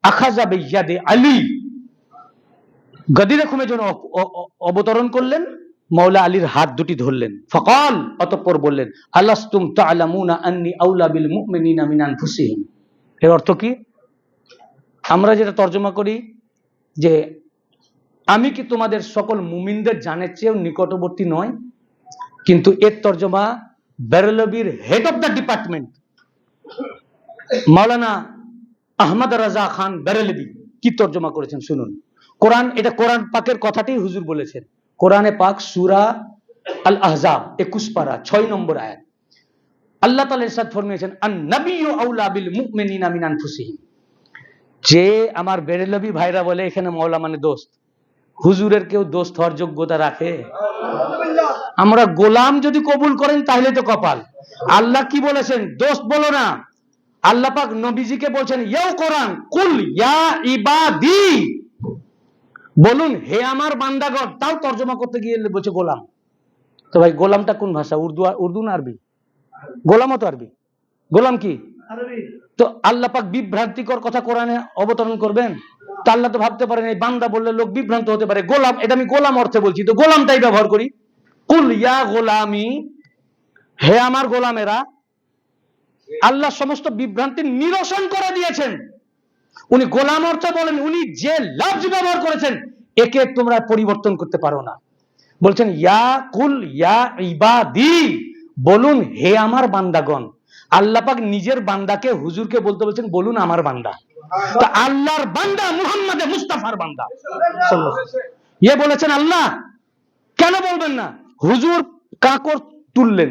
আখাযা বিয়াদি আলী, গাদিরকুমের জন্য অবতরণ করলেন, মাওলা আলীর হাত দুটি ধরলেন। ফাকাল, অতঃপর বললেন, আলাস্তুম তা'লামুনা আন্নী আউলা বিল মুমিনিনা মিন আনফুসিহিম। এর অর্থ কি? আমরা যেটা তর্জমা করি যে আমি কি তোমাদের সকল মুমিনদের জানের চেয়েও নিকটবর্তী নয়? কিন্তু এর তর্জমা বেরেলভির হেড অফ দ্য ডিপার্টমেন্ট মাওলানা আহমদ রাজা খান বেরেলভি কি তর্জমা করেছেন শুনুন। কোরআন, এটা কোরআন পাকের কথাটাই হুজুর বলেছেন। কোরআনে পাক সূরা আল আহজাব 21 পারা 6 নম্বর আয়াত, আল্লাহ তাআলা ইরশাদ ফরমিয়েছেন, আন নাবিয়্যু আউলা বিল মুমিনিনা মিন আনফুসিহিম। যে আমার বেরেলভি ভাইরা বলে এখানে মাওলা মানে দোস্ত, হুজুরের কেউ দোস্ত হওয়ার যোগ্যতা রাখে? আমরা গোলাম যদি কবুল করেন তাহলে তো কপাল। আল্লাহ কি বলেছেন? দোস্ত বলো না। আল্লাহ পাক নবীজিকে বলছেন, ইয়া কোরআন কুল ইয়া ইবাদি, বলুন হে আমার বান্দাগণ। তাও তর্জমা করতে গিয়ে বলছে গোলাম। তো ভাই গোলামটা কোন ভাষা? উর্দু না আরবি? গোলামও তো আরবি। গোলাম কি? আরবি। তো আল্লাহ পাক বিভ্রান্তিকর কথা কোরআনে অবতরণ করবেন? তো আল্লাহ তো ভাবতে পারেন এই বান্দা বললে লোক বিভ্রান্ত হতে পারে, গোলাম, এটা আমি গোলাম অর্থে বলছি, তো গোলামটাই ব্যবহার করি। কুল ইয়া গোলামি, হে আমার গোলামেরা। আল্লাহ সমস্ত বিভ্রান্তির নিরসন করে দিয়েছেন। উনি গোলাম অর্থে বলেন, উনি যে লফজ ব্যবহার করেছেন একে তোমরা পরিবর্তন করতে পারো না। বলছেন ইয়া কুল ইয়া ইবাদি, বলুন হে আমার বান্দাগণ। আল্লাহ পাক নিজের বান্দাকে হুজুরকে বলতে বলছেন, বলুন আমার বান্দা। তা আল্লাহর বান্দা মুহাম্মদ মুস্তাফার বান্দা ইয়ে বলেছেন আল্লাহ, কেন বলবেন না? হুজুর কাকর তুললেন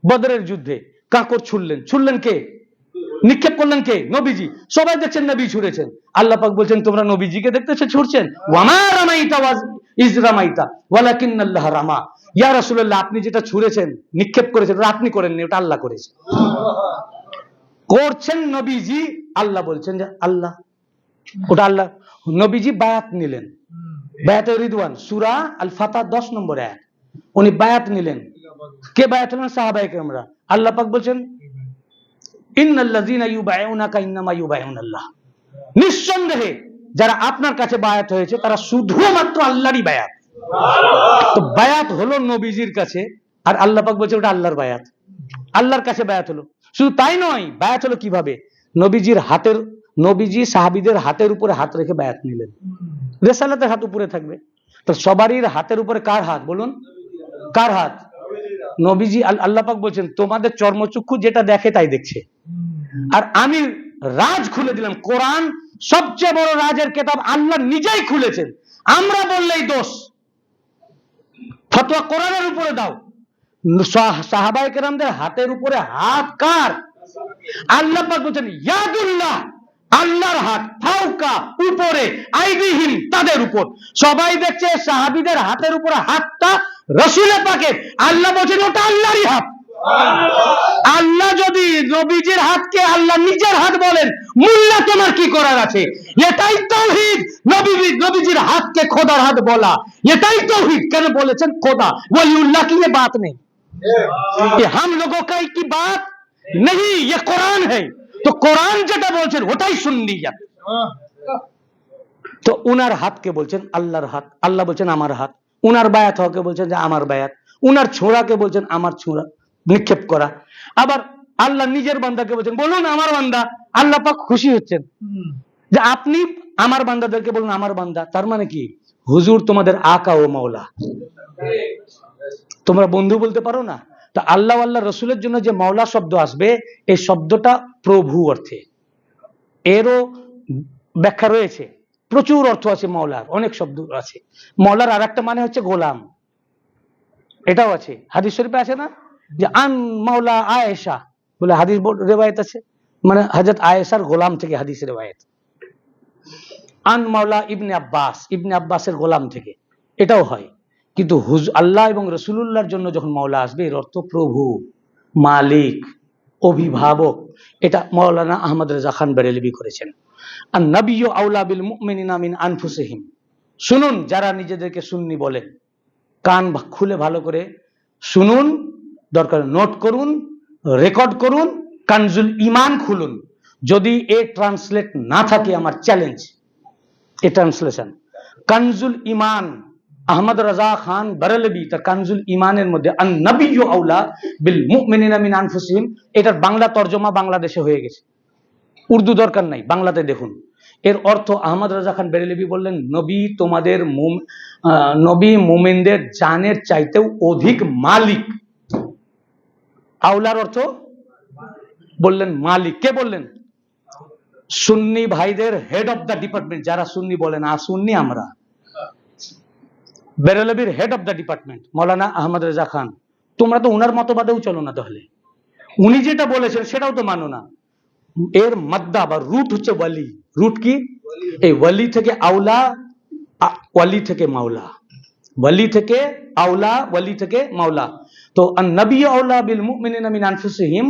বদরের যুদ্ধে, কাকর ছুড়লেন কে? নিক্ষেপ করলেন কে? নবীজি। সবাই দেখছেন নবী ছুড়েছেন, আল্লাহ পাক বলছেন তোমরা নবীজিকে দেখতেছো ছুড়ছেন। ওয়ামা রামাইতা ইজ রামাইতা ওয়ালাকিন্নাল্লাহ রামা। ইয়া রাসূলুল্লাহ, আপনি যেটা ছুড়েছেন, নিক্ষেপ করেছেন, ওটা আপনি করেননি, ওটা আল্লাহ করেছে। করছেন নবীজি, আল্লাহ বলছেন যে আল্লাহ, ওটা আল্লাহ। নবীজি বায়াত নিলেন, বায়াতে রিদওয়ান সূরা আল ফাতহ 10 নম্বর আয়াত, উনি বায়াত নিলেন। কে বায়াত নিলেন? সাহাবায়ে কেরামরা। আল্লাহ পাক বলছেন ইন্নাল্লাযীনা ইউবাইউনাকা ইন্নামা ইউবাইউনাল্লাহ, নিঃসন্দেহে যারা আপনার কাছে বায়াত হয়েছে তারা শুধুমাত্র আল্লাহরই বায়াত। তো বায়াত হলো নবীজির কাছে, আর আল্লাহ পাক বলছে ওটা আল্লাহর বায়াত, আল্লাহর কাছে বায়াত হলো। শুধু তাই নয়, বায়াত হলো কিভাবে? নবীজি সাহাবীদের হাতের উপরে হাত রেখে বায়াত নিলেন। রিসালাতের হাত উপরে থাকবে, তো সবারই হাতের উপরে কার হাত বলুন? কার হাত? নবীজি। আল্লাহ পাক বলছেন তোমাদের চর্মচক্ষু যেটা দেখে তাই দেখছে, আর আমি রাজ খুলে দিলাম। কোরআন সবচেয়ে বড় রাজের কিতাব, আল্লাহ নিজেই খুলেছেন। আমরা বললেই দোষ। ফতোয়া কোরআনের উপরে দাও। সাহাবায়ে কেরামদের হাতের উপরে হাত কার? আল্লাহ পাক বলছেন ইয়াদুল্লাহ, আল্লাহর হাত, ফাওকা উপরে, আইদিহিম তাদের উপর। সবাই দেখছে সাহাবীদের হাতের উপরে হাতটা রাসূল পাকের, আল্লাহ বলছেন ওটা আল্লাহরই হাত। আল্লাহ যদি নবীজির হাতকে আল্লাহ নিজের হাত বলেন, মুল্লা তোমার কি করার আছে? এটাই তাওহীদ। নবীজির হাতকে খোদার হাত বলা, এটাই তাওহীদ। কেন বলেছেন খোদা? ওয়ালিউল্লাহ কি? ये बात नहीं। ये हम लोगों का की बात नहीं, ये कुरान है। তো কোরআন যেটা বলছেন ওটাই সুন্নি জাত। তো উনার হাতকে বলছেন আল্লাহর হাত, আল্লাহ বলছেন আমার হাত। উনার বায়াত হকে বলছেন যে আমার বায়াত। উনার ছোঁড়াকে বলছেন আমার ছোঁড়া নিক্ষেপ করা। আবার আল্লাহ নিজের বান্দাকে বলছেন বলুন আমার বান্দা। আল্লাহ পাক খুশি হচ্ছেন যে আপনি আমার বান্দাদেরকে বলুন আমার বান্দা। তার মানে কি হুজুর তোমাদের আকা ও মাওলা, তোমরা বন্ধু বলতে পারো না? তা আল্লাহ আল্লাহ রসুলের জন্য যে মাওলা শব্দ আসবে, এই শব্দটা প্রভু অর্থে, এরও ব্যাখ্যা রয়েছে। প্রচুর অর্থ আছে মাওলার, অনেক শব্দ আছে। মাওলার আর একটা মানে হচ্ছে গোলাম, এটাও আছে। হাদিস শরীফে আছে না যে আন মাওলা আয়েশা বলে হাদিস রেওয়ায়েত আছে, মানে হযরত আয়েশার গোলাম থেকে হাদিস রেওয়ায়েত। আন মাওলা ইবনে আব্বাস, ইবনে আব্বাসের গোলাম থেকে, এটাও হয়। কিন্তু আল্লাহ এবং রসুলুল্লাহর জন্য যখন মাওলা আসবে এর অর্থ প্রভু, মালিক, অভিভাবক। এটা মাওলানা আহমদ রেজা খান বেরেলভী করেছেন। আর নবিয়্যু আউলা বিল মুমিনিনা মিন আনফুসিহিম। শুনুন, যারা নিজেদেরকে সুন্নি বলেন, কান খুলে ভালো করে শুনুন, দরকার নোট করুন, রেকর্ড করুন, কানজুল ঈমান খুলুন। যদি এ ট্রান্সলেট না থাকে আমার চ্যালেঞ্জ, এ ট্রান্সলেশন কানজুল ঈমান আহমদ রাজা খান বেরেলভী তার কানজুল ঈমানের মধ্যে আন নবিয়্যু আউলা বিল মুমিনিনা মিন আনফুসিহিম, এটার বাংলা তর্জমা বাংলাদেশে হয়ে গেছে, উর্দু দরকার নাই, বাংলাতে দেখুন। এর অর্থ আহমদ রাজা খান বেরেলভী বললেন নবী তোমাদের নবী মুমিনদের জানের চাইতেও অধিক মালিক। আউলার অর্থ বললেন মালিক। কে বললেন? সুন্নি ভাইদের হেড অফ দ্য ডিপার্টমেন্ট, যারা সুন্নি বলেন আর সুন্নি আমরা, বেরেলভীর হেড অফ দ্য ডিপার্টমেন্ট মৌলানা আহমদ রেজা খান। তোমরা তো উনার মতবাদেও চলো না, তাহলে উনি যেটা বলেছেন সেটাও তো মানো না। এর মাদ্দা বা রুট হচ্ছে ওয়ালি। রুট কি? এই ওয়ালি থেকে আউলা, ওয়ালি থেকে মাওলা, ওয়ালি থেকে আউলা, ওয়ালি থেকে মাওলা। তো নবী আউলা বিল মুমিনিনা মিন আনফুসিহিম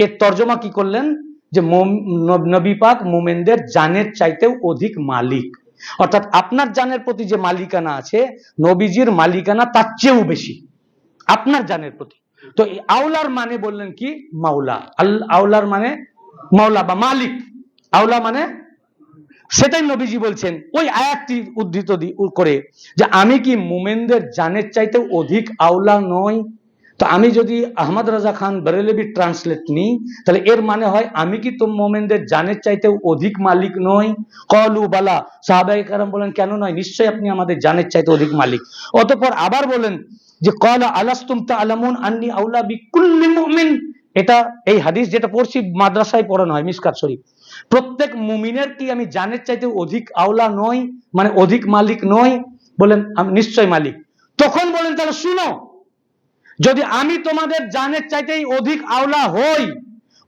এর তর্জমা কি করলেন যে নবী পাক মুমিনদের জানের চাইতেও অধিক মালিক। অর্থাৎ আপনার জানের প্রতি যে মালিকানা আছে, নবীজির মালিকানা তার চেয়েও বেশি আপনার জানের প্রতি। তো এই আউলার মানে বললেন কি? মাওলা। আউলার মানে মাওলা বা মালিক। আউলা মানে সেটাই নবীজি বলছেন ওই আয়াতটি উদ্ধৃত করে যে আমি কি মুমিনদের জানের চাইতে অধিক আউলা নই? তো আমি যদি আহমদ রাজা খান বেরেলভী ট্রান্সলেট নিই, তাহলে এর মানে হয় আমি কি তো মুমিনদের জানের চাইতে অধিক মালিক নই? কলু বালা, সাহাবায়ে কেরাম বলেন কেন নয়, নিশ্চয়ই আপনি আমাদের জানের চাইতে অধিক মালিক। অতঃপর আবার বলেন যে ক্বালা আলাস্তুম তা'লামুন আন্নী আউলা বিকুল্লি মুমিন। এটা এই হাদিস যেটা পড়ছি মাদ্রাসায় পড়ানো হয় মিশকাত শরীফ। প্রত্যেক মুমিনের কি আমি জানের চাইতে অধিক আউলা নই, মানে অধিক মালিক নই? বলেন আমি নিশ্চয় মালিক। তখন বলেন তাহলে শুনো, যদি আমি তোমাদের জানের চাইতেই অধিক আউলা হই,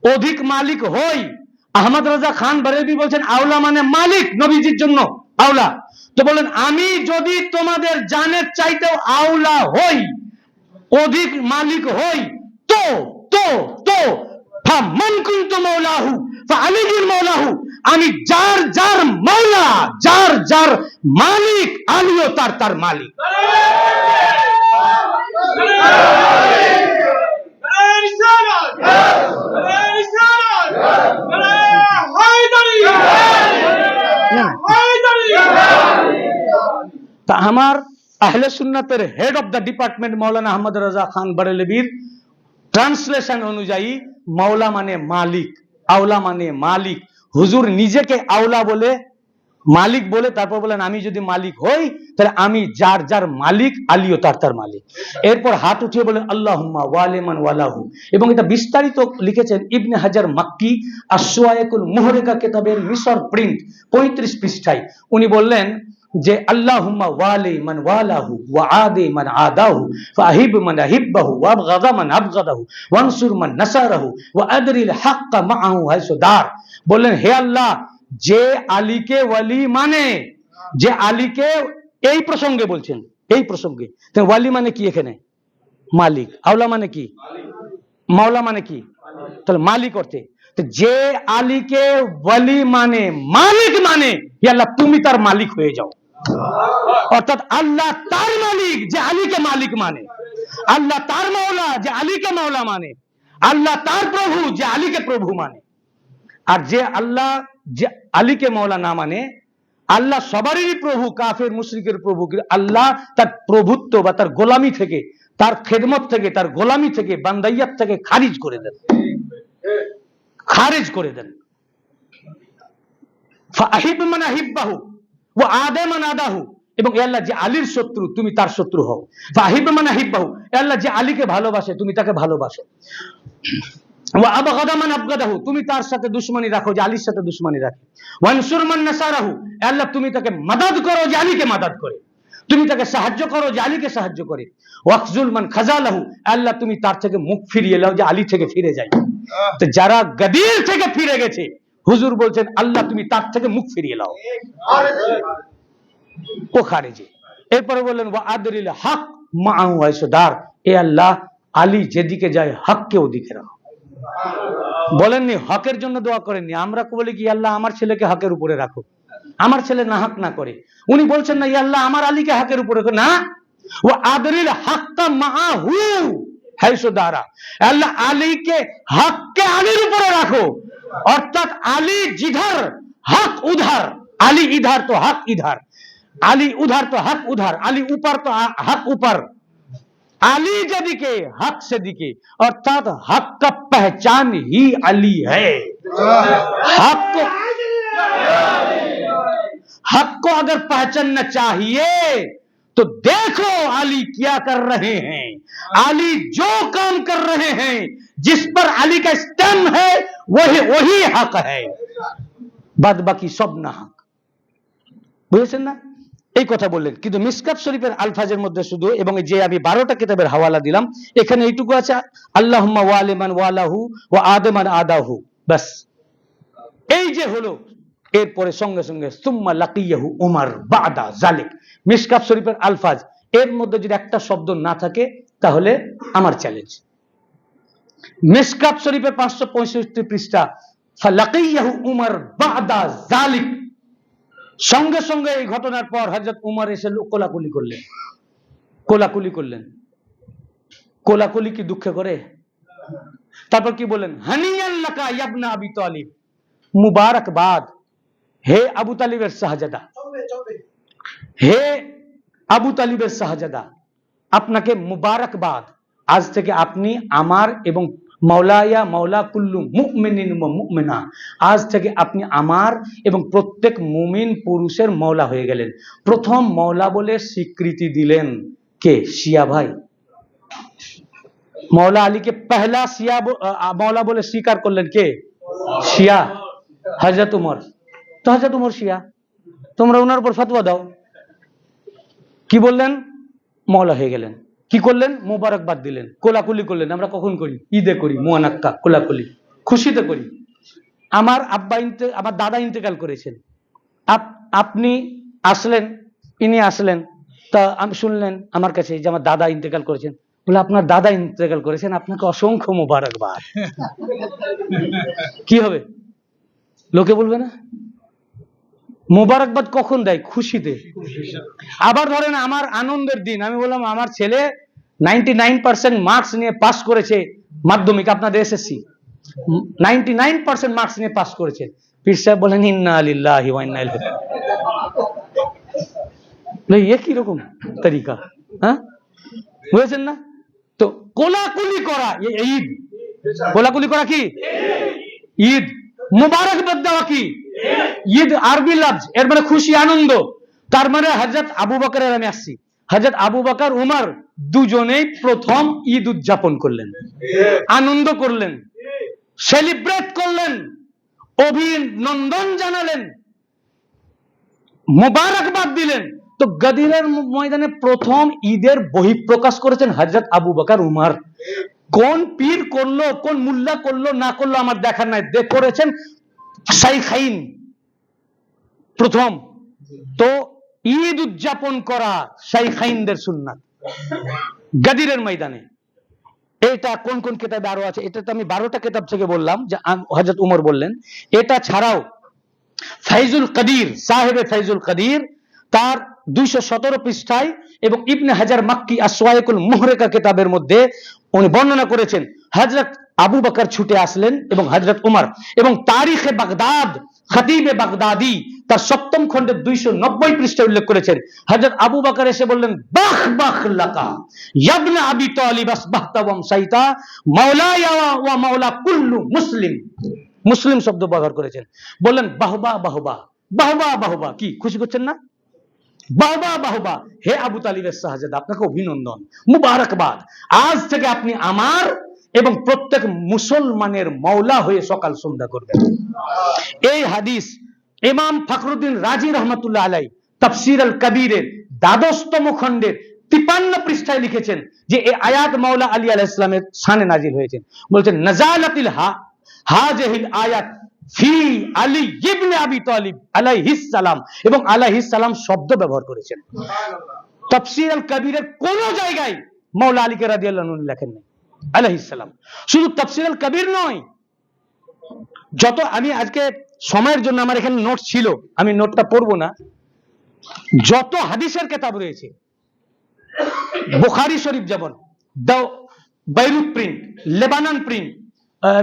অধিক মালিক হই, আহমদ রাজা খান বেরেলভী বলছেন আউলা মানে মালিক, নবীজির জন্য আউলা। তো বলেন আমি যদি তোমাদের জানের চাইতেও আউলা হই, অধিক মালিক হই, তো তো তো ফামান কুনতু মাওলাহু ফাআলিয়ুল মাওলাহু, আমি যার যার মাওলা, যার যার মালিক, আলীও তার তার মালিক। তা আমার আহলে সুন্নাতের হেড অফ দ্য ডিপার্টমেন্ট মৌলানা আহমদ রাজা খান বেরেলভীর ট্রান্সলেশন অনুযায়ী মাওলা মানে মালিক, আওলা মানে মালিক। হুজুর নিজেকে আওলা বলে, মালিক বলে, তারপর বলেন আমি যদি মালিক হই তাহলে আমি যার যার মালিক, আলীও তার তার মালিক। এরপর হাত উঠিয়ে বলেন আল্লাহুম্মা ওয়ালিমান ওয়ালাহু। এবং এটা বিস্তারিত লিখেছেন ইবনে হাজার মাক্কি আশ-শুআয়াকুল মুহরিকা কিতাবের মিশর প্রিন্ট 35 পৃষ্ঠায়। উনি বললেন যে আল্লাহুম্মা ওয়ালি মান ওয়ালাহু ওয়া আদি মান আদাহু ফাহিব মান আহিব্বাহু ওয়া আবগাদা মান আবগাদাহু ওয়ানসুর মান নাসারাহু ওয়া আদরিল হাক্কা মাআহু হাইসু দার। বললেন হে আল্লাহ, যে আলীকে ওয়ালি মানে, যে আলীকে, এই প্রসঙ্গে বলছেন, এই প্রসঙ্গে ওয়ালি মানে কি? এখানে মালিক। আওলা মানে কি? মাওলা মানে কি? তাহলে মালিক অর্থে। যে আলীকে ওয়ালি মানে, মালিক মানে, হে আল্লাহ তুমি তার মালিক হয়ে যাও। অর্থাৎ আল্লাহ তার মালিক যে আলীকে মালিক মানে। আল্লাহ তার মাওলা যে আলীকে মাওলা মানে, আল্লাহ তার প্রভু যে আলীকে প্রভু মানে। আর যে আল্লাহ যে আলীকে মাওলা না মানে, আল্লাহ সবারই প্রভু, কাফের মুশরিকের প্রভু, আল্লাহ তার প্রভুত্ব বা তার গোলামি থেকে, তার খেদমত থেকে, তার গোলামি থেকে, বান্দাইয়াত থেকে খারিজ করে দেন, খারিজ করে দেন। ফাহিব মান আহিব্বাহু ওয়া আদা মান আদাহু, এবং আল্লাহ যে আলীর শত্রু তুমি তার শত্রু হও। ফাহিব মান আহিব্বাহু, আল্লাহ যে আলীকে ভালোবাসে তুমি তাকে ভালোবাসো। ওয়া আবগাদা মান আবগাদাহু, তুমি তার সাথে দুশমনি রাখো যে আলীর সাথে দুশমনি রাখে। ওয়ানসুর মান নাসারাহু, আল্লাহ তুমি তাকে মাদাদ করো যে আলীকে মাদাদ করে, তুমি তাকে সাহায্য করো যে আলীকে সাহায্য করে। ওয়াকজুল মান খাজালাহু, আল্লাহ তুমি তার থেকে মুখ ফিরিয়ে নাও যে আলী থেকে ফিরে যায়। তো যারা গদির থেকে ফিরে গেছে, হুজুর বলছেন আল্লাহ তুমি তার থেকে মুখ ফিরিয়ে নাও, ও খারিজি। এরপরে বললেন ওয়া আদরিল হক মাআহু হাইসুদার, এ আল্লাহ আলী যেদিকে যায় হককে ওদিকে রাখো। বলেননি হকের জন্য দোয়া করেননি। আমরা বলি কি আল্লাহ আমার ছেলেকে হকের উপরে রাখো, আমার ছেলে না হক না করে। উনি বলছেন না আল্লাহ আমার আলীকে হকের উপরে না, ও আদরিল হক্কা মাআহু হাইসুদারা, আল্লাহ আলীকে হককে আলীর উপরে রাখো। অর্থাৎ আলী জিধার হক উধার, আলী ইধার তো হক ইধার, আলী উধার তো হক উধার, আলী ऊपर तो हक ऊपर, अली जदिके हक से दिखे। अर्थात हक का पहचान ही अली है। हक को अगर पहचानना चाहिए तो देखो अली क्या कर रहे हैं, अली जो काम कर रहे हैं, जिस पर अली का स्टैम्प है वही हक है, बाद बाकी सब ना हक। বুঝেছেন না? এই কথা বললেন। কিন্তু মিশকাত শরীফের আলফাজের মধ্যে শুধু, এবং যে আমি 12টা কিতাবের হাওয়ালা দিলাম, এখানে এইটুকু আছে আল্লাহুম্মা ওয়ালিমান ওয়ালাহু ওয়া আদমান আদাহু, বাস। এই যে হলো, এরপরে সঙ্গে সঙ্গে সুম্মা লাকিয়াহু উমর বাদা জালিক। মিশকাত শরীফের আলফাজ, এর মধ্যে যদি একটা শব্দ না থাকে তাহলে আমার চ্যালেঞ্জ। মিশকাত শরীফের 565 পৃষ্ঠা, ফালাকিয়াহু উমর বাদা জালিক, সঙ্গে সঙ্গে এই ঘটনার পর হযরত উমর এসে কোলাকুলি করলেন। কোলাকুলি করলেন, কোলাকুলি কি দুঃখে করে? তারপর কি বলেন? হানিয়ান লাকা ইবনা আবি তালিব, মুবারকবাদ হে আবু তালিবের শাহজাদা, হে আবু তালিবের শাহজাদা, আপনাকে মুবারকবাদ। আজ থেকে আপনি আমার এবং মাওলায়া মাওলা কুল্লু মুমিনিন ওয়া মুমিনা, আজ থেকে আপনি আমার এবং প্রত্যেক মুমিন পুরুষের মাওলা হয়ে গেলেন। প্রথম মাওলা বলে স্বীকৃতি দিলেন কে? শিয়া ভাই। मौला अली के पहला शिया मौला बोले स्वीकार करलें के? शिया हजरत उमर। तो हजरत उमर शिया, তোমরা ওনার উপর ফতোয়া দাও। কি বললেন? মওলা হয়ে গেলেন। কি করলেন? মোবারকবাদ দিলেন, কোলাকুলি করলেন। আমরা কখন করি? ঈদে করি, মুআনাক্কা কোলাকুলি, খুশিতে করি। আমার আব্বা আমার দাদা ইন্তেকাল করেছেন, আপনি আসলেন, ইনি আসলেন, তা আমি শুনলেন আমার কাছে যে আমার দাদা ইন্তেকাল করেছেন। বলে আপনার দাদা ইন্তেকাল করেছেন, আপনাকে অসংখ্য মোবারকবাদ। কি হবে? লোকে বলবে না? মোবারকবাদ কখন দেয়? খুশিতে। আবার ধরেন আমার আনন্দের দিন, আমি বললাম আমার ছেলে 99% মার্কস নিয়ে পাস করেছে মাধ্যমিক, আপনাদের এসএসসি 99% মার্কস নিয়ে পাস করেছে। পীর সাহেব বলেন ইন্না লিল্লাহি ওয়া ইন্না ইলাইহি রাজিউন। ये কি রকম তরিকা? হ্যাঁ, বুঝেছেন না? তো কোলাকুলি করা ঈদ, কোলাকুলি করা কি ঈদ, মুবারকবাদ দেওয়া কি ঈদ, আরবি লফজ, এর মানে খুশি আনন্দ। তার মানে হযরত আবু বকরের, আমি আসছি, হযরত আবু বকর উমর দুজনেই প্রথম ঈদ উদযাপন করলেন, আনন্দ করলেন, সেলিব্রেট করলেন, অভিনন্দন জানালেন, মুবারকবাদ দিলেন। তো গদিরের ময়দানে প্রথম ঈদের বহিঃপ্রকাশ করেছেন হযরত আবু বকর উমর। কোন পীর করলো, কোন মুল্লা করলো না করলো আমার দেখার নাই, করেছেন শাইখাইন প্রথম। তো ঈদ উদযাপন করা শাইখাইনদের সুন্নাত গদিরের ময়দানে। এটা কোন কোন কিতাবে আরো আছে, এটা তো আমি 12টা কিতাব থেকে বললাম যে হযরত উমর বললেন। এটা ছাড়াও ফাইজুল কদির, সাহেবে ফাইজুল কদির, তার 217 পৃষ্ঠায় এবং ইবনে হাজার মাক্কি আসওয়াইকুল মুহরিকা কিতাবের মধ্যে উনি বর্ণনা করেছেন হযরত আবু বকর ছুটে আসলেন এবং হযরত উমর, এবং তারিখে বাগদাদ খতিবে বাগদাদি তার 7ম খণ্ডের 290 পৃষ্ঠায় উল্লেখ করেছেন হযরত আবু বকর এসে বললেন বাহ বাহ লাকা ইয়া ইবনে আবি তালিব আসবাহতা ওয়া আমসাইতা মাওলায়া ওয়া মাওলা কুল্লু মুসলিম। মুসলিম শব্দ ব্যবহার করেছেন, বললেন বাহবা বাহবা বাহবা বাহবা। কি খুশি করছেন না? বাহবা বাহবা, হে আবু তালিবের শাহজাদা, আপনাকে অভিনন্দন, মুবারকবাদ, আজ থেকে আপনি আমার এবং প্রত্যেক মুসলমানের মাওলা হয়ে সকাল সন্ধ্যা করবেন। এই হাদিস ইমাম ফখরুদ্দিন রাজি রহমাতুল্লাহ আলাইহি তাফসীর আল কবীরের দ্বাদশতম খণ্ডের 53 পৃষ্ঠায় লিখেছেন যে এই আয়াত মাওলা আলী আলাইহিস সালামের শানে নাজিল হয়েছে। বলছেন নাজালাতিল হাযিহিল আয়াত ফি আলী ইবনে আবি তালিব আলাইহিস সালাম, এবং আলাইহিস সালাম শব্দ ব্যবহার করেছেন। তাফসীর আল কবীরের কোন জায়গায় মাওলা আলীকে রাদিয়াল্লাহু আনহু লেখেন নাই আলাইহিস সালাম। শুধু তাফসীর আল কবীর নয়, যত আমি আজকে সময়ের জন্য আমার এখানে নোট ছিল, আমি নোটটা পড়বো না, যত হাদিসের কিতাব রয়েছে, বুখারী শরীফ যেমন, বাইরুত প্রিন্ট, লেবানন প্রিন্ট,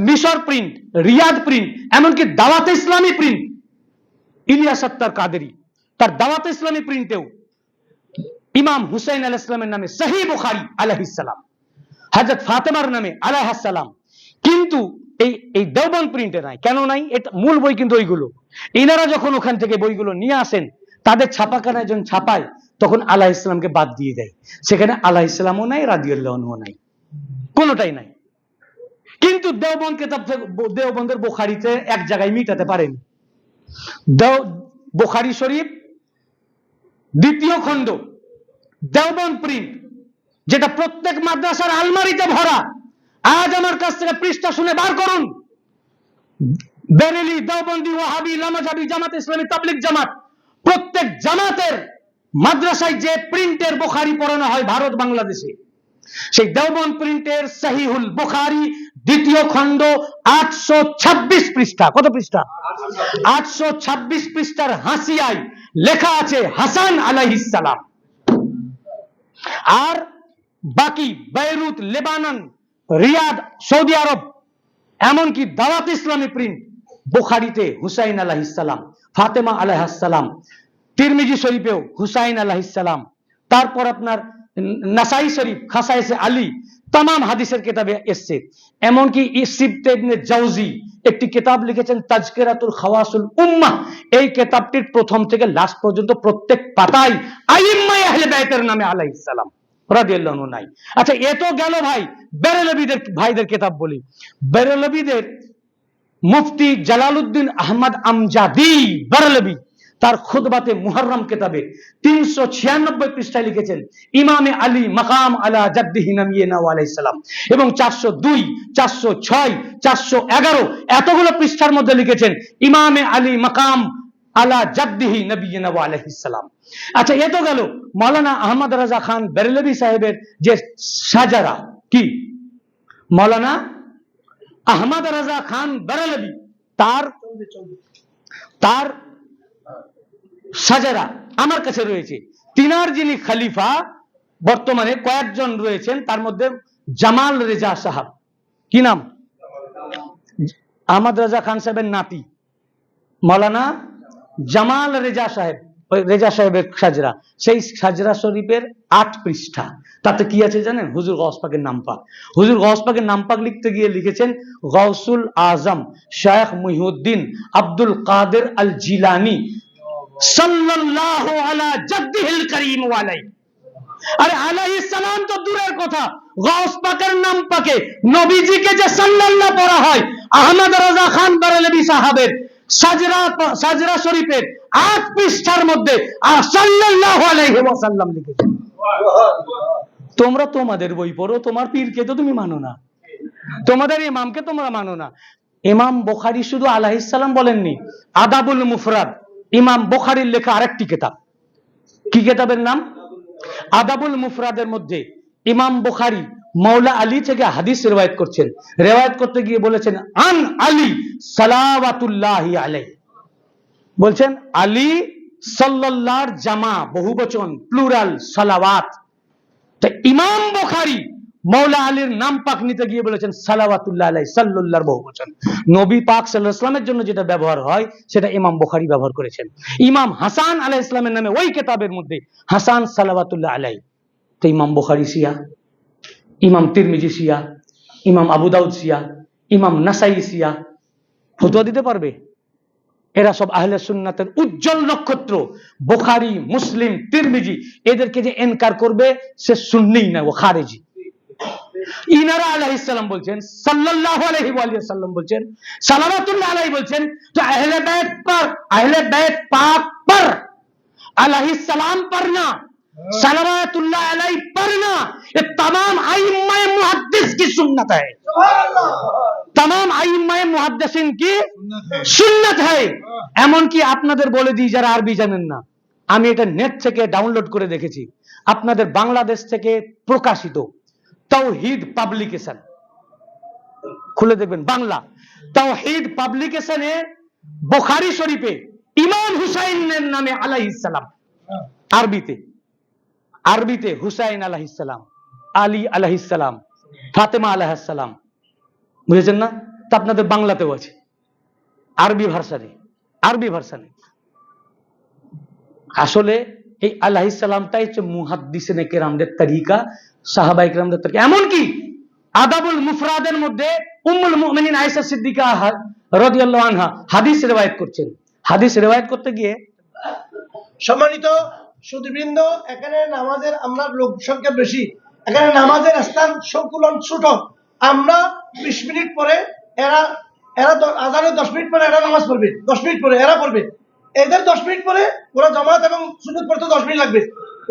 মিশর প্রিন্ট, রিয়াদ প্রিন্ট, এমনকি দাওয়াতে ইসলামী প্রিন্ট, ইলিয়াস আত্তার কাদেরী তার দাওয়াতে ইসলামী প্রিন্টেও ইমাম হুসাইন আলাইহিস সালামের নামে সহিহ বুখারী আলাইহিস সালাম, হযরত ফাতেমার নামে আলাইহাস সালাম। কিন্তু এই দেওবন্দ প্রিন্টে নাই। কেন নাই? এটা মূল বই কিন্তু ওইগুলো। ইনারা যখন ওখান থেকে বইগুলো নিয়ে আসেন, তাদের ছাপাখানায় যখন ছাপায়, তখন আলাইহিস সালামকে বাদ দিয়ে দেয়। সেখানে আলাইহিস সালামও নাই, রাদিয়াল্লাহু আনহু নাই, কোনোটাই নাই। কিন্তু দেওবন্দ কিতাব থেকে, দেওবন্দের বুখারীতে এক জায়গায় মিটাতে পারেনি। বুখারী শরীফ 2য় খণ্ড দেওবন্দ প্রিন্ট, যেটা প্রত্যেক মাদ্রাসার আলমারিতে ভরা। আজ আমার কাছ থেকে পৃষ্ঠা শুনে বার করুন। বেরেলি, দেওবন্দি, ওয়াহাবি, লামাজাবি, জামাত ইসলামী, তাবলিগ জামাত, প্রত্যেক জামাতের মাদ্রাসায় যে প্রিন্টের বুখারী পড়ানো হয় ভারত বাংলাদেশে, সেই দেওবন্দ প্রিন্টের সহিহুল বুখারী 2য় খণ্ড 826 পৃষ্ঠা। কত পৃষ্ঠা? 826 পৃষ্ঠার হাসিয়ায় লেখা আছে হাসান আলাইহিস সালাম। আর বাকি বেইরুত, লেবানন, রিয়াদ, সৌদি আরব, এমনকি দাওয়াত ইসলামী প্রিন্ট, বুখারীতে হুসাইন আলাইহিস সালাম, ফাতেমা আলাইহাস সালাম, তিরমিজি শরীফেও হুসাইন আলাইহিস সালাম, তারপর আপনার নাসাই শরীফ খাসায়েসে আলী, तमाम হাদিসের কিতাবে এসেছে। এমনকি ইবনে জাওজি একটি কিতাব লিখেছেন তাজকিরাতুল খাওয়াসুল উম্মাহ। এই কিতাবটির প্রথম থেকে লাস্ট পর্যন্ত প্রত্যেক পাতায় আইম্মায়ে আহলে বাইতের নামে আলাইহিস সালাম রাদিয়াল্লাহু আনহু নাই। আচ্ছা, এ তো গেল ভাই বেরেলভীদের ভাইদের কিতাব বলি। বেরেলভীদের মুফতি জালালউদ্দিন আহমদ আমজাদি বেরেলভী তার খুতবাতে মুহররম কিতাবে 396 পৃষ্ঠায় লিখেছেন ইমামে আলী মাকাম আলা জাদ্দিহি নবিয়িনা আলাইহিস সালাম, এবং 402, 406, 411 এতগুলো পৃষ্ঠার মধ্যে লিখেছেন ইমামে আলী মাকাম আলা জাদ্দিহি নবিয়িনা আলাইহিস সালাম। আচ্ছা, এ তো গেল মাওলানা আহমদ রাজা খান বেরেলভী সাহেবের যে সাজারা, কি মাওলানা আহমদ রাজা খান বেরেলভী তার সাজারা আমার কাছে রয়েছে। তিনার যিনি খলিফা বর্তমানে কয়েকজন রয়েছেন, তার মধ্যে জামাল রেজা সাহেব, কি নাম? আহমদ রাজা খান সাহেবের নাতি মাওলানা জামাল রেজা সাহেব, ওই রেজা সাহেবের সাজরা, সেই সাজরা শরীফের 8 পৃষ্ঠা। তাতে কি আছে জানেন? হুজুর গৌস পাকের নাম পাক। হুজুর গৌস পাকের নাম পাক লিখতে গিয়ে লিখেছেন গৌসুল আজম শেখ মুহিউদ্দিন আব্দুল কাদের আল জিলানি সাল্লাল্লাহু আলা জাদ্দিহিল করিম ওয়ালাই। আরে আলাইহিস সালাম তো দূরের কথা, গৌস পাকের নাম পাকে নবীজিকে যে সাল্লাল্লাহ পড়া হয়, আহমদ রাজা খান বেরেলভী সাহাবের সাজরা শরীফের 8 পৃষ্ঠার মধ্যে সাল্লাল্লাহু আলাইহি ওয়াসাল্লাম লিখেছেন। তোমরা তোমাদের বই পড়ো, তোমার পীরকে তো তুমি মানো না, তোমাদের ইমামকে তোমরা মানো না। ইমাম বুখারী শুধু আলাইহিস সালাম বলেননি, আদাবুল মুফরাদ ইমাম বুখারীর লেখা আরেকটি কিতাব। কি কিতাবের নাম? আদাবুল মুফরাদের মধ্যে ইমাম বুখারী মাওলা আলী থেকে হাদিস রিওয়ায়াত করছেন। রিওয়ায়াত করতে গিয়ে বলেছেন আন আলী সালাওয়াতুল্লাহি আলাইহি, বলছেন আলী সাল্লাল্লাহর জামা বহুবচন প্লুরাল সালাওয়াত। তো ইমাম বুখারী মৌলা আলীর নাম পাক নিতে গিয়ে বলেছেন সালাওয়াতুল্লাহ আলাইহি, সাল্লাল্লাহর বহুবচন। নবী পাক সাল্লাল্লাহু আলাইহি ওয়াসাল্লামের জন্য যেটা ব্যবহার হয় সেটা ইমাম বুখারী ব্যবহার করেছেন। ইমাম হাসান আলাইহিস সালামের নামে ওই কিতাবের মধ্যে হাসান সালাওয়াতুল্লাহ আলাইহি। তো ইমাম বুখারী শিয়া, ইমাম তিরমিজি শিয়া, ইমাম আবু দাউদ শিয়া, ইমাম নাসাই শিয়া, ফতোয়া দিতে পারবে? এরা সব আহলে সুন্নাতের উজ্জ্বল নক্ষত্র। বুখারী, মুসলিম, তিরমিজি এদেরকে যে ইনকার করবে সে সুন্নি না, ও খারেজি। ইনারা আলাইহিস সালাম বলছেন, সাল্লাল্লাহু আলাইহি ওয়া সাল্লাম বলছেন, সালাওয়াতুল্লাহ আলাইহি বলছেন, তো আহলে বাইত पर, আহলে বাইত पाक पर আলাইহিস সালাম पर ना, सलावतुल्लाह अलैहि पढ़ना ये तमाम आइम्मा मुहद्दिस की सुन्नत है, तमाम आइम्मा मुहद्दिसिन की सुन्नत है। এমনকি আপনাদের বলে দিই যারা আরবি জানেন না, আমি এটা নেট থেকে ডাউনলোড করে দেখেছি, আপনাদের বাংলাদেশ থেকে প্রকাশিত তাওহীদ পাবলিকেশন খুলে দেখবেন, বাংলা তাওহীদ পাবলিকেশনে বুখারী শরীফে ইমাম হুসাইনের নামে আলাইহিস সালাম, আরবিতে হুসাইন আলাইহিস সালাম, আলী আলাইহিস সালাম, ফাতেমা আলাইহিস সালাম, বুঝেছেন না? তা আপনাদের বাংলাতেও আছে, আরবি ভার্সানে। আসলে এই আলাইহিস সালামটাই হচ্ছে মুহাদ্দিসিনে কেরামদের তরিকা, সাহাবায়ে কেরামদের তরিকা। এমনকি আদাবুল মুফরাদের মধ্যে উম্মুল মুমিনিন আয়েশা সিদ্দিকা রাদিয়াল্লাহু আনহা হাদিস রিওয়ায়াত করছেন। হাদিস রিওয়ায়াত করতে গিয়ে, সম্মানিত সুধীবৃন্দ, এখানে নামাজের আমরা লোক সংখ্যা বেশি, এখানে নামাজের স্থান সংকুলন ছোট। আমরা 20 মিনিট পরে এরা আজানের 10 মিনিট পরে এরা নামাজ পড়বে, 10 মিনিট পরে এরা পড়বে, এদের 10 মিনিট পরে ওরা জামাত এবং সুন্নাত পড়তে 10 মিনিট লাগবে,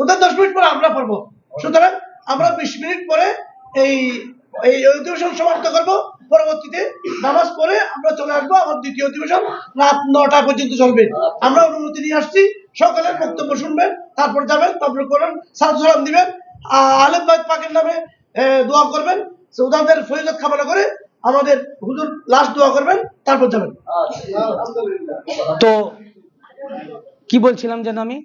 ওদের 10 মিনিট পরে আমরা পড়বো। সুতরাং আমরা 20 মিনিট পরে এই অধিবেশন সমাপ্ত করবো, পরবর্তীতে নামাজ পড়ে আমরা চলে আসবো। আমার দ্বিতীয় অধিবেশন রাত 9টা পর্যন্ত চলবে। আমরা অনুমতি নিয়ে আসছি, সকালের বক্তব্য শুনবেন, তারপর যাবেন, তারপর করেন, সালাম দিবেন, আলেম বাইত পাকের নামে দোয়া করবেন, ওনাদের ফজিলত কামনা করে আমাদের হুজুর লাস্ট দোয়া করবেন, তারপর যাবেন। তো কি বলছিলাম যেন আমি,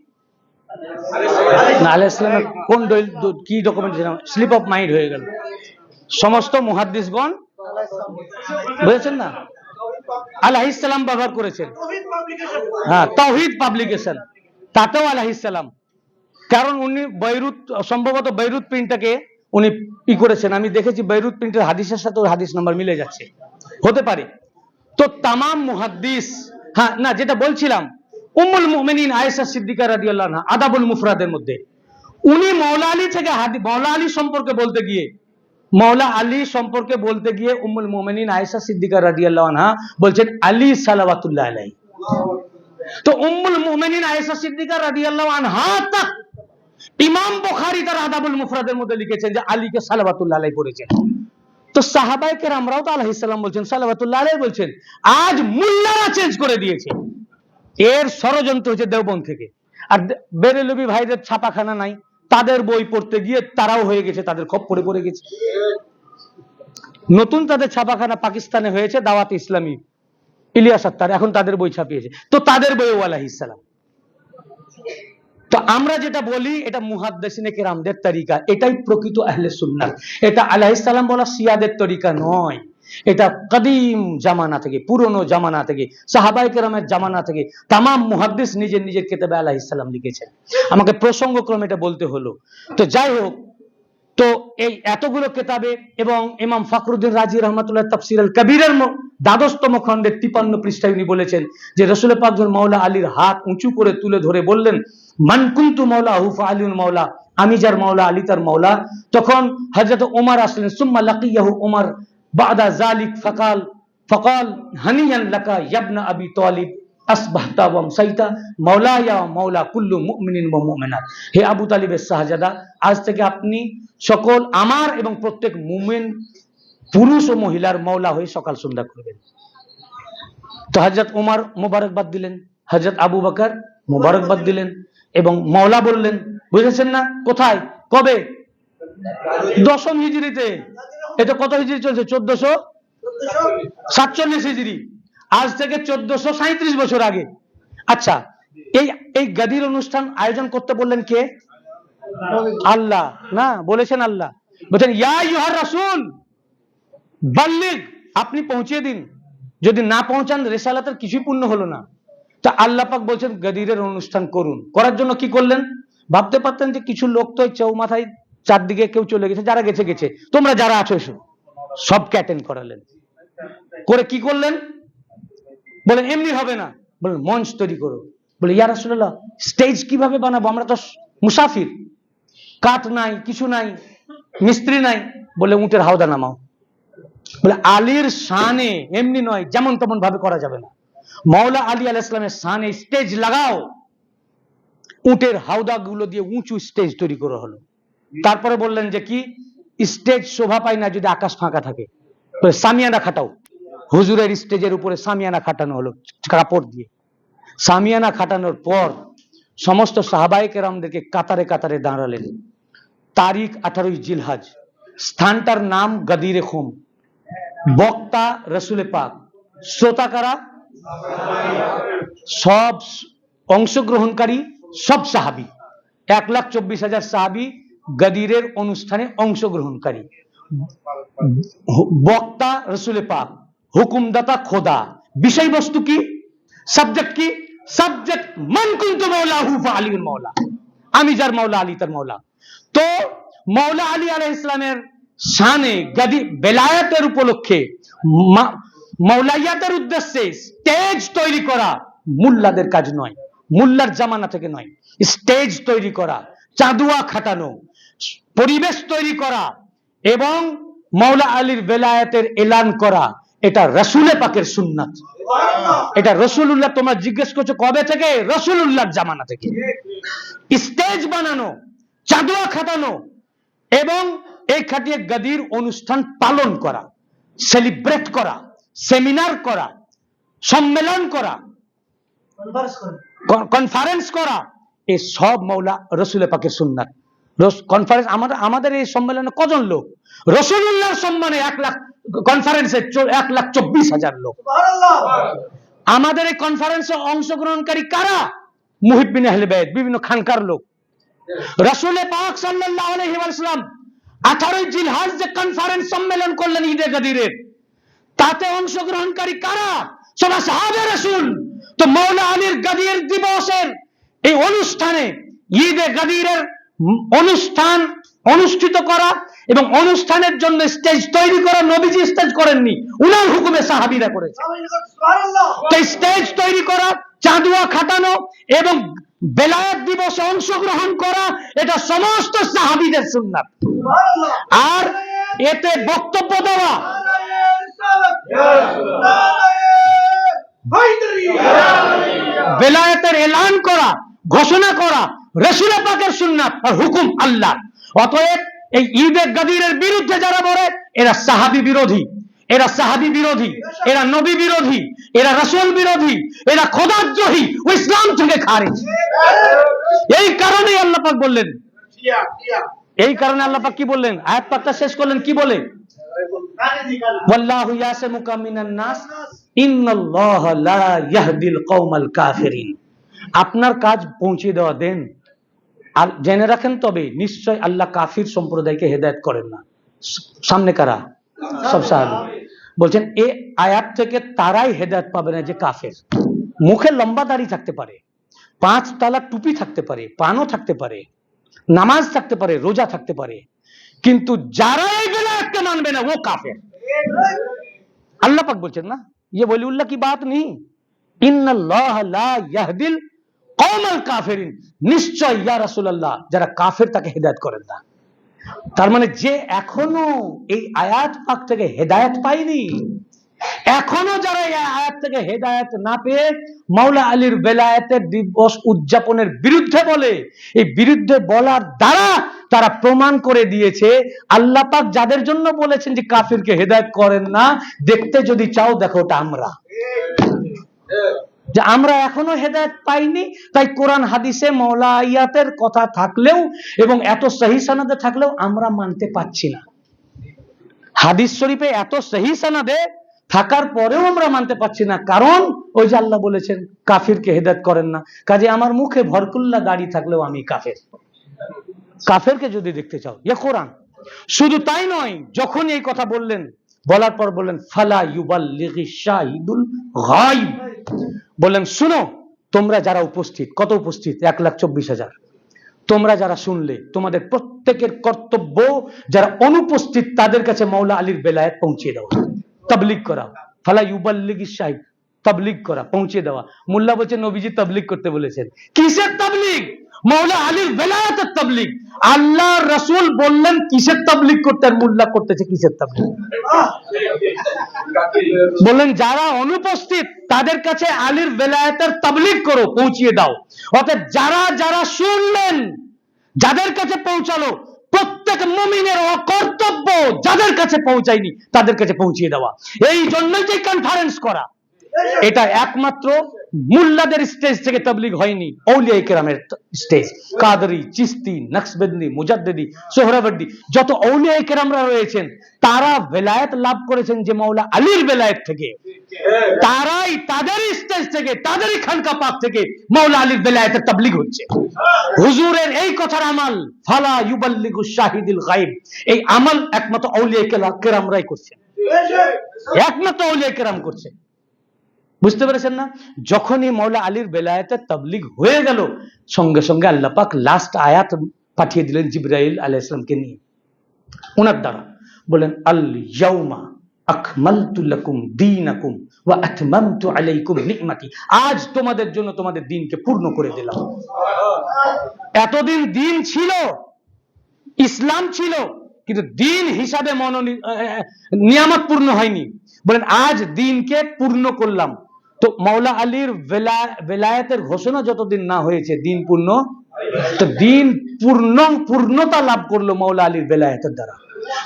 আলাইহিস সালামের কোন কি ডকুমেন্ট, স্লিপ অফ মাইন্ড হয়ে গেল। সমস্ত মুহাদ্দিসগণ বুঝেছেন না, আলাইহিস সালাম ব্যবহার করেছেন। হ্যাঁ, তাওহীদ পাবলিকেশন, তাতেও আলাইহিস সালাম, কারণ উনি বৈরুত, সম্ভবত বৈরুত প্রিন্টটাকে উনি করেছেন। আমি দেখেছি বৈরুত প্রিন্টের হাদিসের সাথে ওর হাদিস নাম্বার মিলে যাচ্ছে, হতে পারে। তো তামাম মুহাদ্দিস, হ্যাঁ না, যেটা বলছিলাম, উম্মুল মুমিনিন আয়েশা সিদ্দিকা রাদিয়াল্লাহু আনহা আদাবুল মুফরাদের মধ্যে উনি মওলা আলী থেকে মওলা আলী সম্পর্কে বলতে গিয়ে উম্মুল মুমিনিন আয়েশা সিদ্দিকা রাদিয়াল্লাহু আনহা বলছেন আলী সালাওয়াতুল্লাহ আলাইহি। তো উম্মুল মুমিনিন আয়েশা সিদ্দিকা রাদিয়াল্লাহু আনহা তক ইমাম বুখারী তার আদাবুল মুফরাদের মধ্যে লিখেছেন যে আলীকে সালাওয়াতুল্লাহ আলাইহি পড়েছেন। তো সাহাবায়ে কেরামরাও তো আলাইহিস সালাম বলছেন, সালাওয়াতুল্লাহ আলাইহি বলছেন। আজ মুল্লারা চেঞ্জ করে দিয়েছে। এর ষড়যন্ত্র হচ্ছে দেওবন্দ থেকে। আর বেরেলভী ভাইদের ছাপাখানা নাই, তাদের বই পড়তে গিয়ে তারাও হয়ে গেছে, তাদের খপ্পরে পড়ে গেছে। নতুন তাদের ছাপাখানা পাকিস্তানে হয়েছে, দাওয়াত ইসলামী, ইলিয়াস আত্তার, এখন তাদের বই ছাপিয়েছে। তো তাদের বইও আলাইহিস সালাম। তো আমরা যেটা বলি এটা মুহাদ্দিসিনে কেরামদের তরিকা, এটাই প্রকৃত আহলে সুন্নাত। এটা আলাইহিস সালাম বলা শিয়াদের তরিকা নয়, এটা কদিম জামানা থেকে, পুরনো জামানা থেকে, সাহাবায়ে কেরামের জামানা থেকে তামাম মুহাদ্দিস নিজের কিতাবে আলাইহিস সালাম লিখেছেন। আমাকে প্রসঙ্গক্রমে এটা বলতে হলো। তো যাই হোক, তো এই এতগুলো কিতাবে এবং ইমাম ফখরুদ্দিন রাজি রাহমাতুল্লাহ তাফসীর আল কবীরের 12তম খণ্ডের 53 পৃষ্ঠায় উনি বলেছেন যে রাসূল পাক যখন মাওলা আলীর হাত উঁচু করে তুলে ধরে বললেন মান কুনতু মাওলাহু ফাআলিউন মাওলা, আমি যার মাওলা আলী তার মাওলা, তখন হযরত ওমর আসলেন, সুম্মা লাকিয়াহু ওমর বাদা যালিক ফাকাল হানিয়ান লাকা ইবনা আবি তালিব আসবাহতা ওয়া আমসাইতা মাওলায়া মাওলা কুল্লু মুমিনিন ওয়া মুমিনাত। হে আবু তালিবের শাহজাদা, আজ থেকে আপনি সকল আমার এবং প্রত্যেক মুমিন পুরুষ ও মহিলার মাওলা হয়ে সকাল সন্ধ্যা করবেন। তো হযরত ওমর মোবারকবাদ দিলেন, হযরত আবু বকর মোবারকবাদ দিলেন এবং মাওলা বললেন। বুঝেছেন না? কোথায়, কবে? 10ম হিজরিতে। এটা কত হিজরি চলছে? 1447 হিজরি। আজ থেকে 1437 বছর আগে। আচ্ছা, এই এই গাদির অনুষ্ঠান আয়োজন করতে বললেন কে? আল্লাহ না, বলেছেন আল্লাহ। বলছেন ইয়া আইয়ুহার রাসূল বাল্লিগ, আপনি পৌঁছে দিন। যদি না পৌঁছান রিসালাতের কিছুই পূর্ণ হলো না। তা আল্লাহ পাক বলছেন গাদিরের অনুষ্ঠান করুন। করার জন্য কি করলেন? ভাবতে পারতেন যে কিছু লোক তো চৌমাথায় চারদিকে কেউ চলে গেছে, যারা গেছে গেছে, তোমরা যারা আছো এসো। সবকে অ্যাটেন্ড করালেন। করে কি করলেন? বলেন এমনি হবে না, বলেন মঞ্চ তৈরি করো। বলে ইয়া রাসূলুল্লাহ স্টেজ কিভাবে বানাবো, আমরা তো মুসাফির, কাঠ নাই, কিছু নাই, মিস্ত্রি নাই। বলে উটের হাওদা নামাও। বলে আলীর শানে এমনি নয়, যেমন তেমন ভাবে করা যাবে না। মাওলা আলী আলাইহিস সালামের শানে স্টেজ লাগাও। উটের হাওদা গুলো দিয়ে উঁচু স্টেজ তৈরি করা হলো। তারপরে বললেন যে কি, স্টেজ শোভা পায় না যদি আকাশ ফাঁকা থাকে, সামিয়ানা খাটাও। হুজুরের স্টেজের উপরে সামিয়ানা খাটানো হলো কাপড় দিয়ে। সামিয়ানা খাটানোর পর সমস্ত সাহাবায়ে কেরামদেরকে কাতারে কাতারে দাঁড়ালেন। তারিখ 18 জিলহজ, স্থানটার নাম গাদিরে খুম, বক্তা রসুলে পাক, শ্রোতাকারা সব অংশগ্রহণকারী সব সাহাবী, 1,24,000 সাহাবী গাদিরের অনুষ্ঠানে অংশগ্রহণকারী। বক্তা রসুলে পাক, হুকুমদাতা খোদা। বিষয়বস্তু কি? সাবজেক্ট কি? সাবজেক্ট মান কুনতু মাওলাহু ফাআলিউল মাওলা, আমি যার মাওলা আলী তার মাওলা। তো মাওলা আলী আলাইহিস সালামের শানে গাদি বেলায়েতের উপলক্ষে মাওলাইয়াতের উদ্দেশ্যে স্টেজ তৈরি করা মুল্লাদের কাজ নয়, মুল্লার জামানা থেকে নয়। স্টেজ তৈরি করা, চাঁদুয়া খাটানো, পরিবেশ তৈরি করা এবং মাওলা আলীর বেলায়েতের এলান করা, এটা রাসূলে পাকের সুন্নাত। এটা রাসূলুল্লাহ, তোমরা জিজ্ঞেস করছো কবে থেকে? রাসূলুল্লাহর জামানা থেকে। স্টেজ বানানো, চাঁদুয়া খাটানো এবং এই খাটিয়ে গাদির অনুষ্ঠান পালন করা, সেলিব্রেট করা, সেমিনার করা, সম্মেলন করা, কনফারেন্স করা, এই সব মাওলা রাসূলে পাকের সুন্নাত। কনফারেন্স আমাদের এই সম্মেলনে কজন লোক? রাসূলুল্লাহর সম্মানে 1 লাখ, কনফারেন্সে 1,24,000 লোক। আমাদের এই কনফারেন্সে অংশগ্রহণকারী কারা? মুহিব্বিন আহলে বাইত, বিভিন্ন খানকার লোক। রাসূল পাক সাল্লাল্লাহু আলাইহি ওয়াসাল্লাম 18 জিলহজ যে কনফারেন্স সম্মেলন করলেন ঈদে গাদিরের, তাতে অংশগ্রহণকারী কারা? সব সাহাবে রাসূল। তো মাওলা আলীর গাদির দিবসের এই অনুষ্ঠানে ঈদে গাদিরের অনুষ্ঠান অনুষ্ঠিত করা এবং অনুষ্ঠানের জন্য স্টেজ তৈরি করা, নবীজি স্টেজ করেননি, উনার হুকুমে সাহাবীরা করেছে। তো স্টেজ তৈরি করা, চাঁদুয়া খাটানো এবং বেলায়েত দিবসে অংশগ্রহণ করা, এটা সমস্ত সাহাবীদের সুন্নাত। আর এতে বক্তব্য দেওয়া, বেলায়েতের এলান করা, ঘোষণা করা রাসূল পাকের সুন্নাত আর হুকুম আল্লাহ। অতএব এই ঈদে গাদিরের বিরুদ্ধে যারা বলে, এরা সাহাবী বিরোধী, এরা সাহাবী বিরোধী, এরা নবী বিরোধী, এরা রাসূল বিরোধী, এরা খোদাদ্রোহী, ও ইসলাম থেকে খারিজ। এই কারণেই আল্লাহ পাক বললেন, এই কারণে আল্লাহ পাক কি বললেন? আয়াত পাকটা শেষ করলেন কি বলে? ওয়াল্লাহু ইয়াসিমুকা মিনান নাস ইন্নাল্লাহা লা ইয়াহদিল কওমাল কাফিরিন। আপনার কাজ পৌঁছে দেওয়া দেন, আর জেনে রাখেন তবে নিশ্চয় আল্লাহ কাফির সম্প্রদায়কে হেদায়েত করেন না। সামনে কারা? সব সাহাবী। বলছেন এই আয়াত থেকে তারাই হেদায়েত পাবে না যে কাফের। মুখে লম্বা দাড়ি থাকতে পারে, 5 তালা টুপি থাকতে পারে, পানও থাকতে পারে, নামাজ থাকতে পারে, রোজা থাকতে পারে, কিন্তু যারা এগুলো একটা মানবে না ও কাফের। আল্লাহ পাক বলছেন না, ये वलीउल्लाह की बात नहीं, इन्नल्लाह ला यहदिल কওমাল কাফিরিন, নিশ্চয় ইয়া রাসূলুল্লাহ যারা কাফের তাকে হেদায়েত করেন না। তার মানে যে এখনো এই আয়াত পাক থেকে হেদায়েত পায়নি, এখনো যারা এই আয়াত থেকে হেদায়েত না পেয়ে মাওলা আলীর বেলায়েতের দিবস উদযাপনের বিরুদ্ধে বলে, এই বিরুদ্ধে বলার দ্বারা তারা প্রমাণ করে দিয়েছে আল্লাহ পাক যাদের জন্য বলেছেন যে কাফিরকে হেদায়েত করেন না, দেখতে যদি চাও দেখো ওটা আমরা। যে আমরা এখনো হেদায়েত পাইনি, তাই কোরআন হাদিসে মাওলাইয়াতের কথা থাকলেও এবং এত সহি সনদে থাকলেও আমরা মানতে পারছি না। হাদিস শরীফে এত সহি সনদে থাকার পরেও আমরা মানতে পারছি না, কারণ ওই যে আল্লাহ বলেছেন কাফিরকে হেদায়েত করেন না। কাজে আমার মুখে ভরকুল্লা দাড়ি থাকলেও আমি কাফের। কাফেরকে যদি দেখতে চাও, ইয়ে কোরআন। শুধু তাই নয়, যখন এই কথা বললেন, বলার পর বললেন ফালা ইউবাল্লিগি শাহিদুল গায়ব, বললেন শুনো তোমরা যারা উপস্থিত, কত উপস্থিত? 1,24,000। তোমরা যারা শুনলে, তোমাদের প্রত্যেকের কর্তব্য যারা অনুপস্থিত তাদের কাছে মাওলা আলীর বেলায়েত পৌঁছে দেওয়া, তাবলীগ করা। ফালা ইউবাল্লিগি শাহিদ, তাবলীগ করা, পৌঁছে দেওয়া। মোল্লা বলছেন নবীজি তাবলীগ করতে বলেছেন। কিসের তাবলীগ? মাওলা আলীর বেলায়েতের তাবলীগ। আল্লাহ রাসূল বললেন কিসের তাবলীগ করতে, আর মোল্লা করতেছে কিসের তাবলীগ? বললেন যারা অনুপস্থিত তাদের কাছে আলীর বেলায়েতের তাবলীগ করো, পৌঁছিয়ে দাও। অর্থাৎ যারা যারা শুনলেন, যাদের কাছে পৌঁছালো, প্রত্যেক মুমিনের কর্তব্য যাদের কাছে পৌঁছায়নি তাদের কাছে পৌঁছিয়ে দেওয়া। এই জন্যই যে কনফারেন্স করা, এটা একমাত্র মুল্লাদের স্টেজ থেকে তাবলীগ হয়নি, আউলিয়ায়ে কেরামের স্টেজ। কাদরি, চিশতি, নকশবন্দি, মুজাদ্দিদি, সোহরাওয়ার্দী, যত আউলিয়ায়ে কেরামরা রয়েছেন তারা বেলায়েত লাভ করেছেন যে মাওলা আলীর বেলায়েত থেকে। তারাই তাদের স্টেজ থেকে, তাদেরই খানকা পাক থেকে মাওলা আলীর বেলায়েতের তাবলীগ হচ্ছে। হুজুরের এই কথার আমাল, ফালা ইউবাল্লিগু শাহিদুল গায়ব, এই আমাল একমাত্র আউলিয়ায়ে কেরামরাই করছেন, একমাত্র আউলিয়ায়ে কেরাম করছেন। বুঝতে পেরেছেন না? যখনই মাওলা আলীর বেলায়েতের তাবলীগ হয়ে গেল, সঙ্গে সঙ্গে আল্লাহ পাক লাস্ট আয়াত পাঠিয়ে দিলেন জিবরাইল আলাইহিস সালামকে নিয়ে, ওনার দ্বারা বলেন আল ইয়াউমা আকমালতু লাকুম দীনাকুম ওয়া আতমামতু আলাইকুম নি'মাতি, আজ তোমাদের জন্য তোমাদের দ্বীনকে পূর্ণ করে দিলাম। এতদিন দ্বীন ছিল, ইসলাম ছিল, কিন্তু দ্বীন হিসাবে নিয়ামত পূর্ণ হয়নি। বলেন আজ দ্বীনকে পূর্ণ করলাম। তো মাওলা আলীর বেলায়েতের ঘোষণা যতদিন না হয়েছে দ্বীন পূর্ণ, তো দ্বীন পূর্ণতা লাভ করলো মাওলা আলীর বেলায়েতের দ্বারা।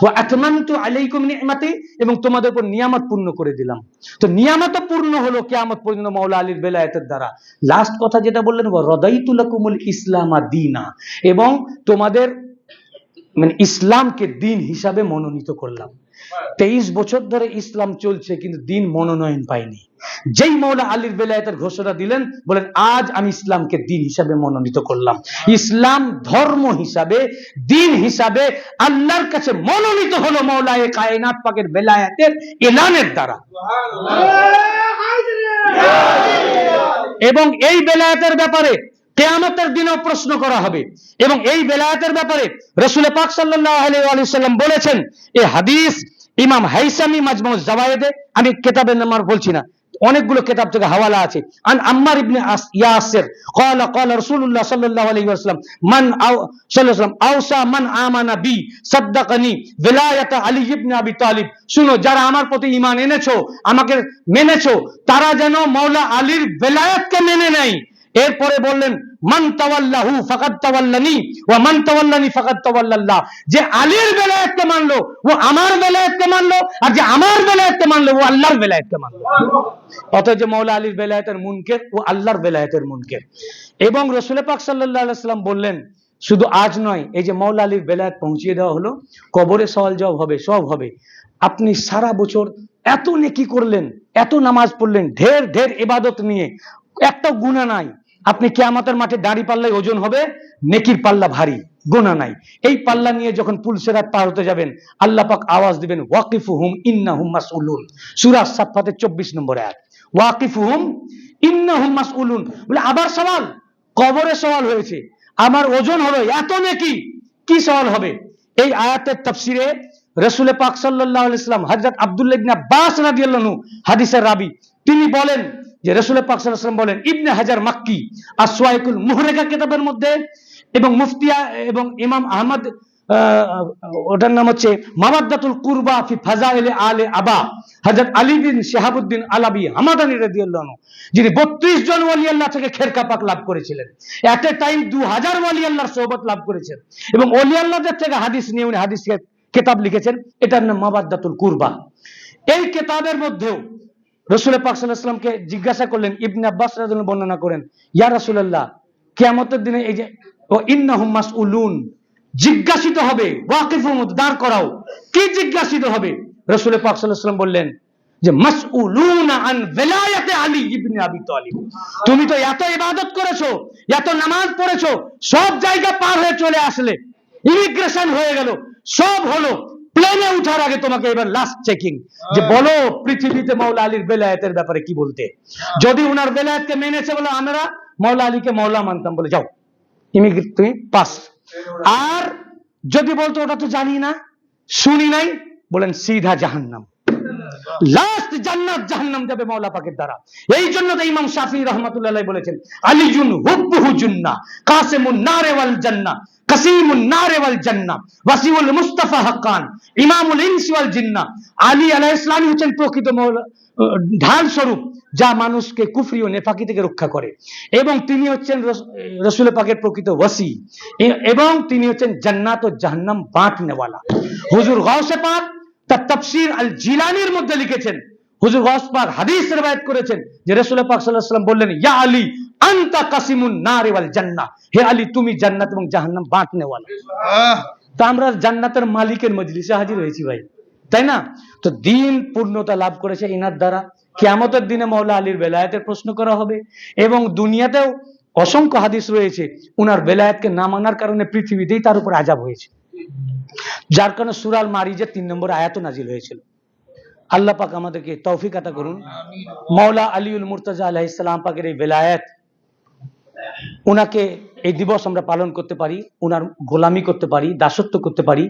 ওয়া আতমামতু আলাইকুম নি'মাতি, এবং তোমাদের উপর নিয়ামত পূর্ণ করে দিলাম। তো নিয়ামত পূর্ণ হলো কিয়ামত পর্যন্ত মাওলা আলীর বেলায়েতের দ্বারা। লাস্ট কথা যেটা বললেন, ওয়া রাদাইতু লাকুমুল ইসলামা দীনা, এবং তোমাদের মানে ইসলামকে দ্বীন হিসাবে মনোনীত করলাম। 23 বছর ধরে ইসলাম চলছে কিন্তু দ্বীন মনোনয়ন পায়নি। যেই মাওলা আলীর বেলায়েতের ঘোষণা দিলেন, বলেন আজ আমি ইসলামকে দ্বীন হিসাবে মনোনীত করলাম। ইসলাম ধর্ম হিসাবে, দ্বীন হিসাবে আল্লাহর কাছে মনোনীত হলো মাওলায়ে কায়নাত পাকের বেলায়েতের এলানের দ্বারা। এবং এই বেলায়েতের ব্যাপারে কিয়ামতের দিনেও প্রশ্ন করা হবে। এবং এই বেলায়েতের ব্যাপারে রাসূল পাক সাল্লাল্লাহু আলাইহি ওয়াসাল্লাম বলেছেন, এই হাদিস ইমাম হাইসামি মাজমুউজ জাওয়ায়েদে, আমি কিতাবের নাম আর বলছি না, অনেকগুলো কিতাব থেকে হাওয়ালা আছে। আন আম্মার ইবনে ইয়াসির قال قال رسول الله صلى الله عليه وسلم من صلى الله عليه وسلم اوصى من آمن بي صدقني ولاية علي ibn আবি তালিব, শুনো যারা আমার প্রতি ঈমান এনেছো, আমাকে মেনেছো, তারা যেন মাওলা আলীর বেলায়েতকে মেনে নেয়। এরপরে বললেন মান তাওয়াল্লাহু ফাকাদ তাওয়াল্লানি ওয়া মান তাওয়াল্লানি ফাকাদ তাওয়াল্লাল্লাহ, যে আলীর বেলায়েতকে মানলো ও আমার বেলায়েতকে মানলো, আর যে আমার বেলায়েতকে মানলো ও আল্লাহর বেলায়েতকে মানলো। অতএব যে মাওলা আলীর বেলায়েতের মুনকের ও আল্লাহর বেলায়েতের মুনকের। এবং রাসূল পাক সাল্লাল্লাহু আলাইহি ওয়াসাল্লাম বললেন শুধু আজ নয়, এই যে মাওলা আলীর বেলায়েত পৌঁছিয়ে দেওয়া হলো, কবরে সওয়াল জবাব হবে, সব হবে। আপনি সারা বছর এত নেকি করলেন, এত নামাজ পড়লেন, ঢের ঢের ইবাদত নিয়ে, একটা গুনাহ নাই। আপনি কিয়ামতের মাঠে দাড়ি পাল্লায় ওজন হবে, নেকির পাল্লা ভারী, গুনাহ নাই। এই পাল্লা নিয়ে যখন পুলসিরাত পার হতে যাবেন, আল্লাহ পাক আওয়াজ দিবেন ওয়াকিফুহুম ইন্নাহুম মাসউলুন, সূরা সাফফাতের 24 নম্বর আয়াত, ওয়াকিফুহুম ইন্নাহুম মাসউলুন। বলে আবার সওয়াল, কবরে সওয়াল হয়েছে, আমার ওজন হলো এত নেকি, কি সওয়াল হবে? এই আয়াতের তাফসিরে রাসূল পাক সাল্লাল্লাহু আলাইহি ওয়াসাল্লাম হযরত আব্দুল্লাহ ইবনে আব্বাস রাদিয়াল্লাহু আনহু হাদিসের রাবী, তিনি বলেন যে রাসূল পাক সাল্লাল্লাহু আলাইহি ওয়াসাল্লাম বলেন, ইবনে হাজার মাক্কি আসওয়াইকুল মুহরাকা কিতাবের মধ্যে, এবং মুফতিয়া এবং ইমাম আহমদ, ওটার নাম হচ্ছে মাওয়াদ্দাতুল কুরবা ফি ফাজাইল আলে আবা, হযরত আলী বিন শিহাবুদ্দিন আলাবি হামাদানী রাদিয়াল্লাহু আনহু, যিনি 32 জন ওলি আল্লাহ থেকে খেরকা পাক লাভ করেছিলেন, এট এ টাইম 2000 ওলি আল্লাহর সোহবত লাভ করেছেন, এবং ওলি আল্লাহদের থেকে হাদিস নিয়ে উনি হাদিস কিতাব লিখেছেন, এটার নাম মাওয়াদ্দাতুল কুরবা। এই কিতাবের মধ্যেও রাসূল পাক সাল্লাল্লাহু আলাইহি ওয়াসাল্লামকে জিজ্ঞাসা করলেন, ইবনে আব্বাস রাদিয়াল্লাহু আনহু বর্ণনা করেন, ইয়া রাসূলুল্লাহ, কিয়ামতের দিনে এই যে ও ইন্নাহুম মাসউলুন, জিজ্ঞাসিত হবে, ওয়াকিফুহুম, দাঁড় করাও, কি জিজ্ঞাসিত হবে? রাসূল পাক সাল্লাল্লাহু আলাইহি ওয়াসাল্লাম বললেন যে মাসউলুনা আন ওয়ালায়াতে আলী ইবনে আবি তালিব, তুমি তো এত ইবাদত করেছো, এত নামাজ পড়েছো, সব জায়গা পার হয়ে চলে আসলে, ইমিগ্রেশন হয়ে গেল, সব হলো, প্লেনে উঠার আগে তোমাকে এবার লাস্ট চেকিং, যে বলো পৃথিবীতে মাওলা আলীর বেলায়েতের ব্যাপারে কি বলতে। যদি উনার বেলায়েতকে মেনেছে বলো আমরা মাওলা আলীকে মাওলা মানতাম, বলে যাও ইমিগ্রেট, তুমি পাস। আর যদি বলতো ওটা তো জানি না, শুনি নাই, বলেন সিধা জাহান্নাম, লাস্ট জান্নাত জাহান্নাম যাবে মাওলা পাকের দ্বারা। এই জন্য তো ইমাম শাফি রহমাতুল্লাহ আলাইহি বলেছেন আলিজুন হুব্বুহু জান্নাহ, কাসিমুন নারে ওয়াল জান্নাহ, কাসিমুন নারে ওয়াল জান্নাহ, ওয়াসিউল মুস্তাফা হাক্কান, ইমামুল ইনসি ওয়াল জিন্নাহ। আলী আলাইহিস সালাম হচ্ছেন প্রকৃত ঢাল স্বরূপ, যা মানুষকে কুফরি ও নেফাকি থেকে রক্ষা করে, এবং তিনি হচ্ছেন রাসূল পাকের প্রকৃত ওয়াসি, এবং তিনি হচ্ছেন জান্নাত ও জাহান্নাম বাঁটনেওয়ালা। হুজুর গাউসে পাক তার তাফসীর আল জিলানীর মধ্যে লিখেছেন, হুজুর গাউস পাক হাদিস রওয়ায়াত করেছেন যে রাসূল পাক সাল্লাল্লাহু আলাইহি ওয়াসাল্লাম বললেন, ইয়া আলী আনতা কাসিমুন নার ওয়াল জান্নাহ, হে আলী তুমি জান্নাত এবং জাহান্নাম বাঁটনেওয়ালা। তো আমরা জান্নাতের মালিকের মজলিসে হাজির হয়েছি ভাই, তাই না? তো দিন পূর্ণতা লাভ করেছে ইনার দ্বারা। কিয়ামতের দিনে মাওলা আলীর বেলায়েতের প্রশ্ন করা হবে, এবং দুনিয়াতেও অসংখ্য হাদিস রয়েছে উনার বেলায়েতকে না মানার কারণে পৃথিবীতেই তার উপর আযাব হয়েছে, যার কারণে সূরা আল মারিজের 3 নম্বর আয়াত নাজিল হয়েছিল। আল্লাহ পাক আমাদেরকে তৌফিক আতা করুন। মাওলা আলীউল মুর্তজা আলাইহিস সালাম পাকের এই বেলায়েত, উনাকে এই দিবস আমরা পালন করতে পারি, উনার গোলামি করতে পারি, দাসত্ব করতে পারি।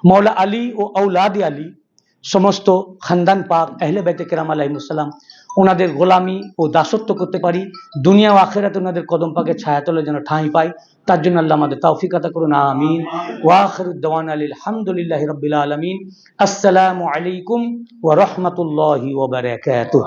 মাওলা আলী ও আওলাদে আলী সমস্ত খানদান পাক আহলে বাইতে কেরাম আলাইহিমুস সালাম, ওনাদের গোলামি ও দাসত্ব করতে পারি, দুনিয়া ও আখিরাতে ওনাদের কদম পাকের ছায়াতলে যেন ঠাঁই পাই, তার জন্য আল্লাহ আমাদের তৌফিক আতা করুন, আমিন। ওয়া আখিরুদ দাওয়ানা আলহামদুলিল্লাহি রাব্বিল আলামিন। আসসালামু আলাইকুম ওয়া রাহমাতুল্লাহি ওয়া বারাকাতুহু।